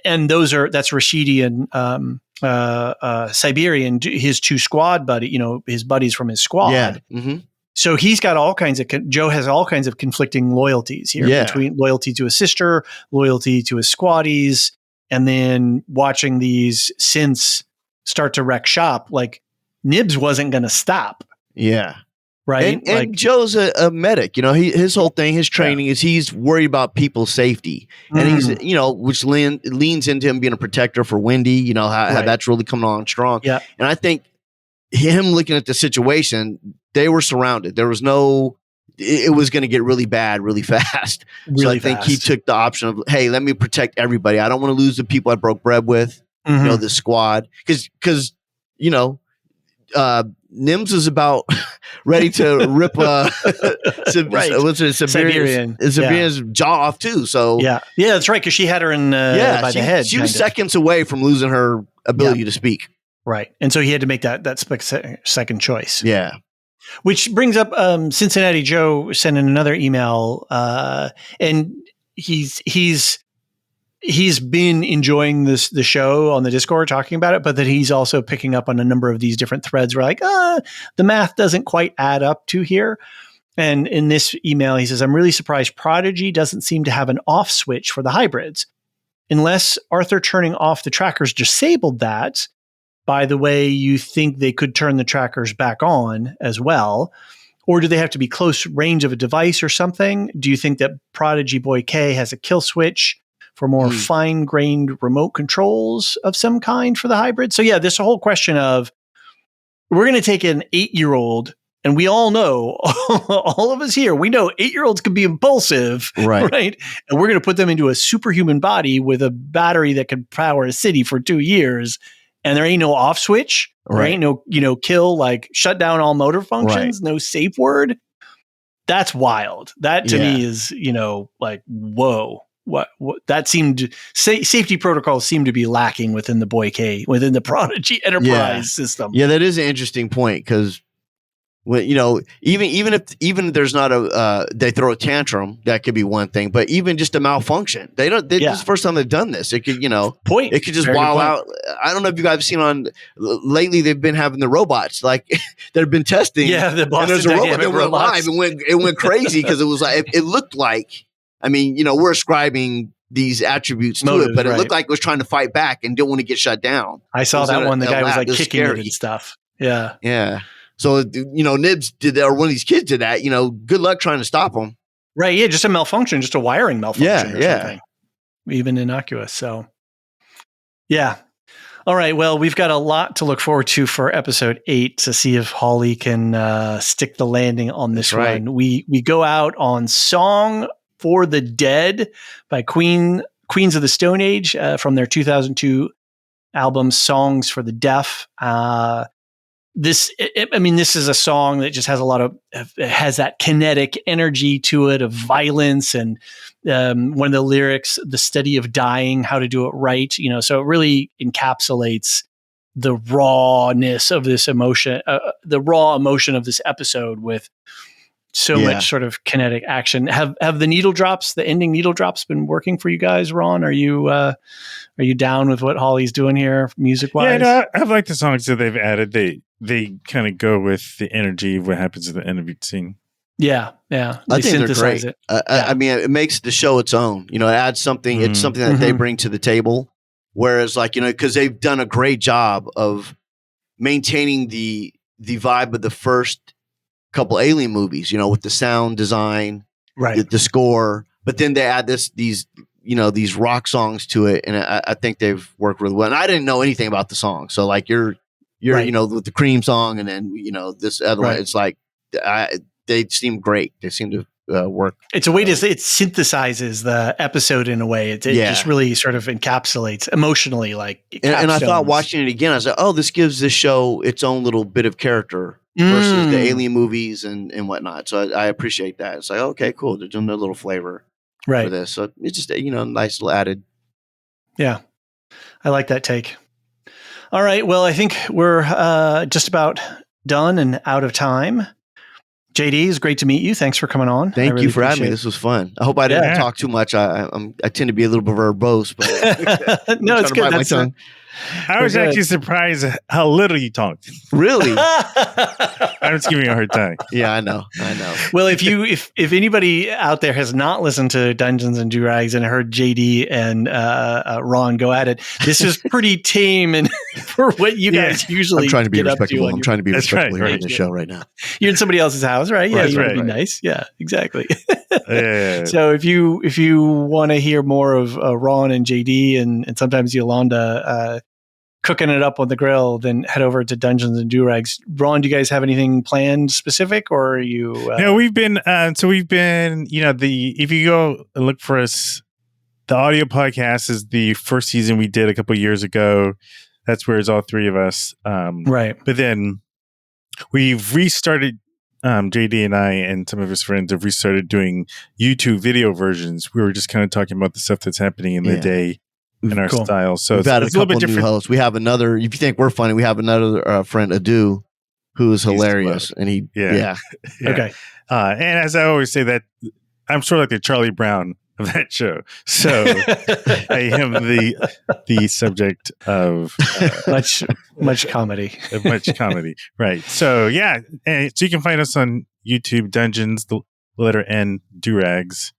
and that's Rashidi and Siberian, his 2 squad his buddies from his squad. Yeah. Mm-hmm. So he's got Joe has all kinds of conflicting loyalties here, between loyalty to his sister, loyalty to his squaddies, and then watching these synths start to wreck shop. Like, Nibs wasn't going to stop. Yeah. Right. And Joe's a medic, his whole thing, his training is he's worried about people's safety, and he's, which leans into him being a protector for Wendy, how that's really coming on strong. Yeah. And I think him looking at the situation, they were surrounded. There was it was going to get really bad really fast. So I think he took the option of, hey, let me protect everybody. I don't want to lose the people I broke bread with, the squad. Because Nims is about ready to rip Siberian's jaw off too. So yeah, that's right. Because she had her by the head. She was seconds away from losing her ability to speak. Right, and so he had to make that second choice. Yeah. Which brings up Cincinnati Joe sent in another email, and he's been enjoying the show on the Discord, talking about it, but that he's also picking up on a number of these different threads where like, the math doesn't quite add up to here. And in this email, he says, I'm really surprised Prodigy doesn't seem to have an off switch for the hybrids. Unless Arthur turning off the trackers disabled that, by the way, you think they could turn the trackers back on as well? Or do they have to be close range of a device or something? Do you think that Prodigy Boy K has a kill switch for more fine-grained remote controls of some kind for the hybrid? So yeah, this whole question of, we're going to take an 8-year-old, and we all know, all of us here, we know 8-year-olds can be impulsive, right? And we're going to put them into a superhuman body with a battery that can power a city for 2 years, and there ain't no off switch, there ain't no, kill, like shut down all motor functions, no safe word. That's wild. That to me is, like, whoa. What that seemed safety protocols seem to be lacking within the Boy K, within the Prodigy Enterprise system. Yeah, that is an interesting point, because when even if there's not they throw a tantrum, that could be one thing, but even just a malfunction, this is the first time they've done this. It could it could just wow out. I don't know if you guys have seen lately, they've been having the robots like they've been testing. Yeah, the Boston and there's a robot that went live and it went crazy because it was like it looked like. I mean, we're ascribing these attributes to it, but it looked like it was trying to fight back and didn't want to get shut down. I saw that one. The guy was like kicking it and stuff. Yeah. Yeah. So, Nibs did that, or one of these kids did that, good luck trying to stop them. Right. Yeah. Just a malfunction, just a wiring malfunction or something. Even innocuous. So, yeah. All right. Well, we've got a lot to look forward to for episode 8 to see if Hawley can stick the landing on this one. We go out on Song for the Dead by Queens of the Stone Age from their 2002 album Songs for the Deaf. This is a song that just has a lot of has that kinetic energy to it of violence, and one of the lyrics, the study of dying, how to do it right. So it really encapsulates the rawness of this emotion, the raw emotion of this episode with so much sort of kinetic action. Have the needle drops, the ending needle drops, been working for you guys, Ron? Are you down with what Hawley's doing here, music wise? Yeah, I like the songs that they've added. They kind of go with the energy of what happens at the end of each scene. Yeah. I think they're great. I mean, it makes the show its own. It adds something. It's something that they bring to the table. Whereas, like, because they've done a great job of maintaining the vibe of the first couple Alien movies, with the sound design, the score, but then they add these rock songs to it, and I think they've worked really well. And I didn't know anything about the song, so like you're with the Cream song, and then this other one, it's like they seem great. They seem to work. It's a way to it synthesizes the episode in a way. It just really sort of encapsulates emotionally, like. And I thought watching it again, I was like, oh, this gives this show its own little bit of character versus the Alien movies and whatnot. So I appreciate that. It's like, okay, cool. They're doing a little flavor for this. So it's just nice little added. Yeah, I like that take. All right. Well, I think we're just about done and out of time. JD, it's great to meet you. Thanks for coming on. Thank you for having me. This was fun. I hope I didn't talk too much. I tend to be a little bit verbose, but no, it's good. My tongue. I was actually surprised how little you talked. Really? I'm just giving you a hard time. Yeah, I know. Well, if anybody out there has not listened to Dungeons-n-Durags and heard JD and Ron go at it, this is pretty tame and for what you guys usually. I'm trying to be get respectable. Up to I'm trying to be respectful here in the show right now. You're in somebody else's house, right? Yeah, you want to be nice. Yeah, exactly. So if you want to hear more of Ron and JD and sometimes Yolanda cooking it up on the grill, then head over to Dungeons-n-Durags. Ron, do you guys have anything planned specific, or are you? No, we've been. If you go and look for us, the audio podcast is the first season we did a couple of years ago. That's where it's all three of us. Right. But then we've restarted. JD and I and some of his friends have restarted doing YouTube video versions. We were just kind of talking about the stuff that's happening in the day in our style. So we've had it's a little bit different. New hosts. We have another. If you think we're funny, we have another friend, Adu, who's hilarious. And he, yeah. Okay. And as I always say, that I'm sort of like the Charlie Brown of that show. So I am the subject of much comedy. Much comedy. Right. So yeah. And so you can find us on YouTube, Dungeons, the letter N, Durags.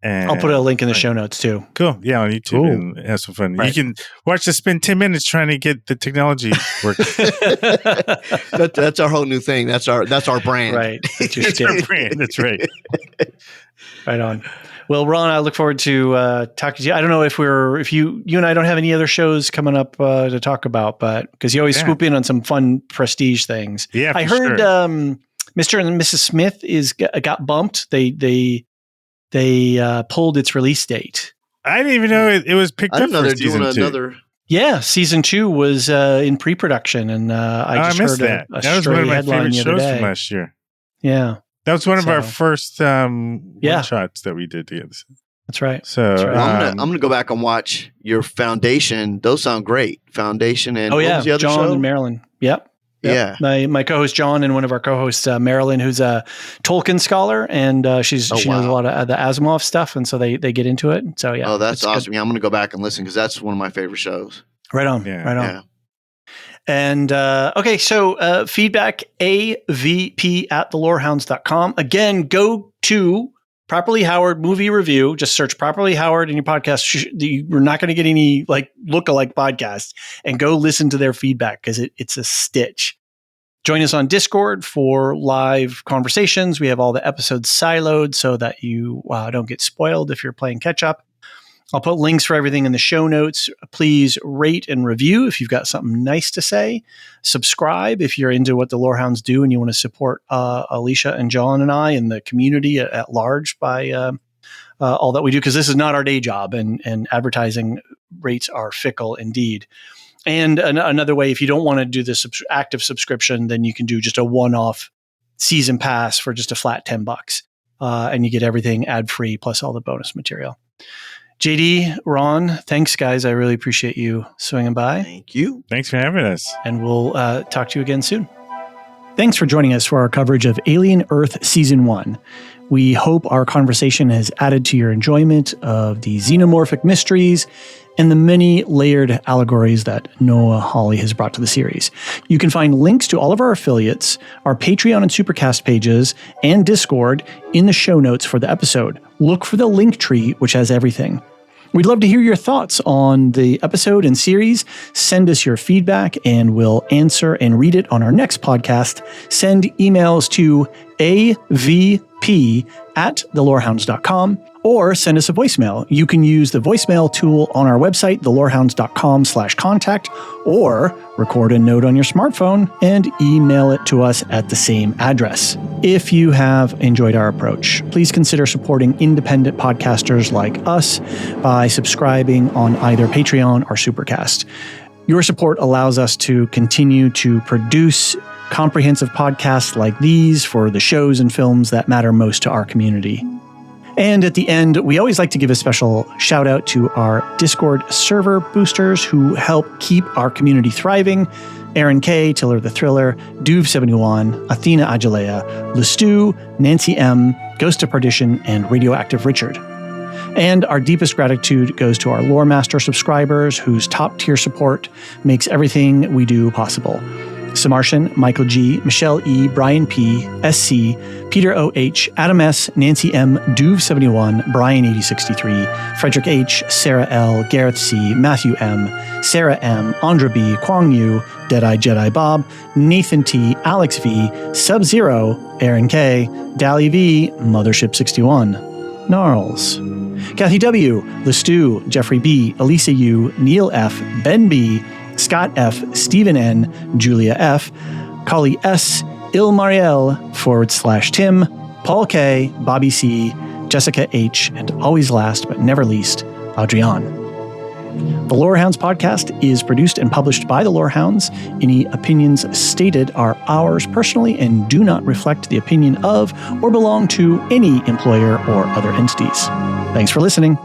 And I'll put a link in the show notes too. Cool. Yeah, on YouTube and have some fun. Right. You can watch us spend 10 minutes trying to get the technology working. That's our whole new thing. That's our brand. Right. That's our brand. That's right. Right on. Well, Ron, I look forward to talking to you. I don't know if you and I don't have any other shows coming up to talk about, but because you always swoop in on some fun prestige things. Yeah, I heard Mr. and Mrs. Smith got bumped. They pulled its release date. I didn't even know it was picked up for season 2. Yeah, season 2 was in pre-production, and I just heard that. That was one of my favorite shows from last year. Yeah, that was one of our first one-shots that we did together. That's right. So I'm gonna go back and watch your Foundation. Those sound great. Foundation and what was the other John show? and Marilyn. Yep. Yeah. My co-host John and one of our co-hosts Marilyn, who's a Tolkien scholar, and she knows a lot of the Asimov stuff, and so they get into it. So yeah. Oh, that's awesome. Yeah, I'm gonna go back and listen because that's one of my favorite shows. Right on. Yeah. Right on. Yeah. And okay, so feedback avp@thelorehounds.com. Again, go to Properly Howard movie review. Just search Properly Howard in your podcast. You're not going to get any lookalike podcasts, and go listen to their feedback because it's a stitch. Join us on Discord for live conversations. We have all the episodes siloed so that you don't get spoiled if you're playing catch up. I'll put links for everything in the show notes. Please rate and review if you've got something nice to say. Subscribe if you're into what the Lorehounds do and you want to support Alicia and John and I and the community at large by all that we do, because this is not our day job, and advertising rates are fickle indeed. And another way, if you don't want to do this active subscription, then you can do just a one-off season pass for just a flat $10, and you get everything ad-free plus all the bonus material. JD, Ron, thanks, guys. I really appreciate you swinging by. Thank you. Thanks for having us. And we'll talk to you again soon. Thanks for joining us for our coverage of Alien Earth Season 1. We hope our conversation has added to your enjoyment of the xenomorphic mysteries and the many layered allegories that Noah Hawley has brought to the series. You can find links to all of our affiliates, our Patreon and Supercast pages, and Discord in the show notes for the episode. Look for the link tree, which has everything. We'd love to hear your thoughts on the episode and series. Send us your feedback and we'll answer and read it on our next podcast. Send emails to avp@thelorehounds.com or send us a voicemail. You can use the voicemail tool on our website, thelorehounds.com/contact, or record a note on your smartphone and email it to us at the same address. If you have enjoyed our approach, please consider supporting independent podcasters like us by subscribing on either Patreon or Supercast. Your support allows us to continue to produce comprehensive podcasts like these for the shows and films that matter most to our community. And at the end, we always like to give a special shout out to our Discord server boosters who help keep our community thriving. Aaron K, Tiller the Thriller, Duve71, Athena Ajalea, Lestu, Nancy M, Ghost of Perdition, and Radioactive Richard. And our deepest gratitude goes to our Lore Master subscribers whose top tier support makes everything we do possible. Samartian, Michael G, Michelle E, Brian P, SC, Peter O.H, Adam S, Nancy M, Duve71, Brian 8063, Frederick H, Sarah L, Gareth C, Matthew M, Sarah M, Andra B, Kwang Yu, Deadeye Jedi Bob, Nathan T, Alex V, Sub-Zero, Aaron K, Dally V, Mothership 61, Gnarls, Kathy W, Lestu, Jeffrey B, Elisa U, Neil F, Ben B, Scott F, Stephen N, Julia F, Kali S, Ilmariel /Tim, Paul K, Bobby C, Jessica H, and always last but never least, Adrian. The Lorehounds podcast is produced and published by the Lorehounds. Any opinions stated are ours personally and do not reflect the opinion of or belong to any employer or other entities. Thanks for listening.